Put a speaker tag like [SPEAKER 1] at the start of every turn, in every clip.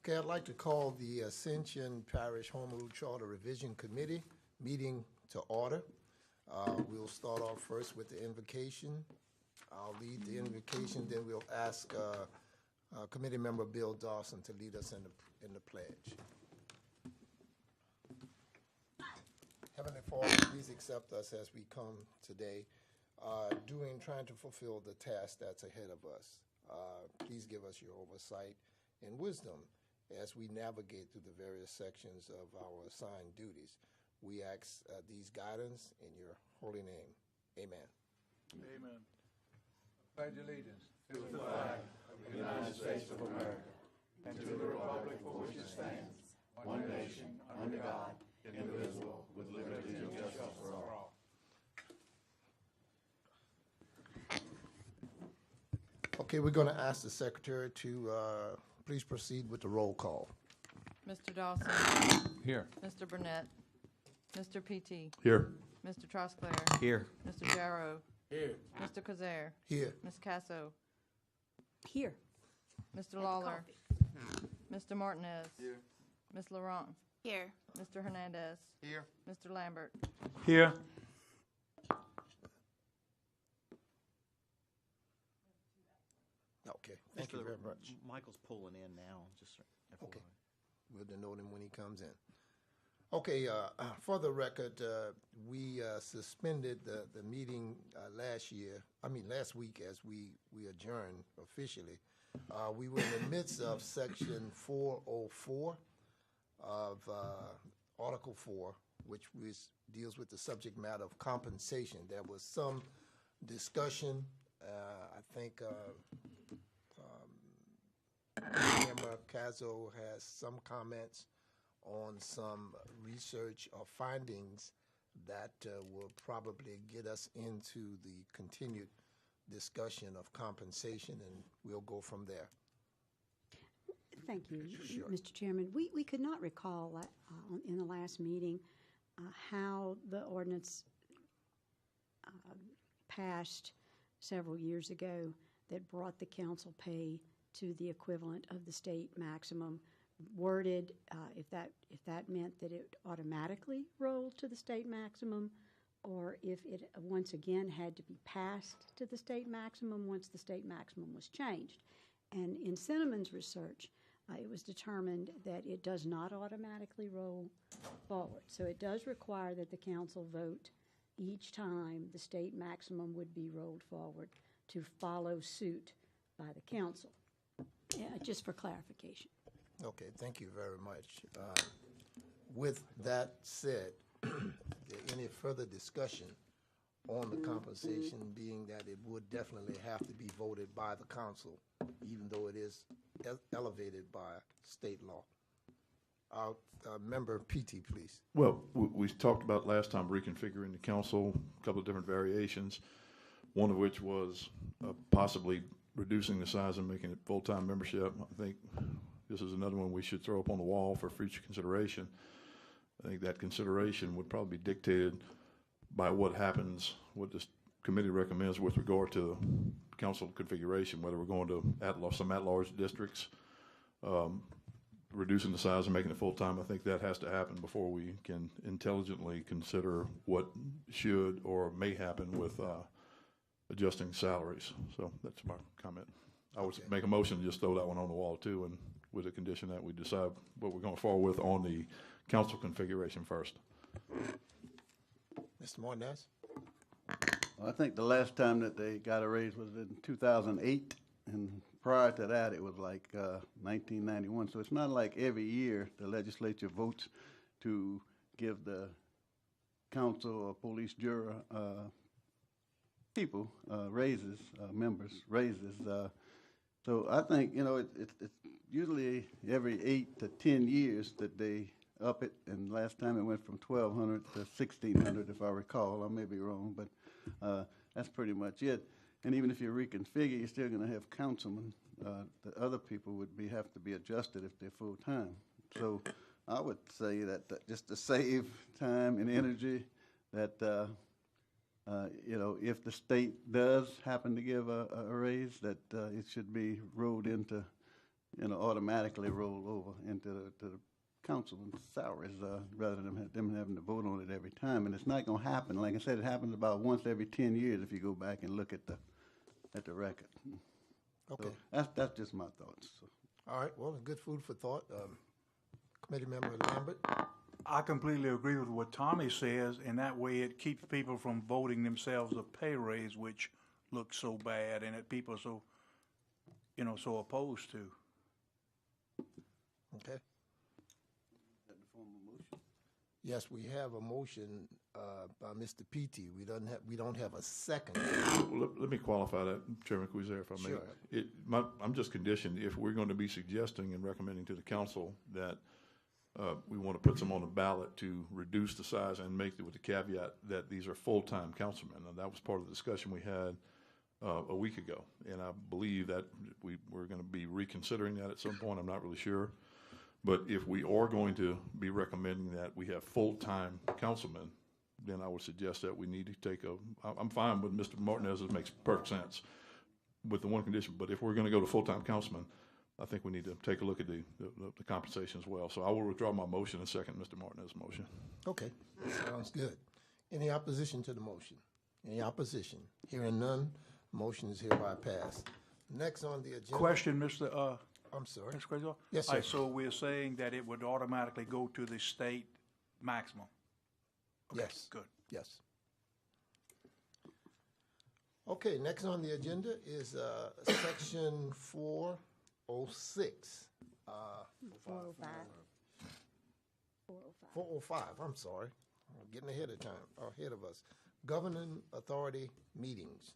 [SPEAKER 1] Okay, I'd like to call the Ascension Parish Home Rule Charter Revision Committee meeting to order. We'll start off first with the invocation. I'll lead the invocation, then we'll ask Committee Member Bill Dawson to lead us in the pledge. Heavenly Father, please accept us as we come today, trying to fulfill the task that's ahead of us. Please give us your oversight and wisdom as we navigate through the various sections of our assigned duties. We ask these guidance in your holy name. Amen.
[SPEAKER 2] Amen. Pledge allegiance
[SPEAKER 3] to the flag of the United States of America and to the republic for which it stands, one nation, under God, indivisible, with liberty and justice for all.
[SPEAKER 1] Okay, we're going to ask the secretary to please proceed with the roll call.
[SPEAKER 4] Mr. Dawson.
[SPEAKER 2] Here.
[SPEAKER 4] Mr. Burnett. Mr. P.T.
[SPEAKER 2] Here.
[SPEAKER 4] Mr. Trosclair.
[SPEAKER 2] Here.
[SPEAKER 4] Mr. Jarrow.
[SPEAKER 2] Here.
[SPEAKER 4] Mr. Kazare.
[SPEAKER 1] Here.
[SPEAKER 4] Ms. Casso.
[SPEAKER 5] Here.
[SPEAKER 4] Mr. Lawler. Mr. Martinez.
[SPEAKER 2] Here.
[SPEAKER 4] Ms. Laurent.
[SPEAKER 5] Here.
[SPEAKER 4] Mr. Hernandez.
[SPEAKER 2] Here.
[SPEAKER 4] Mr. Lambert.
[SPEAKER 2] Here.
[SPEAKER 1] Okay, thank you very much.
[SPEAKER 6] Michael's pulling in now, just FYI.
[SPEAKER 1] Okay. We'll denote him when he comes in. Okay, for the record, we suspended the meeting last week as we adjourned officially. We were in the midst of Section 404 of Article 4, which deals with the subject matter of compensation. There was some discussion, I think Member Caso has some comments on some research or findings that will probably get us into the continued discussion of compensation, and we'll go from there.
[SPEAKER 5] Thank you,
[SPEAKER 1] Sure.
[SPEAKER 5] Mr. Chairman. We could not recall in the last meeting how the ordinance passed several years ago that brought the council pay to the equivalent of the state maximum, worded if that meant that it automatically rolled to the state maximum, or if it once again had to be passed to the state maximum once the state maximum was changed. And in Cinnamon's research, it was determined that it does not automatically roll forward. So it does require that the council vote each time the state maximum would be rolled forward to follow suit by the council. Just for clarification.
[SPEAKER 1] Okay, thank you very much. With that said, any further discussion on the compensation, being that it would definitely have to be voted by the council, even though it is elevated by state law? Member P.T., please.
[SPEAKER 7] Well, we talked about last time reconfiguring the council, a couple of different variations, one of which was possibly reducing the size and making it full-time membership. I think this is another one we should throw up on the wall for future consideration. I think that consideration would probably be dictated by what happens, what this committee recommends with regard to council configuration, whether we're going to some at-large districts, reducing the size and making it full-time. I think that has to happen before we can intelligently consider what should or may happen with adjusting salaries. So that's my comment. I would make a motion to just throw that one on the wall too, and with the condition that we decide what we're going forward with on the council configuration first.
[SPEAKER 1] Mr. Martinez?
[SPEAKER 3] I think the last time that they got a raise was in 2008, and prior to that it was like 1991. So it's not like every year the legislature votes to give the council or police juror people raises, members raises. So I think, it's usually every 8 to 10 years that they up it, and last time it went from 1,200 to 1,600, if I recall. I may be wrong, but that's pretty much it. And even if you reconfigure, you're still going to have councilmen. The other people would have to be adjusted if they're full-time. So I would say that just to save time and energy, that if the state does happen to give a raise, that it should be rolled into automatically roll over into the council's salaries, rather than them having to vote on it every time. And it's not gonna happen. Like I said, it happens about once every 10 years if you go back and look at the record.
[SPEAKER 1] Okay.
[SPEAKER 3] So that's just my thoughts. So.
[SPEAKER 1] All right, well, good food for thought. Committee Member Lambert?
[SPEAKER 2] I completely agree with what Tommy says, and that way it keeps people from voting themselves a pay raise, which looks so bad, and that people are so, so opposed to.
[SPEAKER 1] Okay. Yes, we have a motion by Mr. Petey. We don't have a second.
[SPEAKER 7] Well, let me qualify that, Chairman Cuiser, if I may.
[SPEAKER 1] Sure.
[SPEAKER 7] I'm just conditioned, if we're going to be suggesting and recommending to the council that we want to put some on the ballot to reduce the size and make it with the caveat that these are full-time councilmen. And that was part of the discussion we had a week ago. And I believe that we're going to be reconsidering that at some point. I'm not really sure. But if we are going to be recommending that we have full-time councilmen, then I would suggest that we need to take I'm fine with Mr. Martinez, it makes perfect sense with the one condition, but if we're going to go to full-time councilmen, I think we need to take a look at the compensation as well. So I will withdraw my motion and second Mr. Martinez's motion.
[SPEAKER 1] Okay, sounds good. Any opposition to the motion? Any opposition? Hearing none, motion is hereby passed. Next on the agenda.
[SPEAKER 2] Question, Mr.
[SPEAKER 1] I'm sorry.
[SPEAKER 2] Mr. Craig?
[SPEAKER 1] Yes,
[SPEAKER 2] All right,
[SPEAKER 1] sir.
[SPEAKER 2] so we're saying that it would automatically go to the state maximum? Okay,
[SPEAKER 1] Yes.
[SPEAKER 2] good.
[SPEAKER 1] Yes. Okay, next on the agenda is section 406.
[SPEAKER 5] 405.
[SPEAKER 1] 405, I'm sorry. I'm getting ahead of us. Governing authority meetings.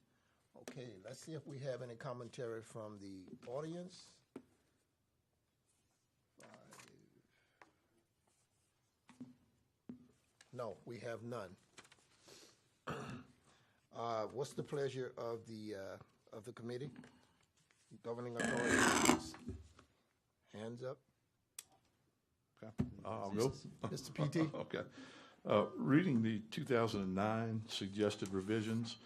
[SPEAKER 1] Okay, let's see if we have any commentary from the audience. No, we have none. What's the pleasure of the committee? Governing authority meetings. Hands up.
[SPEAKER 7] Okay, I'll go.
[SPEAKER 1] Mr. PT?
[SPEAKER 7] Okay. Reading the 2009 suggested revisions,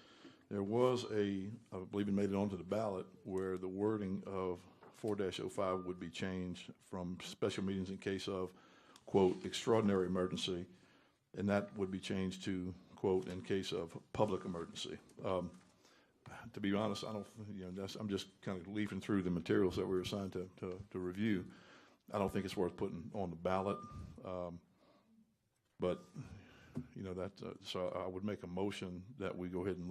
[SPEAKER 7] there was I believe it made it onto the ballot, where the wording of 4-05 would be changed from special meetings in case of, quote, extraordinary emergency, and that would be changed to, quote, in case of public emergency. To be honest, I don't, I'm just kind of leafing through the materials that we were assigned to review. I don't think it's worth putting on the ballot. But, so I would make a motion that we go ahead and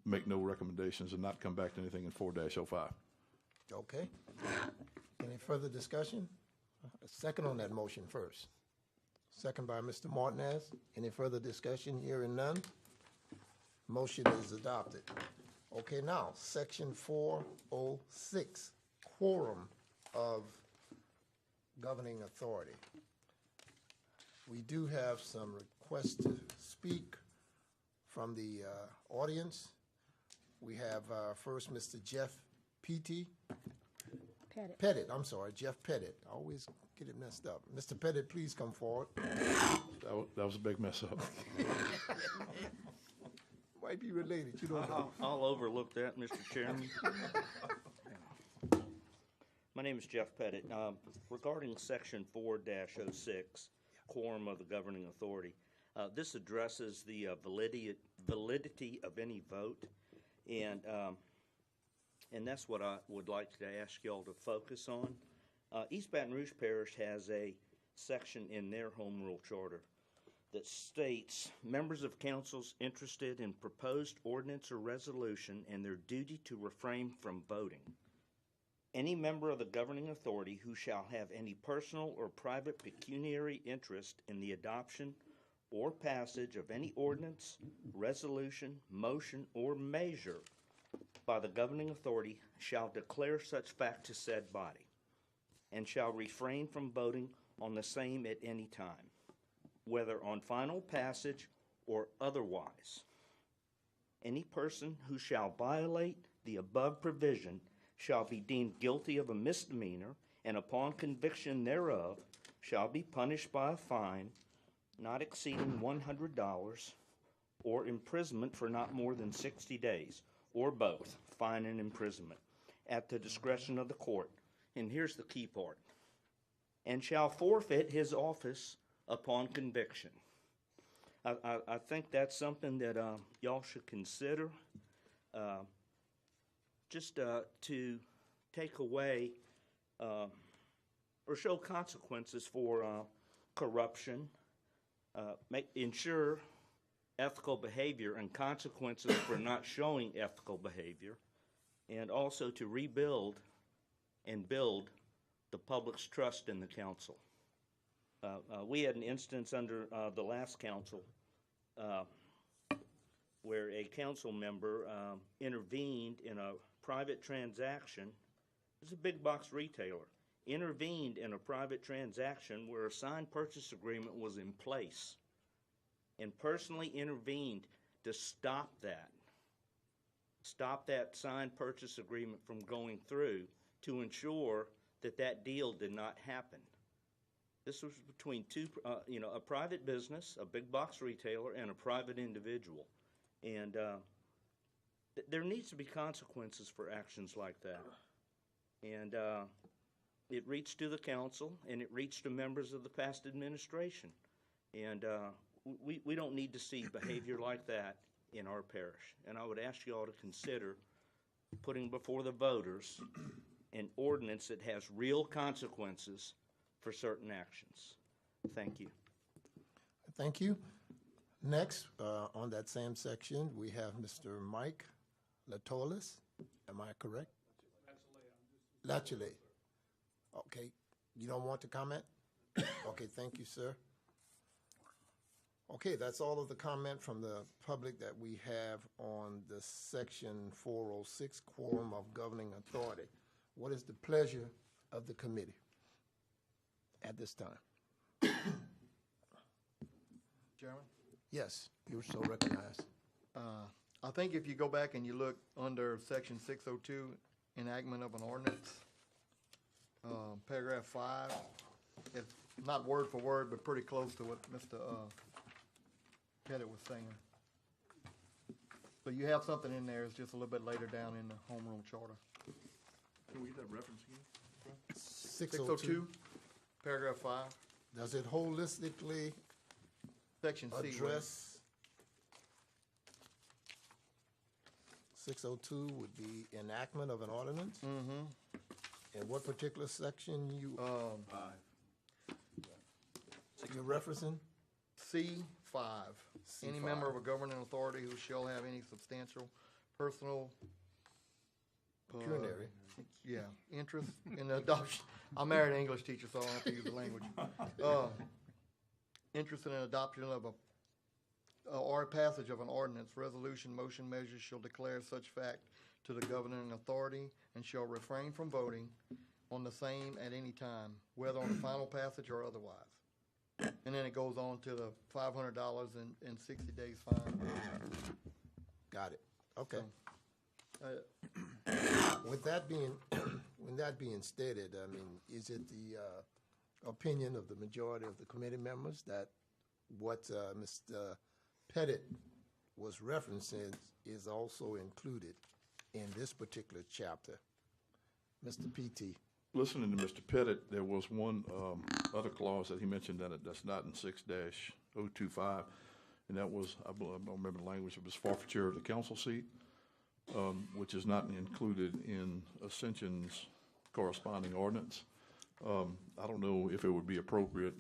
[SPEAKER 7] make no recommendations and not come back to anything in 4-05.
[SPEAKER 1] Okay. Any further discussion? A second on that motion first. Second by Mr. Martinez. Any further discussion? Hearing none. Motion is adopted. Okay, now, section 406, quorum of governing authority. We do have some requests to speak from the audience. We have first Mr. Jeff Petey. Pettit, I'm sorry, Jeff Pettit. I always get it messed up. Mr. Pettit, please come forward.
[SPEAKER 7] That was a big mess up.
[SPEAKER 1] Might be related, you don't know.
[SPEAKER 6] I'll overlook that, Mr. Chairman. My name is Jeff Pettit. Regarding section 4-06, quorum of the governing authority, this addresses the validity of any vote, and that's what I would like to ask y'all to focus on. East Baton Rouge Parish has a section in their home rule charter that states members of councils interested in proposed ordinance or resolution and their duty to refrain from voting. Any member of the governing authority who shall have any personal or private pecuniary interest in the adoption or passage of any ordinance, resolution, motion, or measure by the governing authority shall declare such fact to said body, and shall refrain from voting on the same at any time, whether on final passage or otherwise. Any person who shall violate the above provision shall be deemed guilty of a misdemeanor, and upon conviction thereof shall be punished by a fine not exceeding $100 or imprisonment for not more than 60 days, or both, fine and imprisonment, at the discretion of the court, and here's the key part, and shall forfeit his office upon conviction. I think that's something that y'all should consider, just to take away or show consequences for corruption, ensure ethical behavior and consequences for not showing ethical behavior, and also to rebuild and build the public's trust in the council. We had an instance under the last council where a council member intervened in a private transaction. It was a big box retailer. Intervened in a private transaction where a signed purchase agreement was in place, and personally intervened to stop that signed purchase agreement from going through, to ensure that that deal did not happen. This was between a private business, a big box retailer, and a private individual. And there needs to be consequences for actions like that. And it reached to the council, and it reached to members of the past administration. And we don't need to see behavior like that in our parish. And I would ask you all to consider putting before the voters an ordinance that has real consequences for certain actions. Thank you.
[SPEAKER 1] Thank you. Next, on that same section, we have Mr. Mike Latolis. Am I correct? Latulate. Okay. You don't want to comment? Okay, thank you, sir. Okay, that's all of the comment from the public that we have on the section 406, quorum of governing authority. What is the pleasure of the committee at this time?
[SPEAKER 8] Chairman?
[SPEAKER 1] Yes, you're so recognized.
[SPEAKER 8] I think if you go back and you look under section 602, enactment of an ordinance, paragraph 5, it's not word for word, but pretty close to what Mr. Pettit was saying. So you have something in there, it's just a little bit later down in the home rule charter.
[SPEAKER 7] Can we get that reference again?
[SPEAKER 8] 602, paragraph 5,
[SPEAKER 1] Does it holistically
[SPEAKER 8] section C.
[SPEAKER 1] address? 602 would be enactment of an ordinance?
[SPEAKER 8] Mm-hmm.
[SPEAKER 1] In what particular section you're referencing?
[SPEAKER 8] C5. Any
[SPEAKER 1] C5.
[SPEAKER 8] member of a governing authority who shall have any substantial personal
[SPEAKER 1] Pecuniary.
[SPEAKER 8] interest in the adoption. I married an English teacher, so I don't have to use the language. Interest in an adoption of or passage of an ordinance, resolution, motion, measure shall declare such fact to the governing authority and shall refrain from voting on the same at any time, whether on the final passage or otherwise. And then it goes on to the $500 and 60 days fine.
[SPEAKER 1] Got it. Okay.
[SPEAKER 8] So,
[SPEAKER 1] With that being stated, I mean, is it the opinion of the majority of the committee members that what Mr. Pettit was referencing is also included in this particular chapter? Mr. P.T.
[SPEAKER 7] Listening to Mr. Pettit, there was one other clause that he mentioned that's not in 6-025, and that was, I don't remember the language, it was forfeiture of the council seat, which is not included in Ascension's corresponding ordinance. I don't know if it would be appropriate,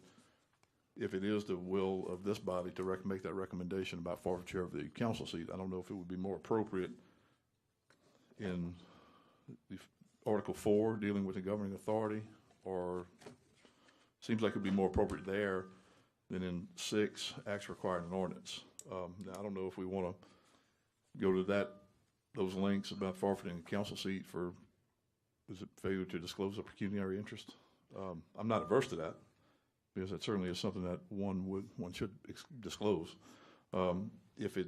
[SPEAKER 7] if it is the will of this body to make that recommendation about forfeiture of the council seat. I don't know if it would be more appropriate in the Article 4 dealing with the governing authority, or seems like it would be more appropriate there than in 6 acts requiring an ordinance. Now, I don't know if we want to go to those links about forfeiting a council seat for, is it failure to disclose a pecuniary interest? I'm not averse to that, because it certainly is something that one should disclose. If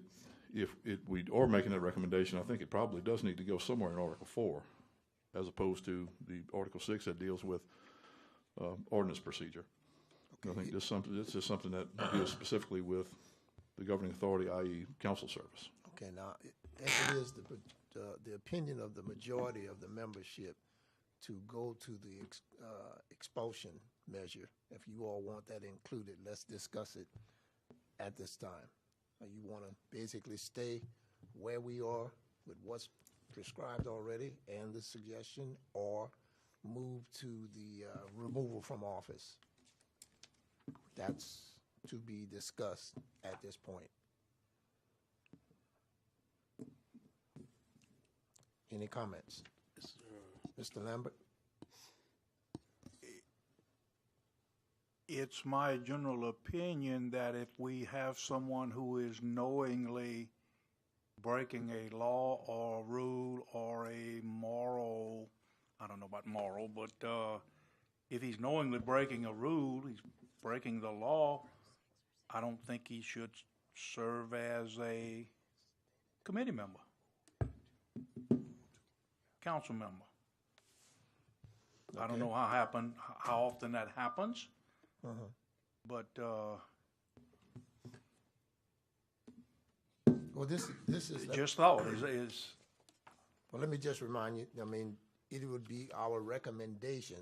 [SPEAKER 7] we are making that recommendation, I think it probably does need to go somewhere in Article 4, as opposed to the Article 6 that deals with ordinance procedure. Okay. I think this is something that deals specifically with the governing authority, i.e. council service.
[SPEAKER 1] Okay, now, as it is the opinion of the majority of the membership to go to the expulsion measure. If you all want that included, let's discuss it at this time. You want to basically stay where we are with what's prescribed already and the suggestion, or move to the removal from office? That's to be discussed at this point. Any comments? Mr. Lambert?
[SPEAKER 2] It's my general opinion that if we have someone who is knowingly breaking a law or a rule or a moral, I don't know about moral, but if he's knowingly breaking a rule, he's breaking the law, I don't think he should serve as a committee member, council member. I don't know how often that happens, but
[SPEAKER 1] Well, this is
[SPEAKER 2] just thought is
[SPEAKER 1] well, let me just remind you, I mean, it would be our recommendation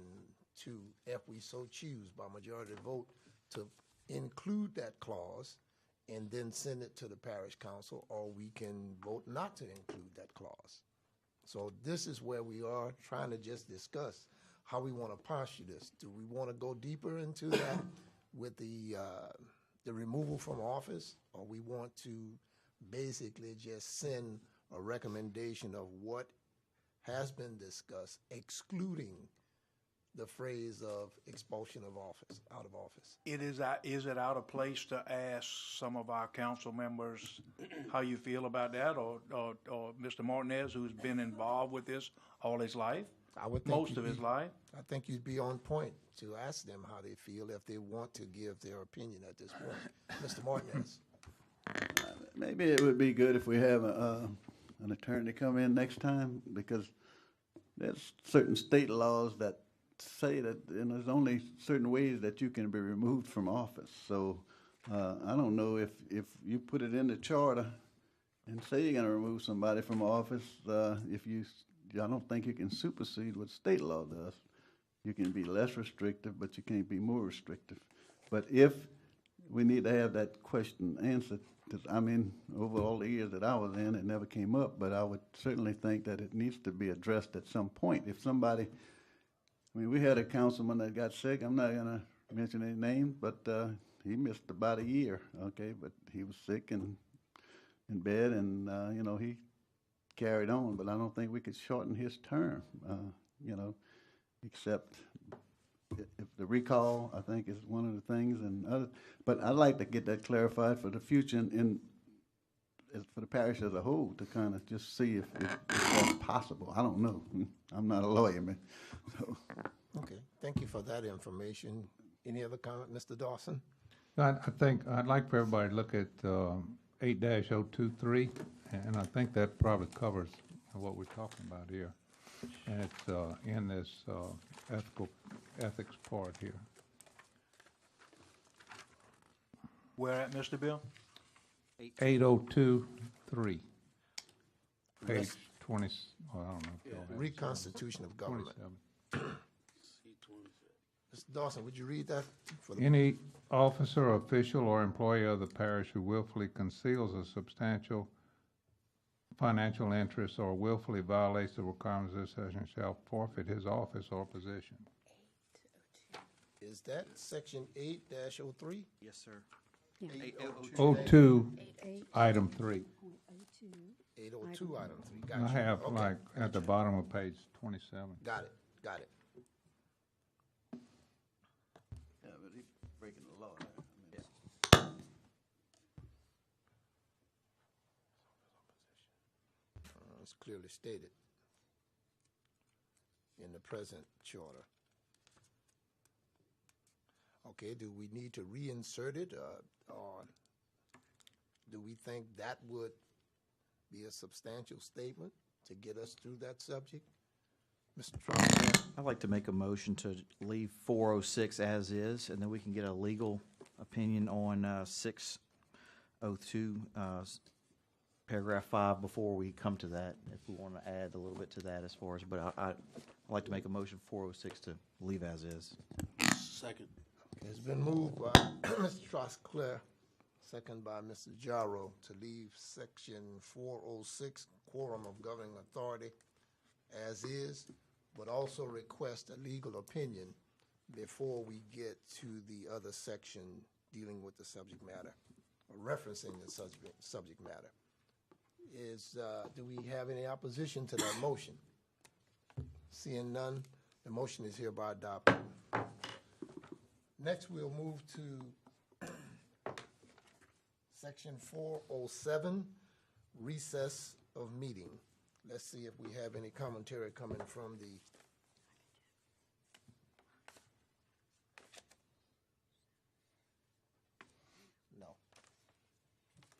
[SPEAKER 1] to, if we so choose by majority vote, to include that clause and then send it to the parish council, or we can vote not to include that clause. So this is where we are trying to just discuss how we want to posture this. Do we want to go deeper into that with the removal from office, or we want to basically just send a recommendation of what has been discussed, excluding the phrase of expulsion of office, out of office?
[SPEAKER 2] is it out of place to ask some of our council members how you feel about that, or Mr. Martinez, who's been involved with this all his life,
[SPEAKER 1] I would think
[SPEAKER 2] most of his life?
[SPEAKER 1] I think you'd be on point to ask them how they feel if they want to give their opinion at this point. Mr. Martinez?
[SPEAKER 3] Maybe it would be good if we have an attorney come in next time, because there's certain state laws that say that there's only certain ways that you can be removed from office. So I don't know if you put it in the charter and say you're going to remove somebody from office, I don't think you can supersede what state law does. You can be less restrictive, but you can't be more restrictive. But if we need to have that question answered, because over all the years that I was in, it never came up, but I would certainly think that it needs to be addressed at some point. If somebody, we had a councilman that got sick. I'm not going to mention any names, but he missed about a year, okay? But he was sick and in bed, and, he carried on. But I don't think we could shorten his term, except if the recall, I think, is one of the things, and other. But I'd like to get that clarified for the future for the parish as a whole, to kind of just see if that's possible. I don't know. I'm not a lawyer, man. So.
[SPEAKER 1] Okay, thank you for that information. Any other comment, Mr. Dawson?
[SPEAKER 9] I think I'd like for everybody to look at 8-023, and I think that probably covers what we're talking about here. And it's in this ethics part here.
[SPEAKER 2] Where at, Mr. Bill?
[SPEAKER 9] 8023. Page 20, well, I don't know. If y'all have it.
[SPEAKER 1] Reconstitution of government.
[SPEAKER 9] 27.
[SPEAKER 1] Mr. Dawson, would you read that? For the
[SPEAKER 9] Any officer, official, or employee of the parish who willfully conceals a substantial financial interest or willfully violates the requirements of this section shall forfeit his office or position.
[SPEAKER 1] Is that section 8-03?
[SPEAKER 10] Yes, sir.
[SPEAKER 5] Yeah.
[SPEAKER 9] 02, item 3.
[SPEAKER 1] 802, item 3. Got
[SPEAKER 9] I
[SPEAKER 1] you.
[SPEAKER 9] have
[SPEAKER 1] Okay.
[SPEAKER 9] like at the bottom of page 27.
[SPEAKER 1] Got it.
[SPEAKER 3] Yeah, but he's breaking the law there.
[SPEAKER 1] It's clearly stated in the present charter. Okay, do we need to reinsert it, or do we think that would be a substantial statement to get us through that subject? Mr. Trump?
[SPEAKER 10] I'd like to make a motion to leave 406 as is, and then we can get a legal opinion on 602, paragraph 5 before we come to that, if we want to add a little bit to that as far as, but I'd like to make a motion 406 to leave as is.
[SPEAKER 11] Second.
[SPEAKER 1] It's been moved by Mr. Trosclair, second by Mr. Jarrow, to leave section 406, quorum of governing authority, as is, but also request a legal opinion before we get to the other section dealing with the subject matter, or referencing the subject matter. Do we have any opposition to that motion? Seeing none, the motion is hereby adopted. Next, we'll move to section 407, recess of meeting. Let's see if we have any commentary coming from the no.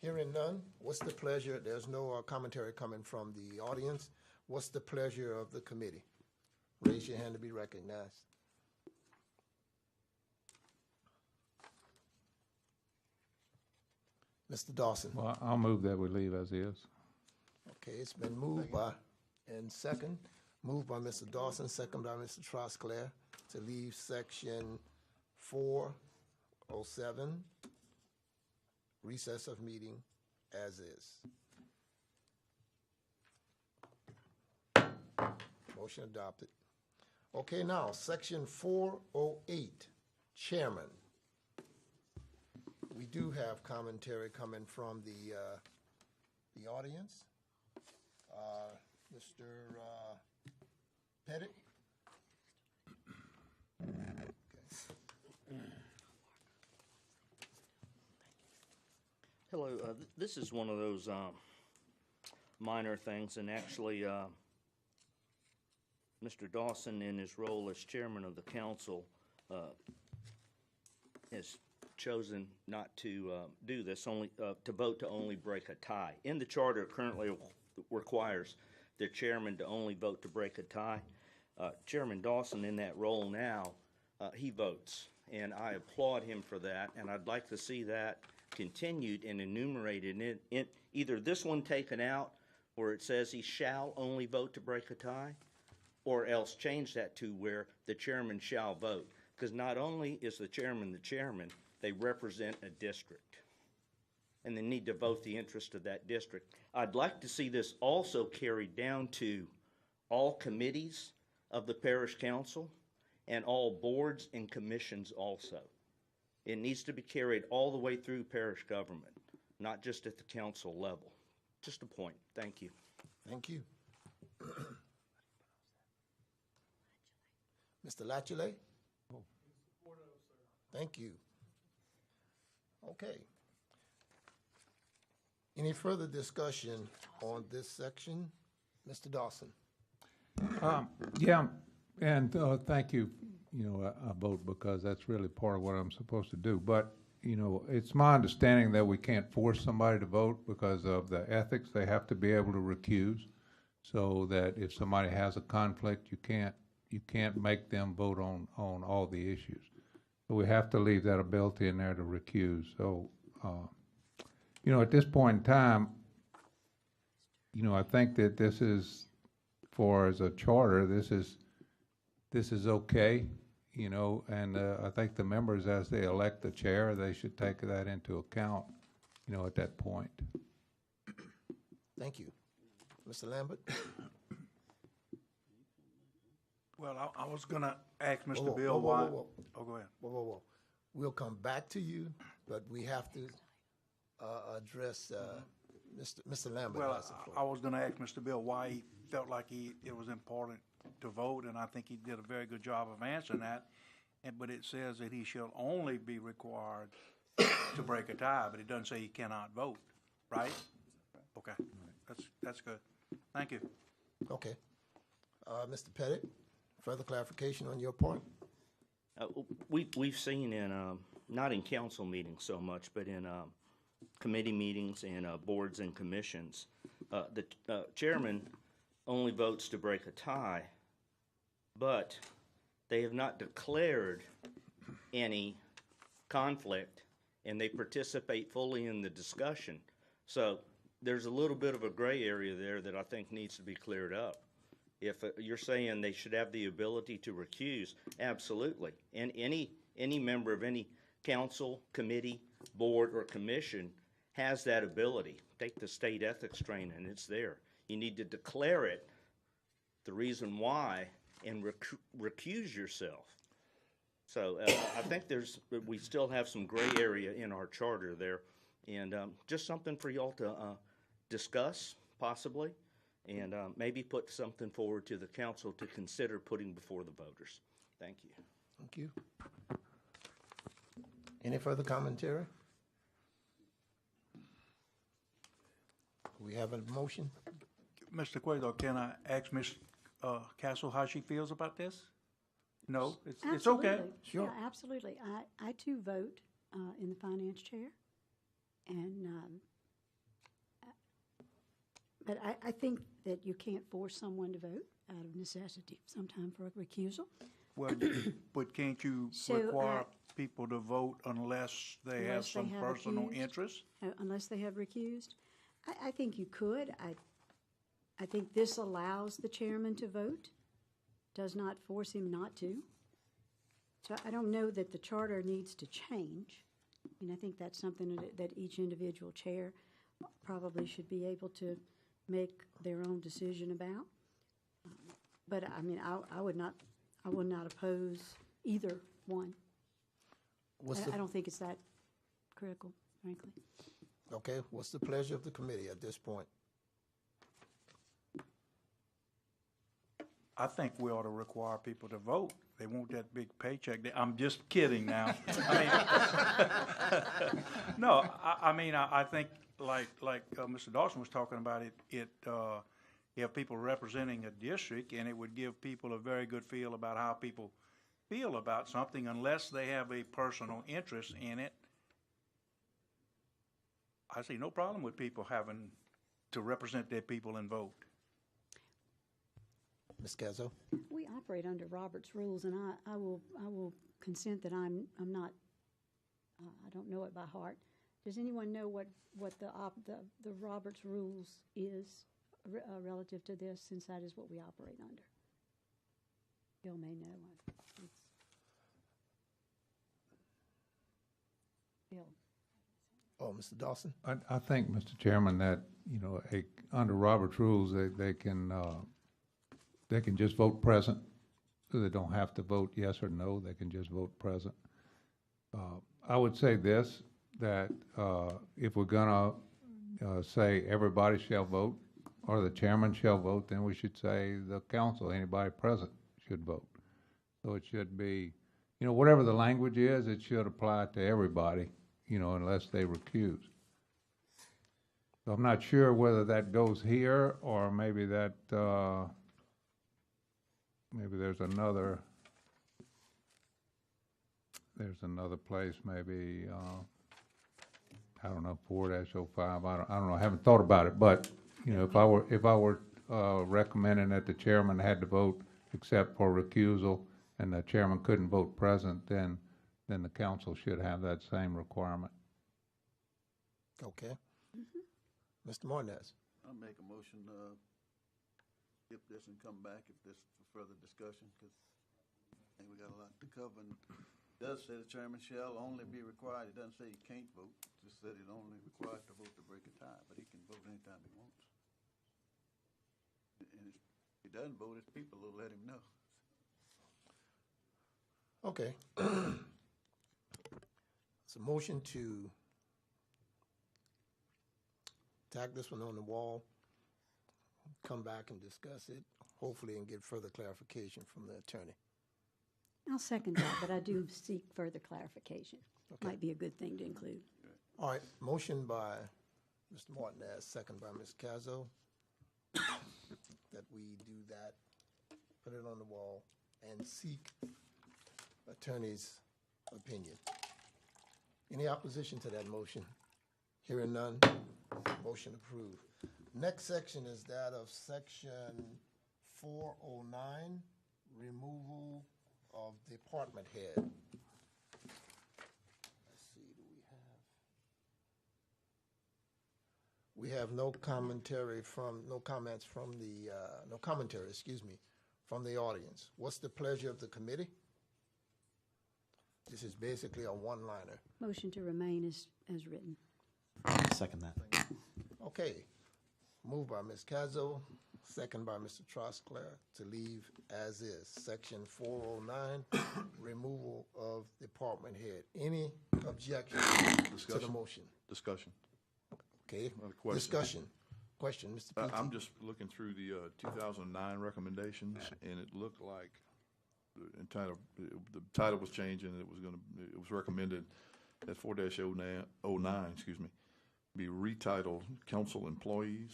[SPEAKER 1] Hearing none, what's the pleasure? There's no commentary coming from the audience. What's the pleasure of the committee? Raise your hand to be recognized. Mr. Dawson.
[SPEAKER 9] Well, I'll move that we leave as is.
[SPEAKER 1] Okay, it's been moved by, and second, moved by Mr. Dawson, second by Mr. Trosclair, to leave section 407, recess of meeting, as is. Motion adopted. Okay, now, section 408, chairman. We do have commentary coming from the audience. Mr. Pettit?
[SPEAKER 6] Hello, this is one of those minor things, and actually, Mr. Dawson, in his role as chairman of the council, has chosen not to do this, only to vote to only break a tie. In the charter, it currently requires the chairman to only vote to break a tie. Chairman Dawson, in that role now, he votes, and I applaud him for that, and I'd like to see that continued and enumerated in either this one taken out, where it says he shall only vote to break a tie, or else change that to where the chairman shall vote. Because not only is the chairman, they represent a district, and they need to vote the interest of that district. I'd like to see this also carried down to all committees of the parish council and all boards and commissions also. It needs to be carried all the way through parish government, not just at the council level. Just a point. Thank you.
[SPEAKER 1] Thank you. Mr. Latulay? Thank you. Okay. Any further discussion on this section? Mr. Dawson?
[SPEAKER 9] Yeah, and thank you. You know, I vote because that's really part of what I'm supposed to do. But, you know, it's my understanding that we can't force somebody to vote because of the ethics. They have to be able to recuse, so that if somebody has a conflict, you can't make them vote on all the issues. So we have to leave that ability in there to recuse. So, you know, at this point in time, you know, I think that this is, as a charter, this is okay, you know, and I think the members, as they elect the chair, they should take that into account, you know, at that point.
[SPEAKER 1] Thank you. Mr. Lambert?
[SPEAKER 2] Well, I was going to ask Mr.
[SPEAKER 1] Whoa,
[SPEAKER 2] Bill
[SPEAKER 1] whoa,
[SPEAKER 2] why.
[SPEAKER 1] whoa, whoa.
[SPEAKER 2] Oh, go ahead.
[SPEAKER 1] Whoa. We'll come back to you, but we have to address Mr. Lambert.
[SPEAKER 2] Well,
[SPEAKER 1] has the floor.
[SPEAKER 2] I was going to ask Mr. Bill why he felt like it was important to vote, and I think he did a very good job of answering that. But it says that he shall only be required to break a tie, but it doesn't say he cannot vote, right? Okay, that's good. Thank you.
[SPEAKER 1] Okay. Mr. Pettit, further clarification on your point?
[SPEAKER 6] We've seen in, not in council meetings so much, but in committee meetings and boards and commissions, the chairman only votes to break a tie, but they have not declared any conflict, and they participate fully in the discussion. So there's a little bit of a gray area there that I think needs to be cleared up. If you're saying they should have the ability to recuse, absolutely. And any member of any council, committee, board, or commission has that ability. Take the state ethics training, it's there. You need to declare it, the reason why, and recuse yourself. So I think we still have some gray area in our charter there, and just something for y'all to discuss, possibly, and maybe put something forward to the council to consider putting before the voters. Thank you.
[SPEAKER 1] Thank you. Any further commentary? We have a motion?
[SPEAKER 2] Mr. Cueto, can I ask Ms. Castle how she feels about this? No, it's okay.
[SPEAKER 5] Absolutely.
[SPEAKER 1] Sure.
[SPEAKER 5] Yeah, absolutely. I too vote in the finance chair, and but I think that you can't force someone to vote out of necessity. Sometime for a recusal.
[SPEAKER 2] Well, but can't you
[SPEAKER 5] So,
[SPEAKER 2] require people to vote unless they have
[SPEAKER 5] Unless they
[SPEAKER 2] some
[SPEAKER 5] have
[SPEAKER 2] personal
[SPEAKER 5] recused?
[SPEAKER 2] interest?
[SPEAKER 5] Unless they have recused. I think you could. I think this allows the chairman to vote, does not force him not to. So I don't know that the charter needs to change. I mean, I think that's something that each individual chair probably should be able to make their own decision about. But I mean, I would not oppose either one. I don't think it's that critical, frankly.
[SPEAKER 1] Okay, what's the pleasure of the committee at this point?
[SPEAKER 2] I think we ought to require people to vote. They want that big paycheck. I'm just kidding now. I mean, no, I think like Mr. Dawson was talking about you have people representing a district, and it would give people a very good feel about how people feel about something unless they have a personal interest in it. I see no problem with people having to represent their people and vote.
[SPEAKER 1] Ms. Gazzo?
[SPEAKER 5] We operate under Robert's rules, and I will consent that I'm not. I don't know it by heart. Does anyone know what the Robert's rules is relative to this? Since that is what we operate under. Bill may know. Bill.
[SPEAKER 1] Oh, Mr. Dawson?
[SPEAKER 9] I think, Mr. Chairman, that, under Robert's rules, they can just vote present. So they don't have to vote yes or no. They can just vote present. I would say this, that if we're gonna say everybody shall vote, or the chairman shall vote, then we should say the council, anybody present should vote. So it should be, whatever the language is, it should apply to everybody, unless they recuse. So I'm not sure whether that goes here, or maybe that, maybe there's another place, maybe, I don't know, 4-05, I don't know, I haven't thought about it, but, if I were recommending that the chairman had to vote except for recusal, and the chairman couldn't vote present, then the council should have that same requirement.
[SPEAKER 1] Okay. Mr. Martinez?
[SPEAKER 3] I'll make a motion to skip this and come back if this for further discussion, because I think we got a lot to cover. And it does say the chairman shall only be required. It doesn't say he can't vote. It just said he's only required to vote to break a tie, but he can vote anytime he wants. And if he doesn't vote, his people will let him know.
[SPEAKER 1] Okay. It's a motion to tack this one on the wall, come back and discuss it, hopefully, and get further clarification from the attorney.
[SPEAKER 5] I'll second that, but I do seek further clarification.
[SPEAKER 1] Okay.
[SPEAKER 5] Might be a good thing to include.
[SPEAKER 1] All right, motion by Mr. Martinez, second by Ms. Cazzo, that we do that, put it on the wall, and seek attorney's opinion. Any opposition to that motion? Hearing none, motion approved. Next section is that of section 409, removal of department head. Let's see, do we We have no commentary from, no comments from the, no commentary, excuse me, from the audience. What's the pleasure of the committee? This is basically a one-liner.
[SPEAKER 5] Motion to remain as written.
[SPEAKER 10] Second that.
[SPEAKER 1] Okay. Moved by Ms. Cazzo, second by Mr. Trosclair to leave as is. Section 409, removal of department head. Any objection to the
[SPEAKER 7] Discussion.
[SPEAKER 1] motion?
[SPEAKER 7] Discussion.
[SPEAKER 1] Okay.
[SPEAKER 7] Another question.
[SPEAKER 1] Discussion. Question, Mr. P.T.
[SPEAKER 7] I'm just looking through the 2009 recommendations, and it looked like the title was changing. It was recommended that 4-09, excuse me, be retitled council employees.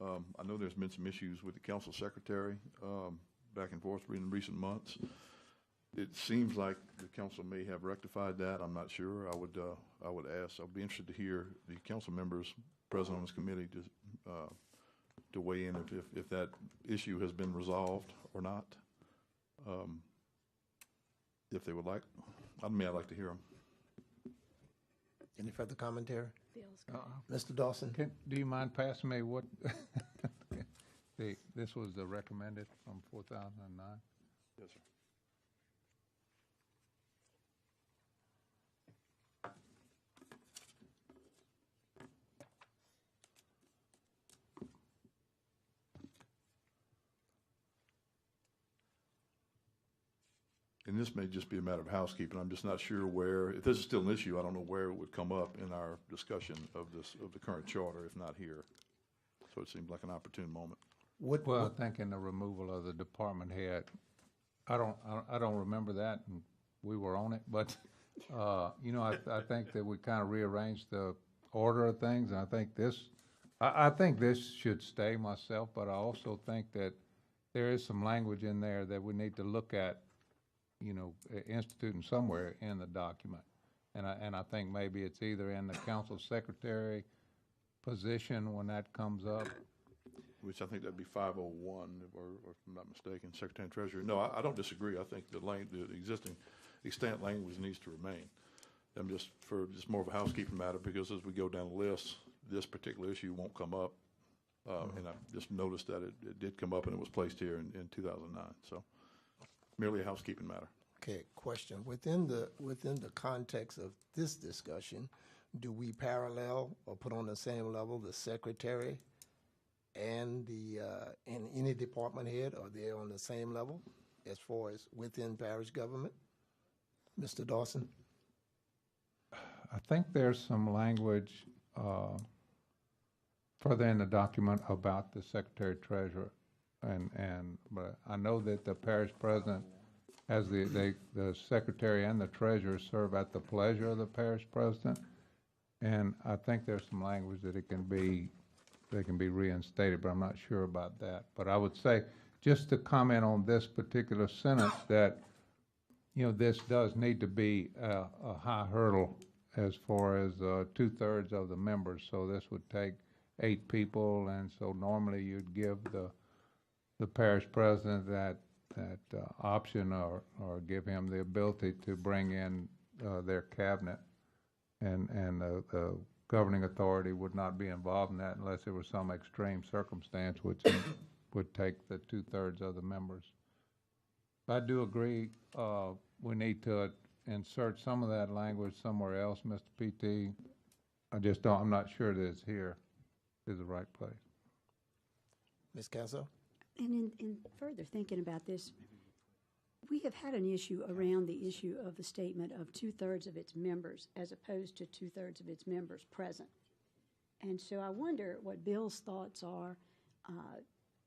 [SPEAKER 7] I know there's been some issues with the council secretary back and forth in recent months. It seems like the council may have rectified that. I'm not sure. I would ask. I'd be interested to hear the council members present on this committee to weigh in if that issue has been resolved or not. If they would like, I'd like to hear them.
[SPEAKER 1] Any further commentary?
[SPEAKER 5] Bill's
[SPEAKER 1] Mr. Dawson?
[SPEAKER 9] Do you mind passing me what, this was the recommended from 4009?
[SPEAKER 7] Yes, sir. And this may just be a matter of housekeeping. I'm just not sure where, if this is still an issue, I don't know where it would come up in our discussion of the current charter, if not here. So it seems like an opportune moment.
[SPEAKER 9] Well, I think in the removal of the department head, I don't remember that, and we were on it, but, I think that we kind of rearranged the order of things, and I think this should stay myself, but I also think that there is some language in there that we need to look at, instituting somewhere in the document. And I think maybe it's either in the council secretary position when that comes up.
[SPEAKER 7] Which I think that'd be 501, or if I'm not mistaken, Secretary and Treasurer. No, I don't disagree. I think the existing extant language needs to remain. I'm just more of a housekeeping matter, because as we go down the list, this particular issue won't come up. And I just noticed that it did come up and it was placed here in 2009. So merely a housekeeping matter.
[SPEAKER 1] Okay, question. Within the context of this discussion, do we parallel or put on the same level the secretary and and any department head? Are they on the same level as far as within parish government? Mr. Dawson?
[SPEAKER 9] I think there's some language further in the document about the secretary treasurer, but I know that the parish president has the secretary and the treasurer serve at the pleasure of the parish president, and I think there's some language that they can be reinstated, but I'm not sure about that. But I would say, just to comment on this particular sentence, that this does need to be a high hurdle as far as 2/3 of the members. So this would take 8 people, and so normally you'd give the parish president that option, or give him the ability to bring in their cabinet, and the governing authority would not be involved in that unless there was some extreme circumstance which would take the 2/3 of the members. I do agree we need to insert some of that language somewhere else, Mr. PT. I'm not sure that it's here is the right place.
[SPEAKER 1] Ms. Casso?
[SPEAKER 5] And in further thinking about this, we have had an issue around the issue of the statement of 2/3 of its members as opposed to 2/3 of its members present. And so I wonder what Bill's thoughts are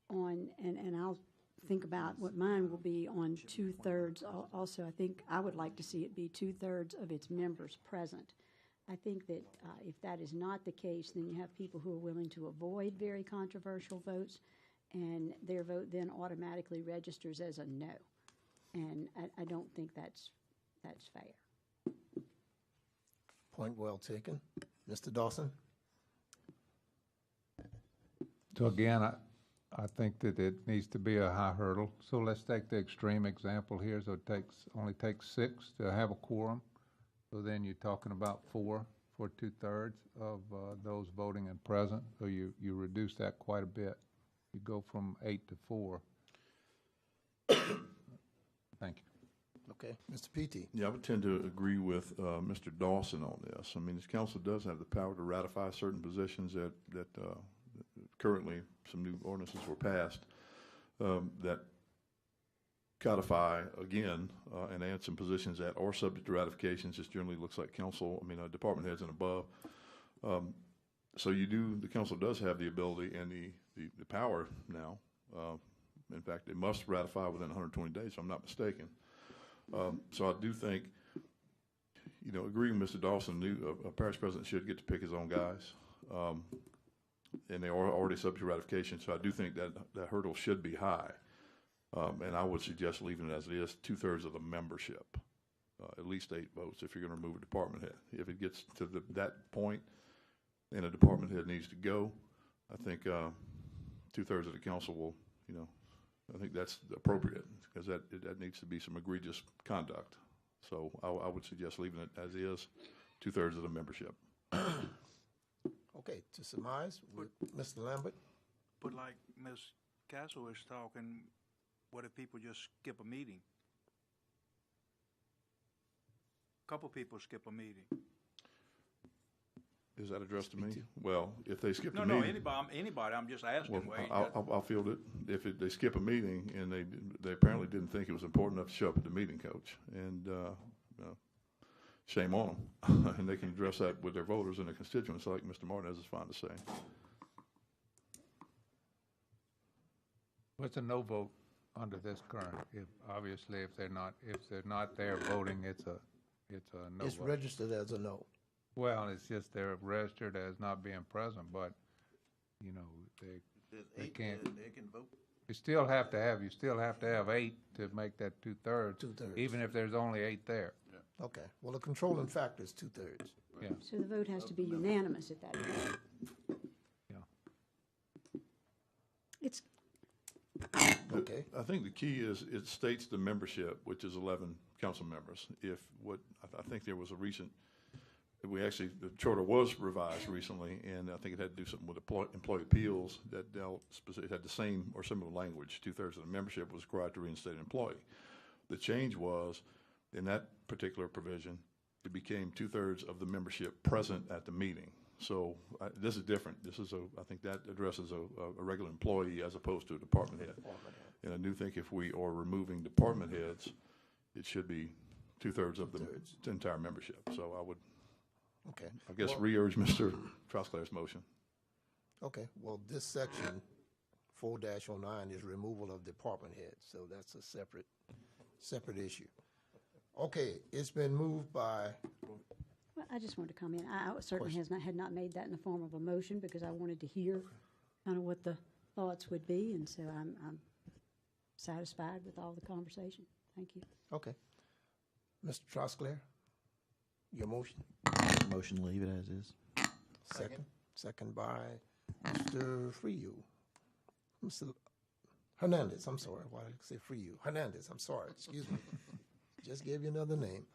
[SPEAKER 5] on, and I'll think about what mine will be on 2/3. Also, I think I would like to see it be 2/3 of its members present. I think that if that is not the case, then you have people who are willing to avoid very controversial votes, and their vote then automatically registers as a no. And I don't think that's fair.
[SPEAKER 1] Point well taken. Mr. Dawson?
[SPEAKER 9] So again, I think that it needs to be a high hurdle. So let's take the extreme example here. So it only takes 6 to have a quorum. So then you're talking about 4 for 2/3 of those voting and present, so you reduce that quite a bit. You go from 8 to 4. Thank you.
[SPEAKER 1] Okay, Mr. PT.
[SPEAKER 7] Yeah, I would tend to agree with Mr. Dawson on this. I mean, this council does have the power to ratify certain positions that currently some new ordinances were passed that codify again and add some positions that are subject to ratifications. This generally looks like council, department heads and above. So the council does have the ability and the power now. In fact, it must ratify within 120 days, if I'm not mistaken. So I do think, agreeing with Mr. Dawson, a parish president should get to pick his own guys. And they are already subject to ratification, so I do think that hurdle should be high. And I would suggest leaving it as it is, 2/3 of the membership, at least 8 votes if you're going to remove a department head. If it gets to that point and a department head needs to go, I think 2/3 of the council will, I think that's appropriate because that needs to be some egregious conduct. So I would suggest leaving it as is, 2/3 of the membership.
[SPEAKER 1] Okay, to surmise, with Mr. Lambert.
[SPEAKER 2] But like Ms. Castle was talking, what if people just skip a meeting? A couple people skip a meeting.
[SPEAKER 7] Is that addressed to me? Well, if they skip
[SPEAKER 2] No,
[SPEAKER 7] a
[SPEAKER 2] no,
[SPEAKER 7] meeting.
[SPEAKER 2] anybody, I'm just asking.
[SPEAKER 7] Well, I'll field it. If they skip a meeting and they apparently didn't think it was important enough to show up at the meeting, Coach, and shame on them. And they can address that with their voters and their constituents, like Mr. Martinez is fine to say.
[SPEAKER 9] What's a no vote under this current? Obviously, if they're not there voting, it's a no
[SPEAKER 1] It's
[SPEAKER 9] vote.
[SPEAKER 1] registered as a no.
[SPEAKER 9] Well, it's just they're registered as not being present, but, they can't.
[SPEAKER 3] They can vote.
[SPEAKER 9] You still have to have 8 to make that 2/3.
[SPEAKER 1] 2/3.
[SPEAKER 9] Even if there's only 8 there.
[SPEAKER 1] Okay, well, the controlling factor is 2/3.
[SPEAKER 9] Yeah.
[SPEAKER 5] So the vote has to be unanimous at that point.
[SPEAKER 9] Yeah.
[SPEAKER 5] It's,
[SPEAKER 1] Okay,
[SPEAKER 7] I think the key is it states the membership, which is 11 council members. I think there was a recent, the charter was revised recently, and I think it had to do something with employee appeals that it had the same or similar language. 2/3 of the membership was required to reinstate an employee. The change was, in that particular provision, it became 2/3 of the membership present at the meeting. So this is different. I think that addresses a regular employee as opposed to a department head. And I do think if we are removing department heads, it should be 2/3 of the entire membership. So I would,
[SPEAKER 1] okay.
[SPEAKER 7] I guess,
[SPEAKER 1] Well,
[SPEAKER 7] re-urge Mr. Trosclair's motion.
[SPEAKER 1] Okay, well, this section, 4-09, is removal of department heads, so that's a separate issue. Okay, it's been moved by,
[SPEAKER 5] well, I just wanted to comment. I certainly had not made that in the form of a motion because I wanted to hear kind of what the thoughts would be, and so I'm satisfied with all the conversation. Thank you.
[SPEAKER 1] okay. Mr. Trosclair, your motion?
[SPEAKER 10] Motion to leave it as is.
[SPEAKER 1] Second by Mr. Freyu. Mr. Hernandez, I'm sorry, why did I say Freyu? Hernandez, I'm sorry, excuse me. Just gave you another name.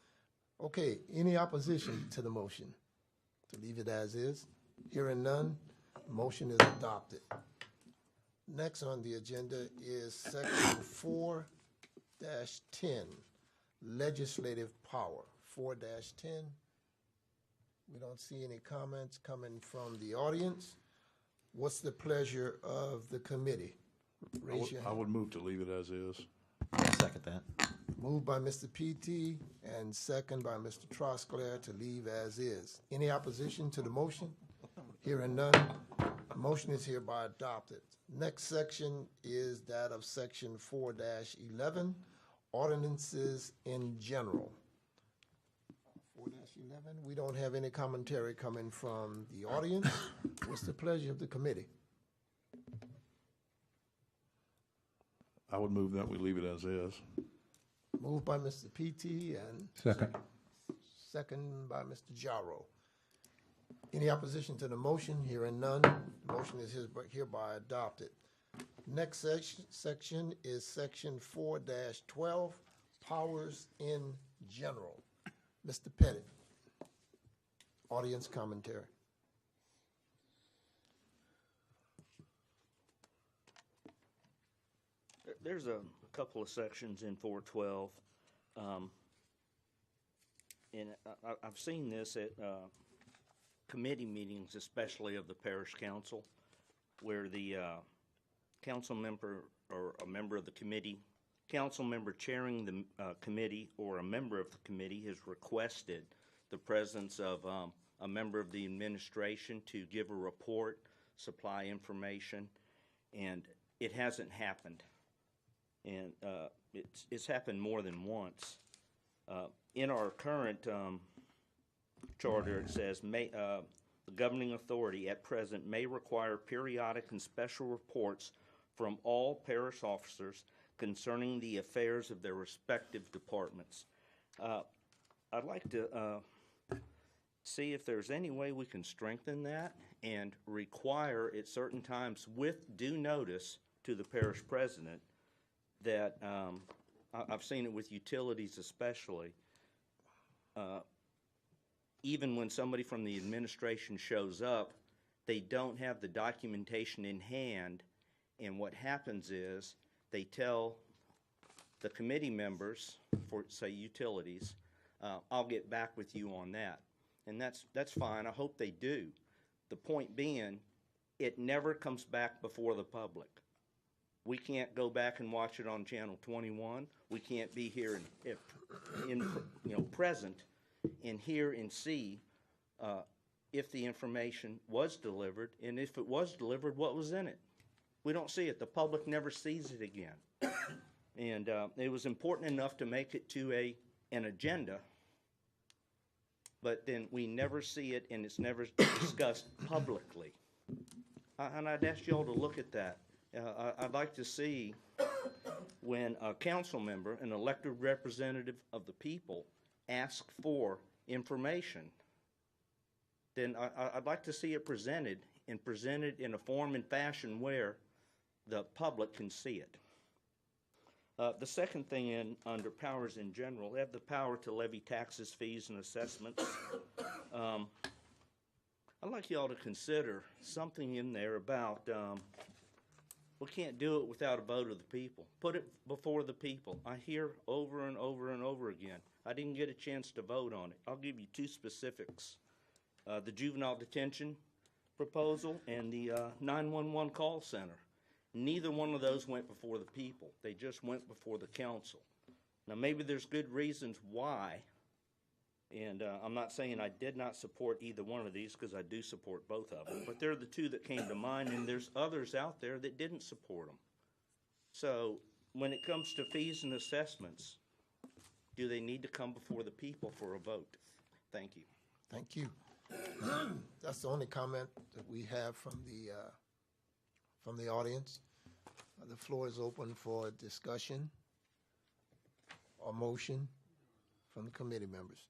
[SPEAKER 1] Okay, any opposition to the motion? To leave it as is? Hearing none, motion is adopted. Next on the agenda is section 4-10, legislative power. 4-10. We don't see any comments coming from the audience. What's the pleasure of the committee? Raise your
[SPEAKER 7] I
[SPEAKER 1] hand.
[SPEAKER 7] would move to leave it as is.
[SPEAKER 10] I'll second that.
[SPEAKER 1] Moved by Mr. PT and second by Mr. Trosclair to leave as is. Any opposition to the motion? Hearing none, the motion is hereby adopted. Next section is that of section 4-11, ordinances in general. 4-11, we don't have any commentary coming from the audience. What's the pleasure of the committee?
[SPEAKER 7] I would move that we leave it as is.
[SPEAKER 1] Moved by Mr. PT and second by Mr. Jarrow. Any opposition to the motion? Hearing none, the motion is hereby adopted. Next section is section 4-12, powers in general. Mr. Pettit. Audience commentary.
[SPEAKER 6] There's a couple of sections in 412, and I've seen this at committee meetings, especially of the parish council, where the council member or a member of the committee, council member chairing the committee or a member of the committee has requested the presence of a member of the administration to give a report, supply information, and it hasn't happened. And it's happened more than once. In our current charter, it says, the governing authority at present may require periodic and special reports from all parish officers concerning the affairs of their respective departments. I'd like to see if there's any way we can strengthen that and require at certain times with due notice to the parish president that I've seen it with utilities especially. Even when somebody from the administration shows up, they don't have the documentation in hand, and what happens is they tell the committee members for, say, utilities, I'll get back with you on that. And that's fine. I hope they do. The point being, it never comes back before the public. We can't go back and watch it on Channel 21. We can't be here present and hear and see if the information was delivered, and if it was delivered, what was in it. We don't see it. The public never sees it again. And it was important enough to make it to an agenda, but then we never see it, and it's never discussed publicly. And I'd ask you all to look at that. I'd like to see when a council member, an elected representative of the people, asks for information, then I'd like to see it presented, and presented in a form and fashion where the public can see it. The second thing under powers in general, they have the power to levy taxes, fees, and assessments. I'd like you all to consider something in there about we can't do it without a vote of the people. Put it before the people. I hear over and over and over again, I didn't get a chance to vote on it. I'll give you two specifics. The juvenile detention proposal and the 911 call center. Neither one of those went before the people. They just went before the council. Now, maybe there's good reasons why, and I'm not saying I did not support either one of these, because I do support both of them, but they're the two that came to mind, and there's others out there that didn't support them. So when it comes to fees and assessments, do they need to come before the people for a vote? Thank you.
[SPEAKER 1] Thank you. That's the only comment that we have from the audience. The floor is open for discussion or motion from the committee members.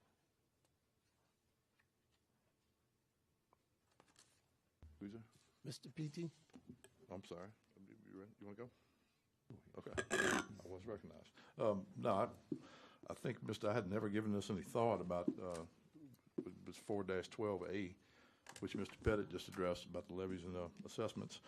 [SPEAKER 7] Who's there?
[SPEAKER 1] Mr. P.T.?
[SPEAKER 7] I'm sorry. You ready? You want to go? Okay. I was recognized. No, I think, I had never given this any thought about it was 4-12A, which Mr. Pettit just addressed about the levies and the assessments.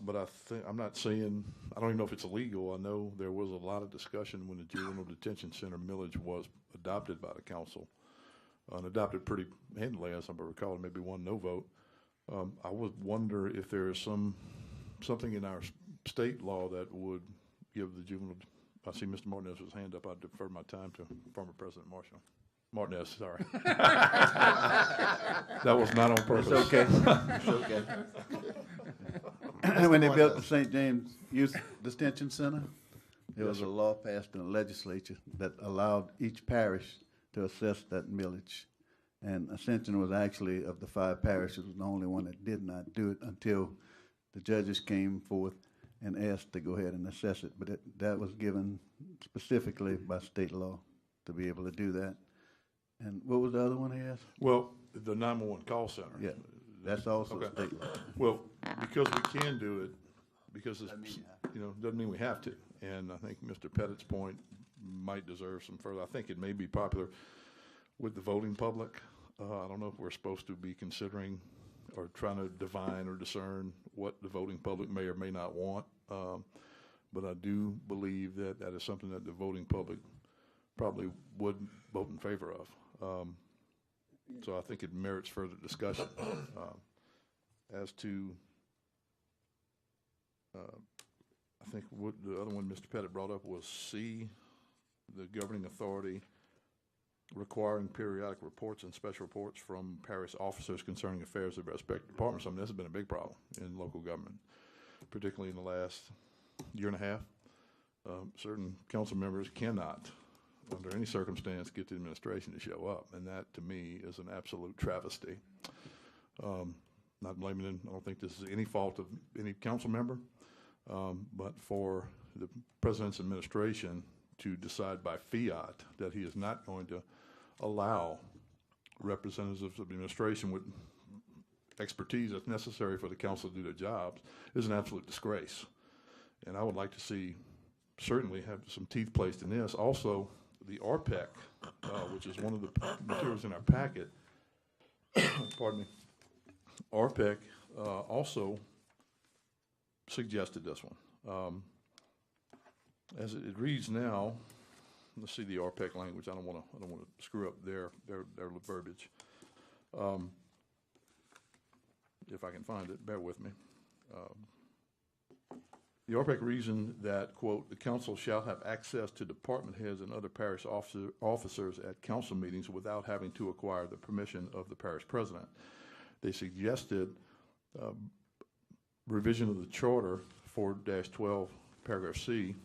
[SPEAKER 7] But I'm not saying, I don't even know if it's illegal. I know there was a lot of discussion when the juvenile detention center millage was adopted by the council, and adopted pretty handily, as I recall, maybe one no vote. I would wonder if there is something in our state law that would give the juvenile. I see Mr. Martinez with his hand up. I defer my time to former President Martinez. Sorry, that was not on purpose.
[SPEAKER 3] It's okay. It's okay. When they built the St. James Youth Detention Center, there was a law passed in the legislature that allowed each parish to assess that millage. And Ascension was actually, of the 5 parishes, was the only one that did not do it until the judges came forth and asked to go ahead and assess it. But that was given specifically by state law to be able to do that. And what was the other one he asked?
[SPEAKER 7] Well, the 911 call center.
[SPEAKER 3] Yeah, that's also
[SPEAKER 7] Okay.
[SPEAKER 3] state law.
[SPEAKER 7] Well, because we can do it, because it's, doesn't mean we have to. And I think Mr. Pettit's point might deserve some further. I think it may be popular with the voting public. I don't know if we're supposed to be considering or trying to divine or discern what the voting public may or may not want. But I do believe that that is something that the voting public probably would vote in favor of. So I think it merits further discussion. As to, I think what the other one Mr. Pettit brought up was C, the governing authority requiring periodic reports and special reports from parish officers concerning affairs of respective departments. I mean, this has been a big problem in local government, particularly in the last year and a half. Certain council members cannot, under any circumstance, get the administration to show up, and that, to me, is an absolute travesty. Not blaming them. I don't think this is any fault of any council member, but for the president's administration to decide by fiat that he is not going to allow representatives of the administration with expertise that's necessary for the council to do their jobs is an absolute disgrace. And I would like to see, certainly have some teeth placed in this. Also, the RPEC, which is one of the materials in our packet, pardon me, RPEC also suggested this one. As it reads now, let's see the RPEC language. I don't want to screw up their verbiage. If I can find it, bear with me. The RPEC reasoned that, quote, the council shall have access to department heads and other parish officers at council meetings without having to acquire the permission of the parish president. They suggested revision of the charter 4-12 paragraph C.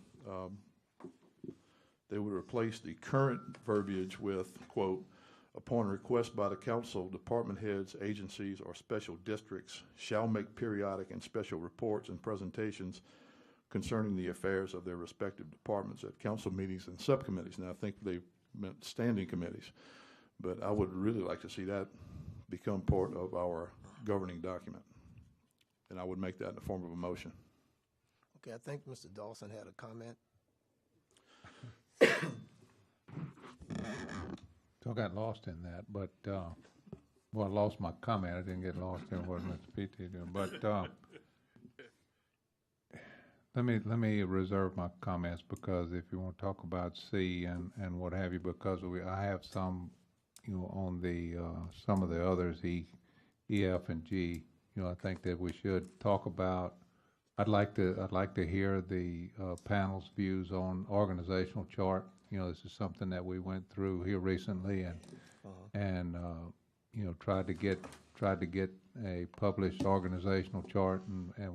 [SPEAKER 7] They would replace the current verbiage with, quote, upon request by the council, department heads, agencies, or special districts shall make periodic and special reports and presentations concerning the affairs of their respective departments at council meetings and subcommittees. Now, I think they meant standing committees, but I would really like to see that become part of our governing document, and I would make that in the form of a motion.
[SPEAKER 1] Okay, I think Mr. Dawson had a comment.
[SPEAKER 9] So I got lost in that, but, well, I lost my comment. I didn't get lost in what Mr. P.T. did, but, let me reserve my comments, because if you want to talk about C and what have you, because I have some, on the, some of the others, E, F, and G, I think that we should talk about. I'd like to hear the panel's views on organizational chart. This is something that we went through here recently, and tried to get a published organizational chart, and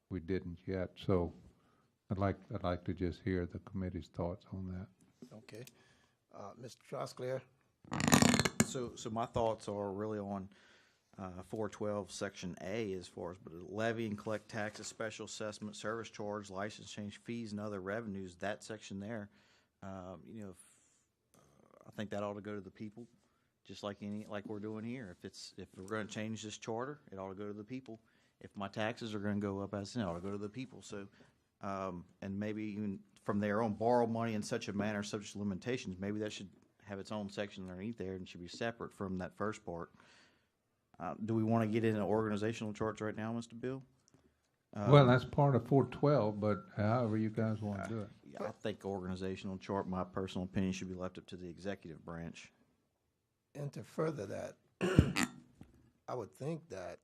[SPEAKER 9] we didn't yet. So I'd like to just hear the committee's thoughts on that.
[SPEAKER 1] Okay, Mr. Trosclair.
[SPEAKER 10] So my thoughts are really on 412 Section A as far as, but levy and collect taxes, special assessment, service charge, license change fees, and other revenues. That section there, I think that ought to go to the people, just like we're doing here. If we're going to change this charter, it ought to go to the people. If my taxes are going to go up, it ought to go to the people. So, and maybe even from there on, borrow money in such a manner, subject to limitations. Maybe that should have its own section underneath there and should be separate from that first part. Do we want to get into organizational charts right now, Mr. Bill?
[SPEAKER 9] Well, that's part of 412, but however you guys want to do it.
[SPEAKER 10] I think organizational chart, my personal opinion, should be left up to the executive branch.
[SPEAKER 1] And to further that, I would think that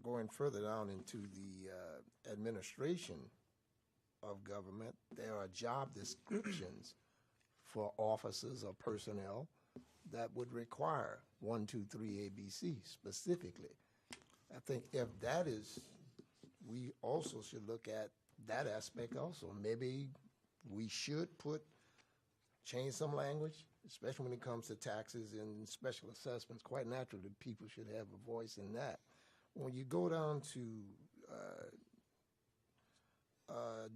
[SPEAKER 1] going further down into the administration of government, there are job descriptions for officers or personnel that would require 1, 2, 3 ABC specifically. I think if that is, we also should look at that aspect also. Maybe we should change some language, especially when it comes to taxes and special assessments. Quite naturally, people should have a voice in that. When you go down to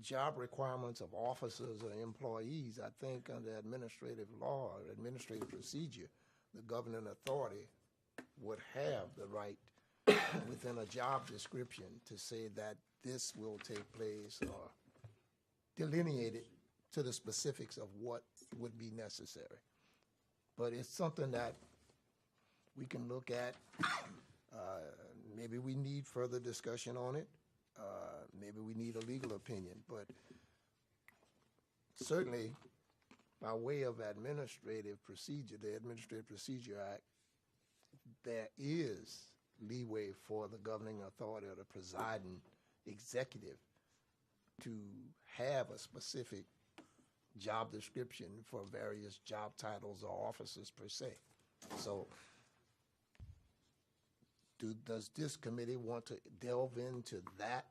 [SPEAKER 1] job requirements of officers or employees, I think under administrative law or administrative procedure, the governing authority would have the right within a job description to say that this will take place or delineate it to the specifics of what would be necessary. but it's something that we can look at. Maybe we need further discussion on it. Maybe we need a legal opinion, but certainly by way of administrative procedure, the Administrative Procedure Act, there is leeway for the governing authority or the presiding executive to have a specific job description for various job titles or offices per se. So does this committee want to delve into that,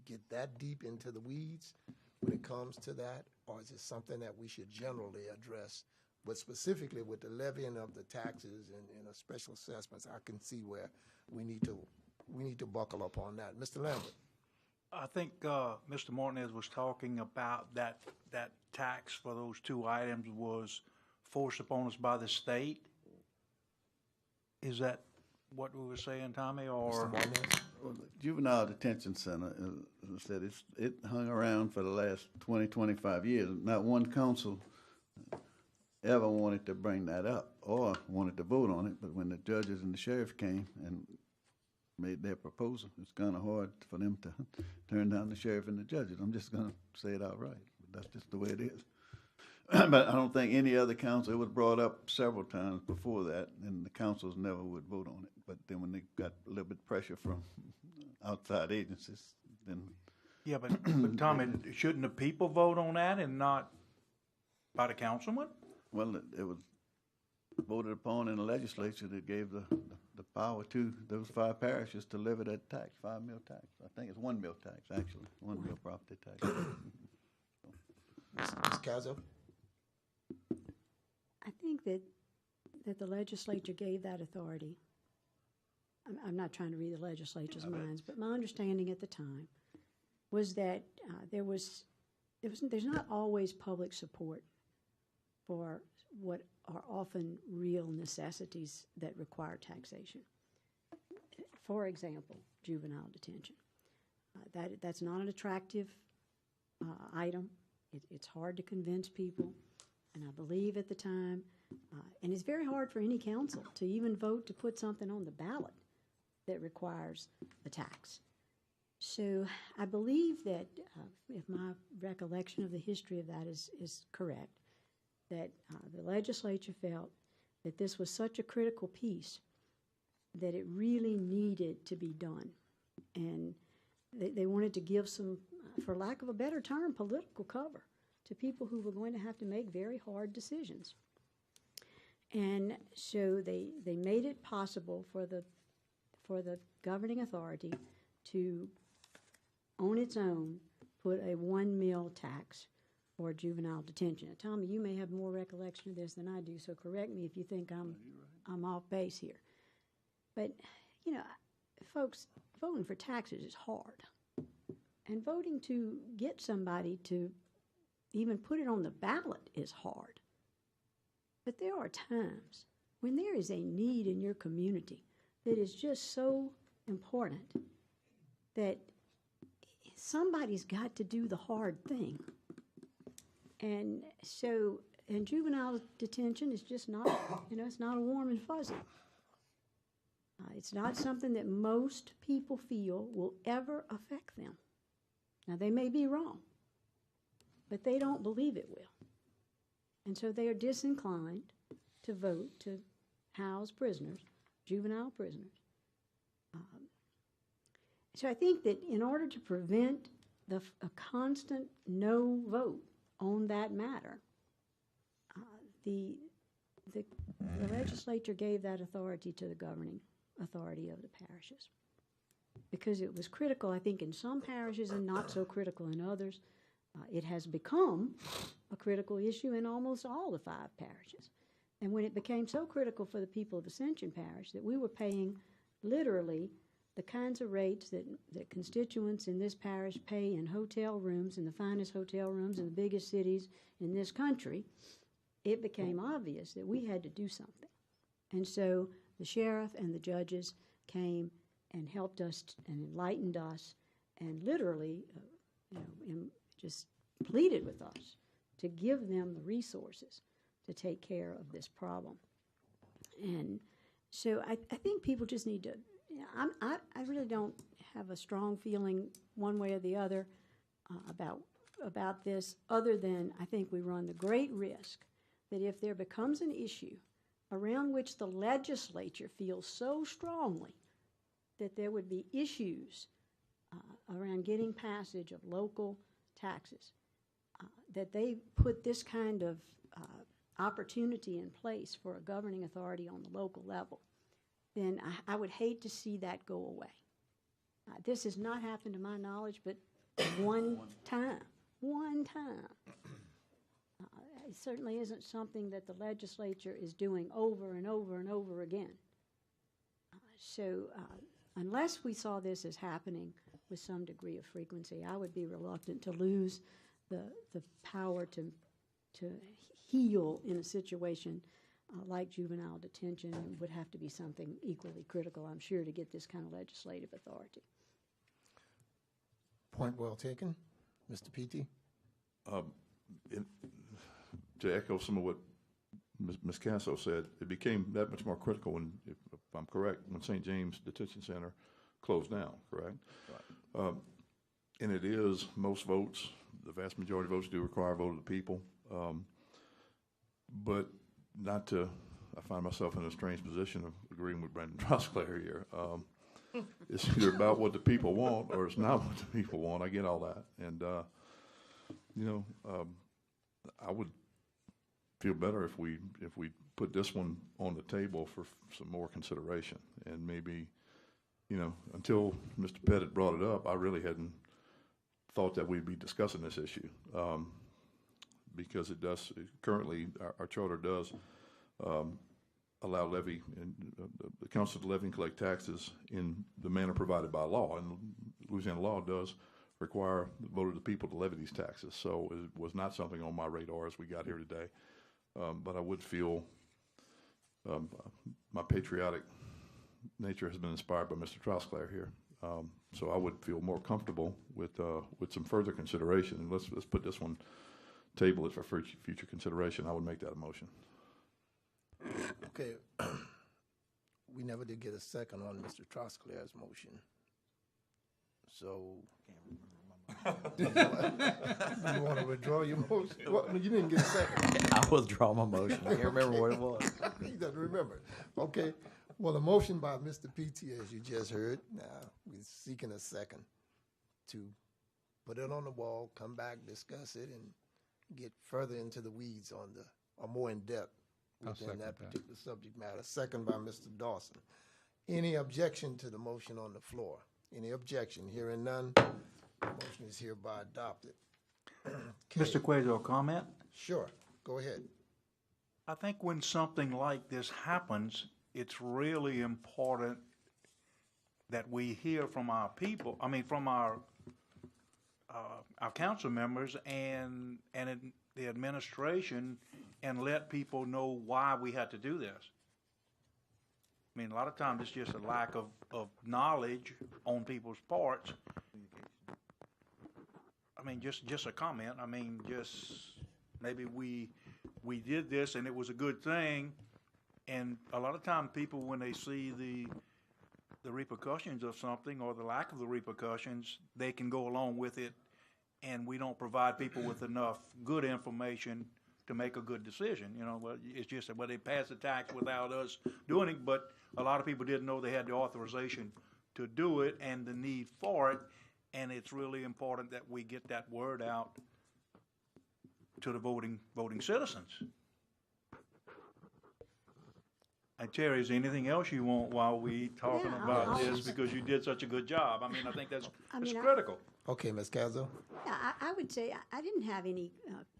[SPEAKER 1] get that deep into the weeds when it comes to that? Or is it something that we should generally address? But specifically with the levying of the taxes and special assessments, I can see where we need to buckle up on that. Mr. Lambert.
[SPEAKER 2] I think Mr. Martinez was talking about that tax for those two items was forced upon us by the state. Is that what we were saying, Tommy, or?
[SPEAKER 3] Well, the Juvenile Detention Center, as I said, it hung around for the last 20, 25 years. Not one council ever wanted to bring that up or wanted to vote on it, but when the judges and the sheriff came and made their proposal, it's kind of hard for them to turn down the sheriff and the judges. I'm just going to say it outright. That's just the way it is. But I don't think any other council, it was brought up several times before that, and the councils never would vote on it. But then when they got a little bit of pressure from outside agencies, then.
[SPEAKER 2] Yeah, but Tommy, shouldn't the people vote on that and not by the councilman?
[SPEAKER 3] Well, it was voted upon in the legislature that gave the power to those 5 parishes to levy that tax, 5 mil tax. I think it's 1 mil tax, actually, 1 mil property tax.
[SPEAKER 1] Ms. Cazzo?
[SPEAKER 5] I think that the legislature gave that authority. I'm not trying to read the legislature's minds, but my understanding at the time was that there's not always public support for what are often real necessities that require taxation. For example, juvenile detention. That's not an attractive item. It's hard to convince people. And I believe at the time, and it's very hard for any council to even vote to put something on the ballot that requires a tax. So I believe that, if my recollection of the history of that is correct, that the legislature felt that this was such a critical piece that it really needed to be done. And they wanted to give some, for lack of a better term, political cover to people who were going to have to make very hard decisions. And so they made it possible for the governing authority to, on its own, put a 1 mil tax for juvenile detention. Now, Tommy, you may have more recollection of this than I do, so correct me if you think I'm off base here. But, you know, folks, voting for taxes is hard. And voting to get somebody to even put it on the ballot is hard. But there are times when there is a need in your community that is just so important that somebody's got to do the hard thing. And so, and juvenile detention is just not, it's not a warm and fuzzy. It's not something that most people feel will ever affect them. Now, they may be wrong, but they don't believe it will. And so they are disinclined to vote to house prisoners, juvenile prisoners. So I think that in order to prevent a constant no vote on that matter, the legislature gave that authority to the governing authority of the parishes, because it was critical, I think, in some parishes and not so critical in others. It has become a critical issue in almost all the 5 parishes. And when it became so critical for the people of Ascension Parish that we were paying literally the kinds of rates that constituents in this parish pay in hotel rooms, in the finest hotel rooms in the biggest cities in this country, it became obvious that we had to do something. And so the sheriff and the judges came and helped us and enlightened us and literally, just pleaded with us to give them the resources to take care of this problem. And so I think people just need to, you know, I really don't have a strong feeling one way or the other about this, other than I think we run the great risk that if there becomes an issue around which the legislature feels so strongly that there would be issues around getting passage of local taxes, that they put this kind of opportunity in place for a governing authority on the local level, then I would hate to see that go away. This has not happened to my knowledge, but one time. It certainly isn't something that the legislature is doing over and over and over again. So unless we saw this as happening with some degree of frequency, I would be reluctant to lose the power to heal in a situation like juvenile detention. It would have to be something equally critical, I'm sure, to get this kind of legislative authority.
[SPEAKER 1] Point well taken. Mr. Petey?
[SPEAKER 7] To echo some of what Ms. Casso said, it became that much more critical when, if I'm correct, when St. James Detention Center closed down, correct? Right. And it is, most votes, the vast majority of votes do require a vote of the people. But not to, I find myself in a strange position of agreeing with Brandon Trosclair here. It's either about what the people want or it's not what the people want. I get all that. And, I would feel better if we put this one on the table for some more consideration. And maybe, until Mr. Pettit brought it up, I really hadn't thought that we'd be discussing this issue. Because it does, currently, our charter does allow levy, and the council to levy and collect taxes in the manner provided by law. And Louisiana law does require the vote of the people to levy these taxes. So it was not something on my radar as we got here today. But I would feel my patriotic nature has been inspired by Mr. Trosclair here. So I would feel more comfortable with some further consideration. And let's put this one, table it for future consideration. I would make that a motion.
[SPEAKER 1] Okay. We never did get a second on Mr. Trosclair's motion. So, do you want to withdraw your motion? Well, you didn't get a second.
[SPEAKER 10] I withdraw my motion. I can't remember what it was.
[SPEAKER 1] He doesn't remember. Okay. Well, the motion by Mr. Petey, as you just heard, we're seeking a second to put it on the wall, come back, discuss it, and get further into the weeds on or more in depth within that particular subject matter. Second by Mr. Dawson. Any objection to the motion on the floor? Any objection? Hearing none, the motion is hereby adopted. Okay.
[SPEAKER 2] Mr. Quayle, comment?
[SPEAKER 1] Sure. Go ahead.
[SPEAKER 2] I think when something like this happens, it's really important that we hear from our people, from our council members and the administration, and let people know why we had to do this. A lot of times it's just a lack of knowledge on people's parts. Just a comment. Just maybe we did this and it was a good thing. And a lot of times people, when they see the repercussions of something or the lack of the repercussions, they can go along with it, and we don't provide people with enough good information to make a good decision. It's just that they passed the tax without us doing it, but a lot of people didn't know they had the authorization to do it and the need for it, and it's really important that we get that word out to the voting citizens. And Terry, is there anything else you want while we talking about this? Because you did such a good job. I think that's critical.
[SPEAKER 1] Okay, Ms. Cazzo.
[SPEAKER 5] Yeah, I would say I didn't have any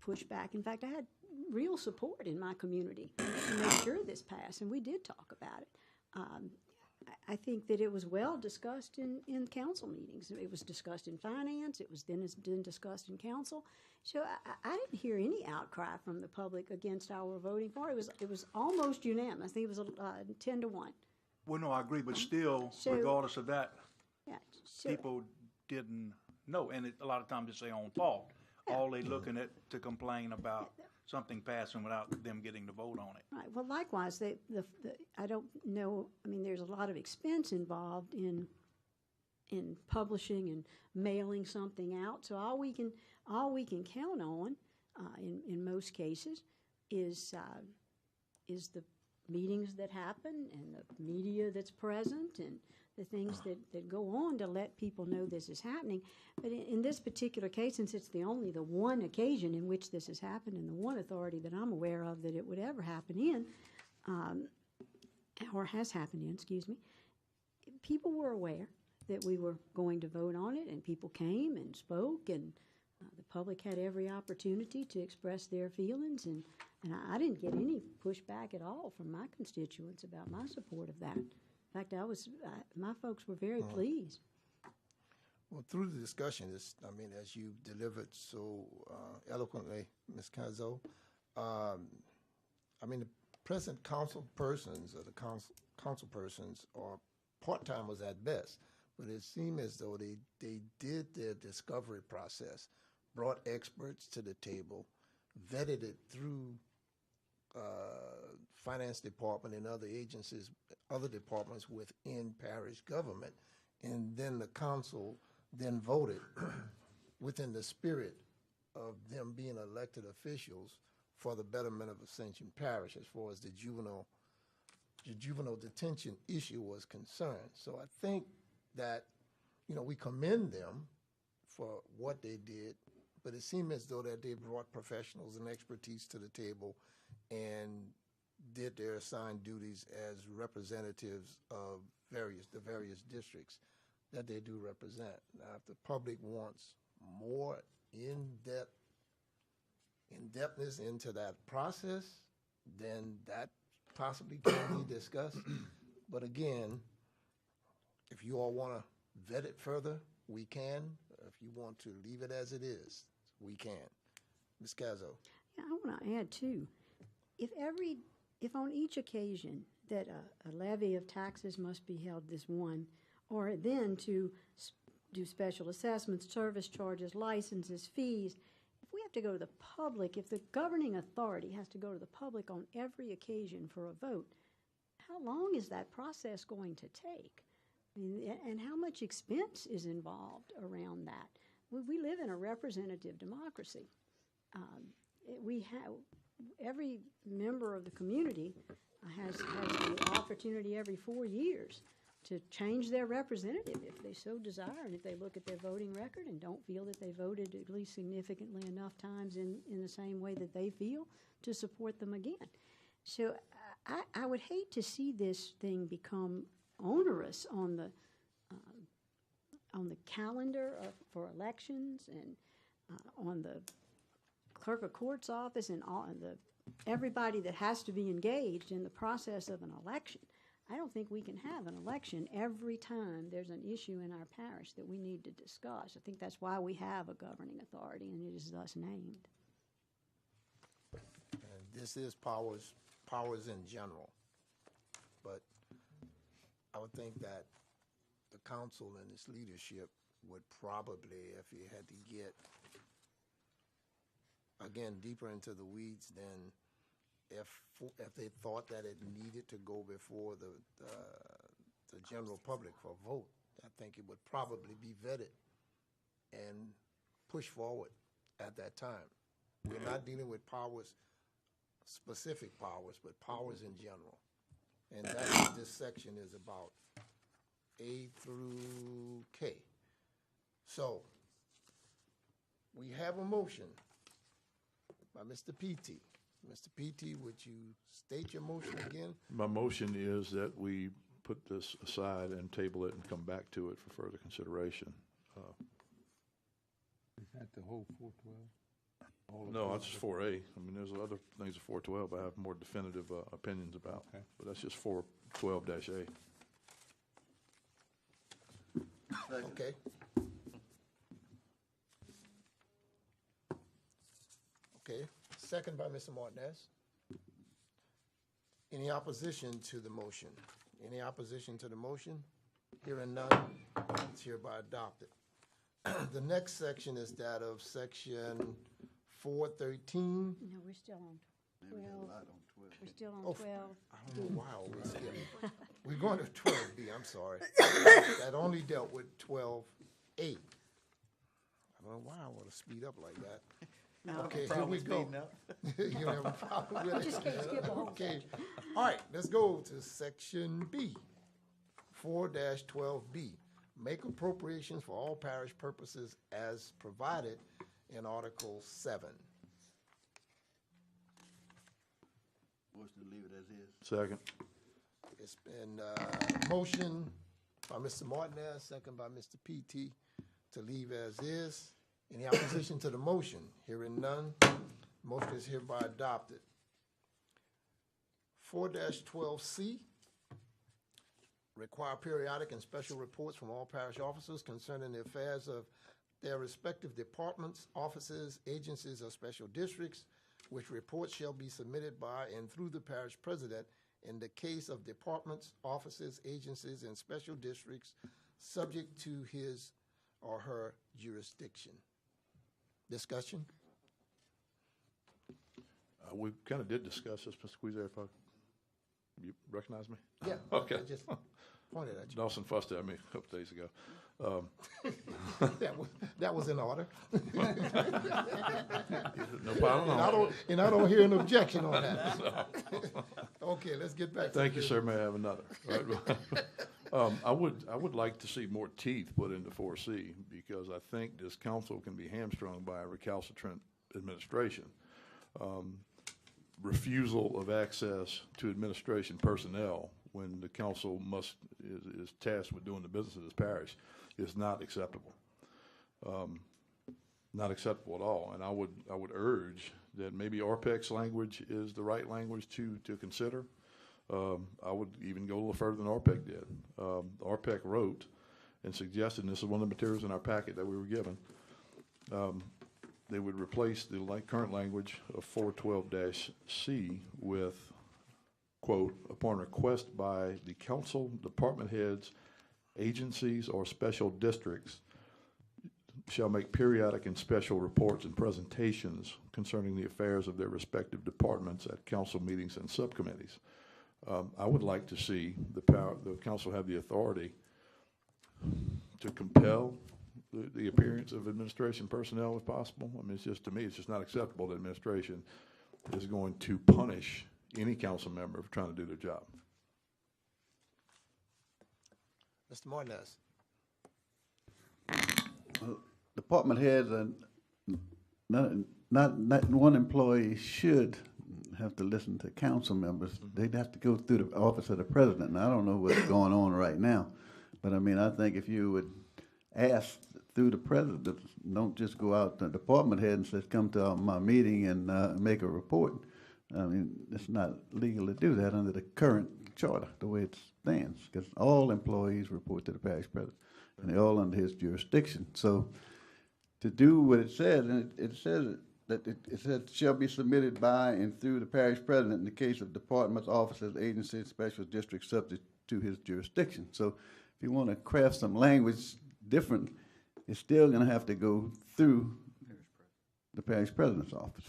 [SPEAKER 5] pushback. In fact, I had real support in my community to make sure this passed, and we did talk about it. I think that it was well discussed in council meetings. It was discussed in finance. It was then discussed in council. So I didn't hear any outcry from the public against our voting for it. It was almost unanimous. I think it was 10-1.
[SPEAKER 2] Well, no, I agree, but still, regardless of that, people didn't know, and a lot of times it's their own fault. All they looking at to complain about something passing without them getting to vote on it.
[SPEAKER 5] Right, well, likewise, I don't know, I mean, there's a lot of expense involved in publishing and mailing something out, so all we can count on, in most cases, is the meetings that happen and the media that's present and the things that go on to let people know this is happening. But in this particular case, since it's the one occasion in which this has happened and the one authority that I'm aware of that it would ever happen in, or has happened in, excuse me, people were aware that we were going to vote on it, and people came and spoke, and the public had every opportunity to express their feelings, and I didn't get any pushback at all from my constituents about my support of that. In fact, my folks were very pleased.
[SPEAKER 1] Well, through the discussion, as you delivered so eloquently, Ms. Cazzo, the present council persons or the council persons are part-timers at best, but it seemed as though they did their discovery process, brought experts to the table, vetted it through finance department and other agencies, other departments within parish government, and then the council then voted within the spirit of them being elected officials for the betterment of Ascension Parish as far as the juvenile detention issue was concerned. So I think that, we commend them for what they did, but it seemed as though that they brought professionals and expertise to the table and did their assigned duties as representatives of the various districts that they do represent. Now, if the public wants more in-depthness into that process, then that possibly can be discussed. But again, if you all want to vet it further, we can. If you want to leave it as it is, we can. Ms. Cazzo.
[SPEAKER 5] Yeah, I want to add too, if on each occasion that a levy of taxes must be held this one, or then to do special assessments, service charges, licenses, fees, if we have to go to the public, if the governing authority has to go to the public on every occasion for a vote, how long is that process going to take? I mean, and how much expense is involved around that? We live in a representative democracy. We have every member of the community has the opportunity every 4 years to change their representative if they so desire, and if they look at their voting record and don't feel that they voted at least significantly enough times in the same way that they feel, to support them again. So I would hate to see this thing become onerous on the calendar for elections and on the clerk of court's office and everybody that has to be engaged in the process of an election. I don't think we can have an election every time there's an issue in our parish that we need to discuss. I think that's why we have a governing authority, and it is thus named.
[SPEAKER 1] And this is powers in general. But I would think that the council and its leadership would probably, if you had to get, again, deeper into the weeds, then if they thought that it needed to go before the general public for a vote, I think it would probably be vetted and pushed forward at that time. We're not dealing with powers, specific powers, but powers in general. And that's what this section is about, A through K. So, we have a motion by Mr. P.T. Mr. P.T., would you state your motion again?
[SPEAKER 7] My motion is that we put this aside and table it and come back to it for further consideration.
[SPEAKER 9] Is that the whole 412?
[SPEAKER 7] No, that's just 4A. I mean, there's other things of 412 I have more definitive opinions about,
[SPEAKER 9] Okay.
[SPEAKER 7] but that's just 412-A.
[SPEAKER 1] Okay. Okay, second by Mr. Martinez. Any opposition to the motion? Any opposition to the motion? Hearing none, it's hereby adopted. The next section is that of section 413.
[SPEAKER 5] No, we're still on 12. We're still on
[SPEAKER 1] Oh,
[SPEAKER 5] 12.
[SPEAKER 1] I don't know why I always skip. We're going to 12B, I'm sorry. That only dealt with 12A. I don't know why I want to speed up like that.
[SPEAKER 5] No.
[SPEAKER 1] Okay, here we go. You don't have a problem with it?
[SPEAKER 5] Just can't skip the whole
[SPEAKER 1] Okay, all right, let's go to section B, 4-12B. Make appropriations for all parish purposes as provided in Article 7.
[SPEAKER 3] Motion to leave it as is.
[SPEAKER 7] Second.
[SPEAKER 1] It's been motion by Mr. Martinez, second by Mr. PT, to leave as is. Any opposition to the motion? Hearing none, motion is hereby adopted. 4-12C, require periodic and special reports from all parish officers concerning the affairs of their respective departments, offices, agencies, or special districts, which reports shall be submitted by and through the parish president in the case of departments, offices, agencies, and special districts subject to his or her jurisdiction. Discussion?
[SPEAKER 7] We kind of did discuss this, Mr. Queezer, you recognize me?
[SPEAKER 1] Yeah.
[SPEAKER 7] Okay.
[SPEAKER 1] I just pointed at you.
[SPEAKER 7] Dawson fussed at me a couple days ago.
[SPEAKER 1] That was in order.
[SPEAKER 7] No problem.
[SPEAKER 1] And I don't hear an objection on that. Okay, let's get back to
[SPEAKER 7] Thank you, sir. May I have another? Right. I would like to see more teeth put into 4C because I think this council can be hamstrung by a recalcitrant administration. Refusal of access to administration personnel when the council is tasked with doing the business of this parish is not acceptable. Not acceptable at all. And I would urge that maybe RPEC's language is the right language to consider. I would even go a little further than RPEC did. RPEC wrote and suggested, and this is one of the materials in our packet that we were given, they would replace the current language of 412-C with, quote, upon request by the council, department heads, agencies, or special districts shall make periodic and special reports and presentations concerning the affairs of their respective departments at council meetings and subcommittees. I would like to see the council have the authority to compel the appearance of administration personnel if possible. I mean, it's just, to me, it's just not acceptable that administration is going to punish any council member for trying to do their job.
[SPEAKER 1] Mr. Martinez.
[SPEAKER 3] Department heads and not one employee should have to listen to council members. They'd have to go through the office of the president. And I don't know what's going on right now, but I mean, I think if you would ask through the president, don't just go out to the department head and say, come to my meeting and make a report. I mean, it's not legal to do that under the current charter, the way it stands, because all employees report to the parish president, and they're all under his jurisdiction. So to do what it says, and it says that it says shall be submitted by and through the parish president in the case of departments, offices, agencies, special districts subject to his jurisdiction. So if you want to craft some language different, it's still going to have to go through the parish president's office.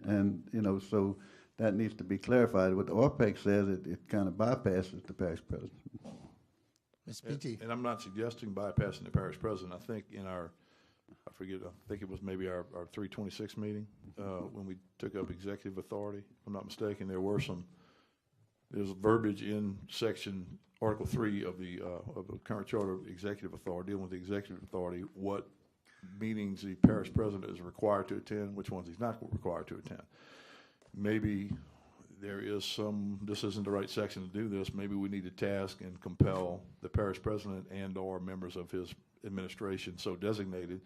[SPEAKER 3] And, you know, so that needs to be clarified. What the ORPEC says, it kind of bypasses the parish president.
[SPEAKER 1] Ms. PT.
[SPEAKER 7] And I'm not suggesting bypassing the parish president. I think in our, I think it was maybe our 326 meeting when we took up executive authority. If I'm not mistaken, there's verbiage in section Article 3 of the current charter of executive authority, dealing with the executive authority, what meetings the parish president is required to attend, which ones he's not required to attend. Maybe there is this isn't the right section to do this. Maybe we need to task and compel the parish president and or members of his administration so designated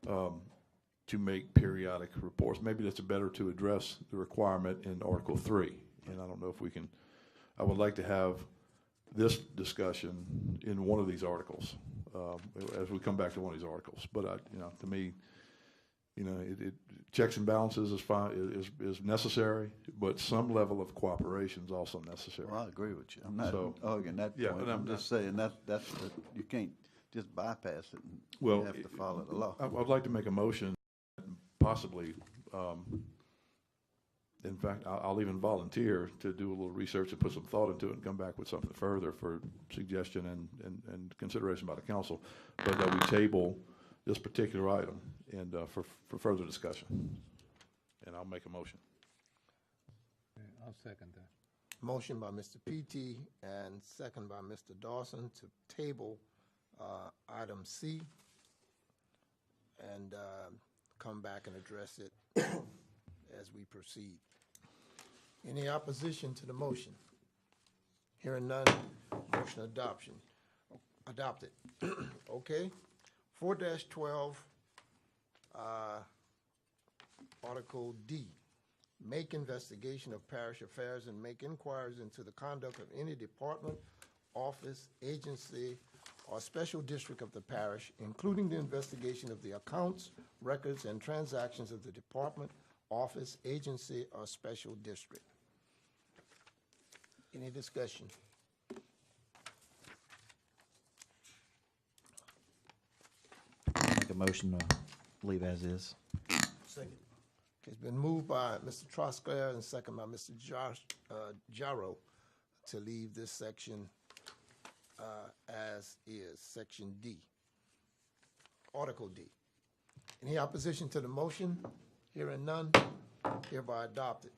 [SPEAKER 7] to make periodic reports. Maybe that's better to address the requirement in Article 3. And I don't know if we can, I would like to have this discussion in one of these articles as we come back to one of these articles. But to me, checks and balances is fine, is necessary, but some level of cooperation is also necessary.
[SPEAKER 3] Well, I agree with you. I'm not arguing that point. I'm just saying you can't just bypass it. You have to follow the law.
[SPEAKER 7] I'd like to make a motion. possibly, in fact, I'll even volunteer to do a little research and put some thought into it and come back with something further for suggestion and consideration by the council. But that we table this particular item and for further discussion. And I'll make a motion.
[SPEAKER 9] I'll second that.
[SPEAKER 1] Motion by Mr. P.T. and second by Mr. Dawson to table item C and come back and address it as we proceed. Any opposition to the motion? Hearing none, motion adopted. Okay. 4-12, Article D. Make investigation of parish affairs and make inquiries into the conduct of any department, office, agency, or special district of the parish, including the investigation of the accounts, records, and transactions of the department, office, agency, or special district. Any discussion?
[SPEAKER 10] Make a motion to leave as is.
[SPEAKER 1] Second. It's been moved by Mr. Trosclair and second by Mr. Jarrow to leave this section as is, Section D. Article D. Any opposition to the motion? Hearing none, hereby adopted.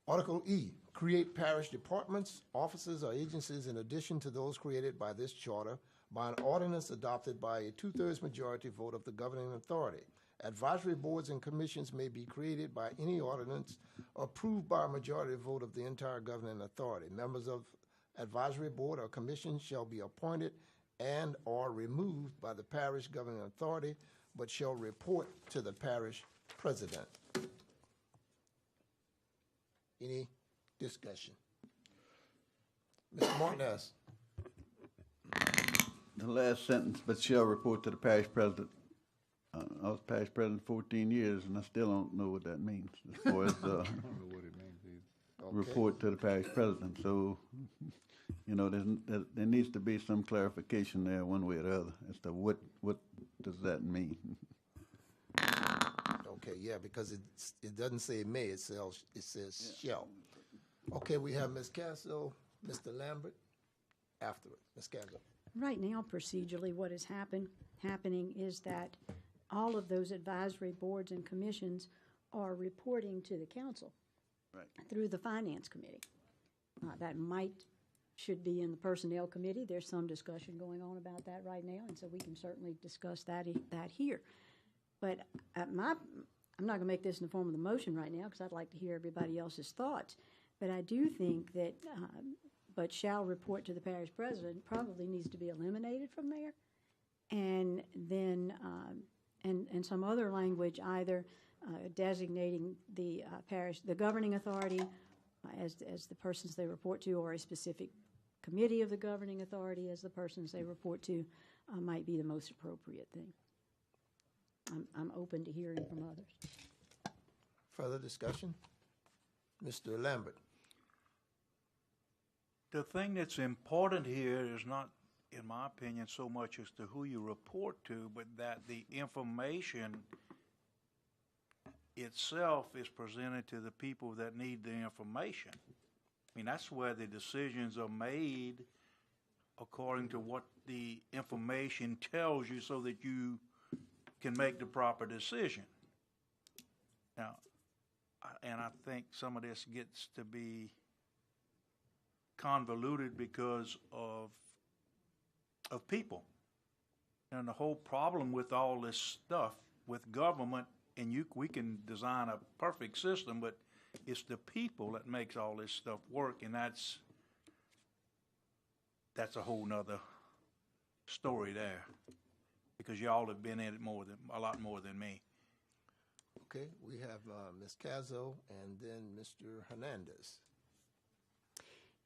[SPEAKER 1] Article E, create parish departments, offices, or agencies in addition to those created by this charter by an ordinance adopted by a 2/3 majority vote of the governing authority. Advisory boards and commissions may be created by any ordinance approved by a majority vote of the entire governing authority. Members of advisory board or commission shall be appointed and or removed by the parish governing authority, but shall report to the parish president. Any discussion? Mr. Martinez.
[SPEAKER 3] The last sentence, but shall report to the parish president. I was parish president 14 years, and I still don't know what that means as far as
[SPEAKER 9] I don't know what it means either.
[SPEAKER 1] Okay.
[SPEAKER 3] report to the parish president. So, you know, there needs to be some clarification there one way or the other as to what does that mean.
[SPEAKER 1] Okay, yeah, because it doesn't say may, it says shall. Okay, we have Ms. Casso, Mr. Lambert, afterward. Ms. Casso.
[SPEAKER 5] Right now, procedurally, what is happening is that all of those advisory boards and commissions are reporting to the council through the finance committee. That should be in the personnel committee. There's some discussion going on about that right now, and so we can certainly discuss that here. But I'm not going to make this in the form of the motion right now because I'd like to hear everybody else's thoughts. But I do think that but shall report to the parish president probably needs to be eliminated from there. And then and some other language, either designating the the governing authority as the persons they report to, or a specific committee of the governing authority as the persons they report to, might be the most appropriate thing. I'm open to hearing from others.
[SPEAKER 1] Further discussion? Mr. Lambert.
[SPEAKER 2] The thing that's important here is not, in my opinion, so much as to who you report to, but that the information itself is presented to the people that need the information. I mean, that's where the decisions are made according to what the information tells you so that you can make the proper decision. Now, I think some of this gets to be convoluted because of people. And the whole problem with all this stuff with government, and we can design a perfect system, but it's the people that makes all this stuff work, and that's a whole nother story there, because y'all have been in it a lot more than me.
[SPEAKER 1] Okay, we have Ms. Casso and then Mr. Hernandez.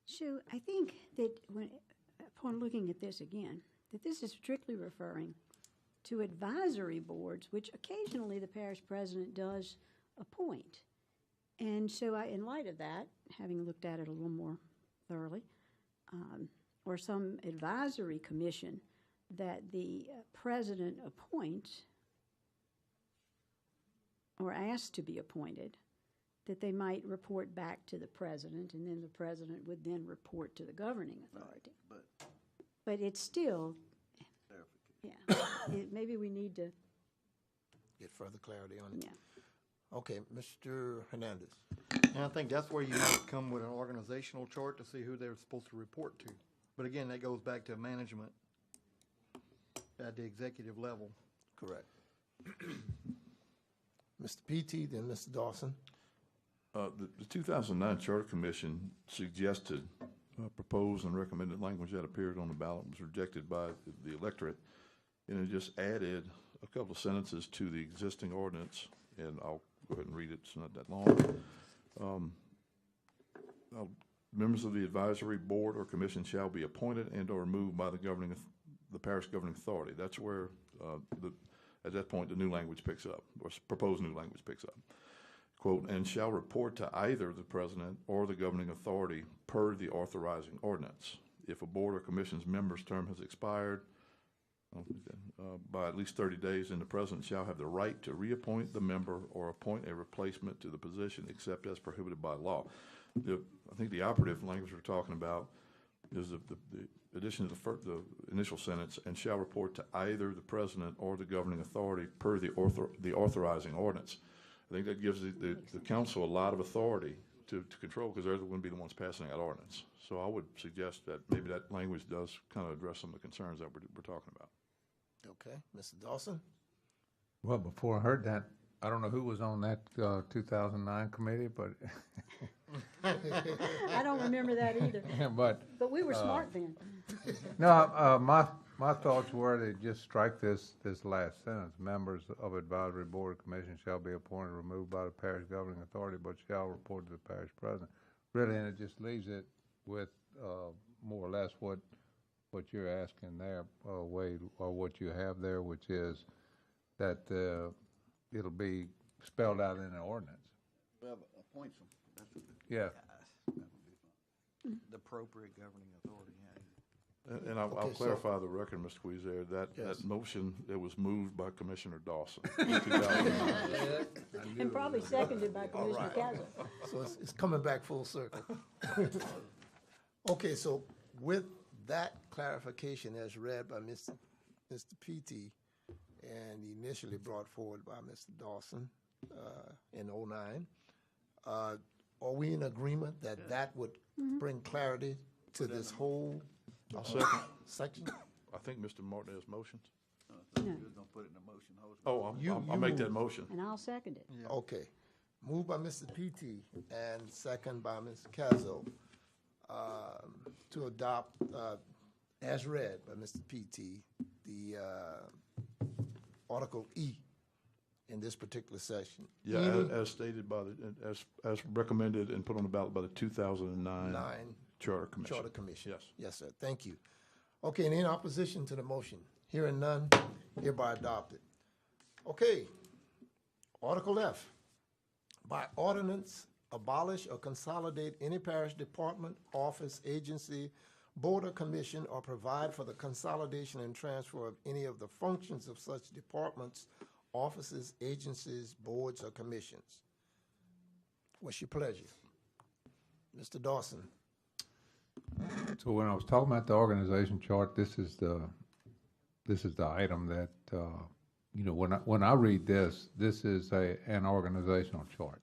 [SPEAKER 5] So I think that upon looking at this again, that this is strictly referring to advisory boards, which occasionally the parish president does appoint. And so in light of that, having looked at it a little more thoroughly, or some advisory commission that the president appoints, or asked to be appointed, that they might report back to the president, and then the president would then report to the governing authority. But it's still, yeah, maybe we need to,
[SPEAKER 1] Get further clarity on it.
[SPEAKER 5] yeah.
[SPEAKER 1] Okay, Mr. Hernandez.
[SPEAKER 8] And I think that's where you might come with an organizational chart to see who they're supposed to report to. But again, that goes back to management at the executive level.
[SPEAKER 1] Correct. Mr. PT, then Mr. Dawson.
[SPEAKER 7] The 2009 Charter Commission suggested proposed and recommended language that appeared on the ballot was rejected by the electorate, and it just added a couple of sentences to the existing ordinance, and I'll go ahead and read it. It's not that long. Members of the advisory board or commission shall be appointed and or removed by the parish governing authority. That's where at that point the new language picks up, or proposed new language picks up. Quote, and shall report to either the president or the governing authority per the authorizing ordinance. If a board or commission's member's term has expired by at least 30 days, then the president shall have the right to reappoint the member or appoint a replacement to the position except as prohibited by law. I think the operative language we're talking about is the addition to the initial sentence, and shall report to either the president or the governing authority per the authorizing ordinance. I think that gives the council a lot of authority to control, because they're going to be the ones passing that ordinance. So I would suggest that maybe that language does kind of address some of the concerns that we're talking about.
[SPEAKER 1] Okay, Mr. Dawson.
[SPEAKER 9] Well, before I heard that, I don't know who was on that 2009 committee, but
[SPEAKER 5] I don't remember that either.
[SPEAKER 9] but
[SPEAKER 5] we were smart then.
[SPEAKER 9] no, my thoughts were to just strike this last sentence. Members of advisory board or commission shall be appointed or removed by the parish governing authority, but shall report to the parish president. Really, and it just leaves it with more or less what you're asking there, Wade, or what you have there, which is that it'll be spelled out in an ordinance.
[SPEAKER 3] Well, appoints them.
[SPEAKER 9] Yeah.
[SPEAKER 10] The appropriate governing authority, yeah.
[SPEAKER 7] And I'll
[SPEAKER 1] Okay,
[SPEAKER 7] clarify the record, Mr. Cuizer, that motion that was moved by Commissioner Dawson in 2009.
[SPEAKER 5] And probably seconded by Commissioner Castle.
[SPEAKER 1] So it's coming back full circle. Okay, so with that clarification as read by Mr. PT and initially brought forward by Mr. Dawson in 2009, are we in agreement that that would bring clarity to this whole
[SPEAKER 7] I'll second.
[SPEAKER 1] section?
[SPEAKER 7] I think Mr. Martinez motioned.
[SPEAKER 3] You're going to put it in a motion.
[SPEAKER 7] I'll make that motion.
[SPEAKER 5] And I'll second it.
[SPEAKER 8] Yeah.
[SPEAKER 1] Okay. Moved by Mr. PT and second by Mr. Cazzo to adopt, as read by Mr. PT, the Article E in this particular session.
[SPEAKER 7] Yeah,
[SPEAKER 1] Even
[SPEAKER 7] as stated by as recommended and put on the ballot by the 2009 Charter Commission.
[SPEAKER 1] Charter Commission.
[SPEAKER 7] Yes.
[SPEAKER 1] Yes, sir. Thank you. Okay, and in opposition to the motion, hearing none, hereby adopted. Okay, Article F. By ordinance, abolish or consolidate any parish department, office, agency, board or commission, or provide for the consolidation and transfer of any of the functions of such departments, offices, agencies, boards, or commissions. What's your pleasure? Mr. Dawson.
[SPEAKER 9] So when I was talking about the organization chart, this is the item that when I read this is an organizational chart.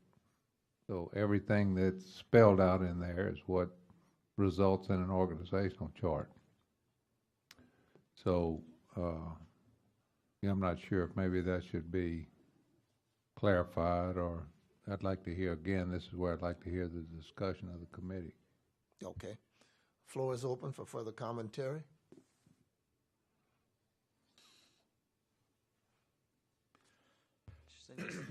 [SPEAKER 9] So everything that's spelled out in there is what results in an organizational chart. So I'm not sure if maybe that should be clarified, or I'd like to hear again. This is where I'd like to hear the discussion of the committee.
[SPEAKER 1] Okay. Floor is open for further commentary.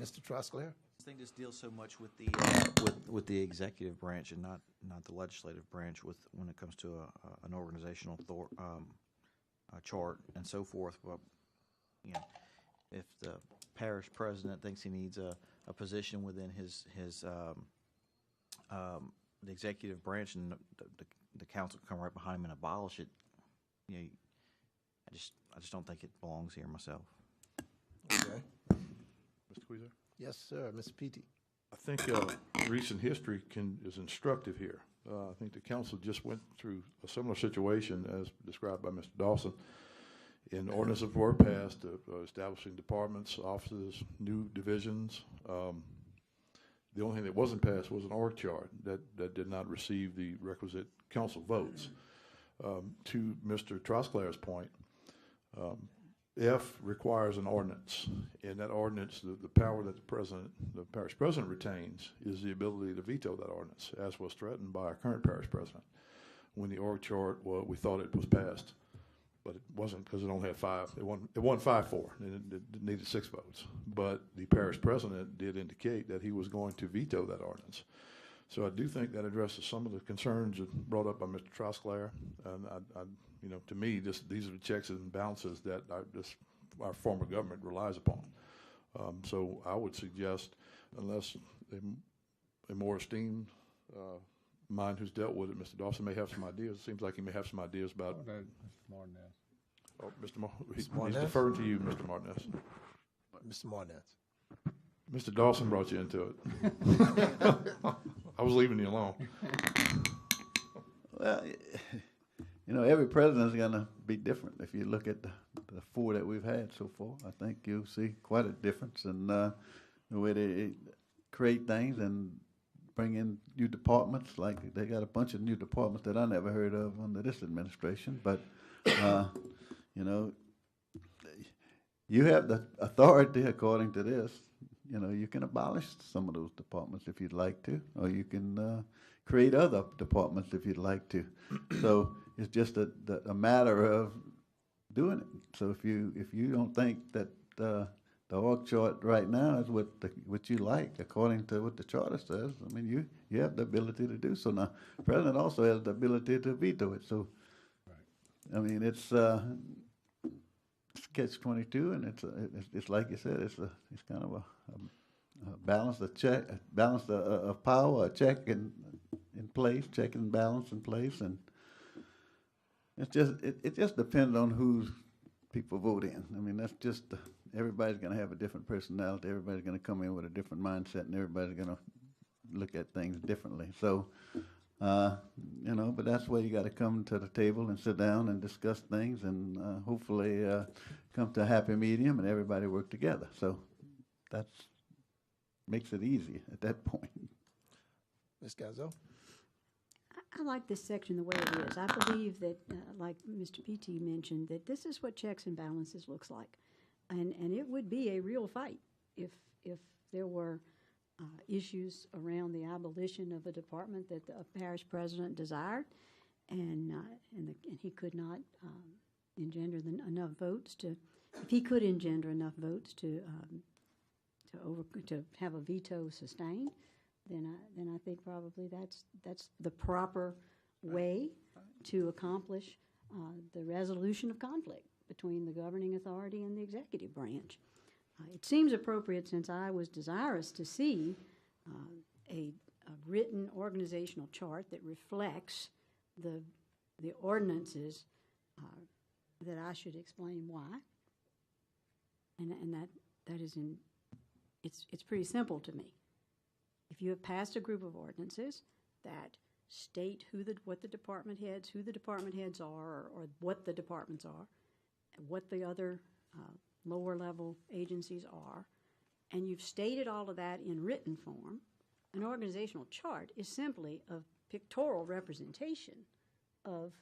[SPEAKER 1] Mr. Trosclair?
[SPEAKER 10] This thing just deals so much with the with the executive branch and not the legislative branch when it comes to an organizational chart and so forth. But if the parish president thinks he needs a position within his the executive branch, and the council can come right behind him and abolish it, I just don't think it belongs here myself.
[SPEAKER 1] Okay.
[SPEAKER 7] Mr. Cuizer?
[SPEAKER 1] Yes, sir. Mr. Petey.
[SPEAKER 7] I think recent history is instructive here. I think the council just went through a similar situation as described by Mr. Dawson. In ordinances were passed establishing departments, offices, new divisions. The only thing that wasn't passed was an org chart that did not receive the requisite council votes. To Mr. Trosclair's point, F requires an ordinance, and that ordinance, the power that the parish president retains is the ability to veto that ordinance, as was threatened by our current parish president. When the org chart, we thought it was passed, but it wasn't because it only had 5. It won 5-4, and it needed 6 votes. But the parish president did indicate that he was going to veto that ordinance. So I do think that addresses some of the concerns brought up by Mr. Trosclair, and to me, these are the checks and balances that our former government relies upon. So I would suggest, unless a more esteemed mind who's dealt with it, Mr. Dawson may have some ideas. It seems like he may have some ideas about.
[SPEAKER 9] Mr. Martinez.
[SPEAKER 7] Oh, he's deferring to you, Mr. Martinez.
[SPEAKER 1] Mr. Martinez.
[SPEAKER 7] Mr. Dawson brought you into it. I was leaving you alone.
[SPEAKER 3] Well, every president is going to be different. If you look at the 4 that we've had so far, I think you'll see quite a difference in the way they create things and bring in new departments. Like they got a bunch of new departments that I never heard of under this administration. But, you have the authority, according to this. You can abolish some of those departments if you'd like to, or you can create other departments if you'd like to. So it's just a matter of doing it. So if you don't think that the org chart right now is what you like, according to what the charter says, I mean, you have the ability to do so. Now, the president also has the ability to veto it. So, right. I mean, it's catch-22, and it's like you said, it's kind of a balance of power, a check in place, check and balance in place, and it just depends on who people vote in. I mean, that's just everybody's going to have a different personality. Everybody's going to come in with a different mindset, and everybody's going to look at things differently. So, but that's where you got to come to the table and sit down and discuss things, and hopefully come to a happy medium, and everybody work together. So that makes it easy at that point.
[SPEAKER 1] Ms. Gazzo?
[SPEAKER 5] I like this section the way it is. I believe that, like Mr. P.T. mentioned, that this is what checks and balances looks like. And it would be a real fight if there were issues around the abolition of a department that the parish president desired, and he could not engender enough votes to. If he could engender enough votes to have a veto sustained, then I think probably that's the proper way to accomplish the resolution of conflict between the governing authority and the executive branch. It seems appropriate, since I was desirous to see a written organizational chart that reflects the ordinances, that I should explain why. And that is it's pretty simple to me. If you have passed a group of ordinances that state what the department heads are, or what the departments are, and what the other lower level agencies are, and you've stated all of that in written form, an organizational chart is simply a pictorial representation of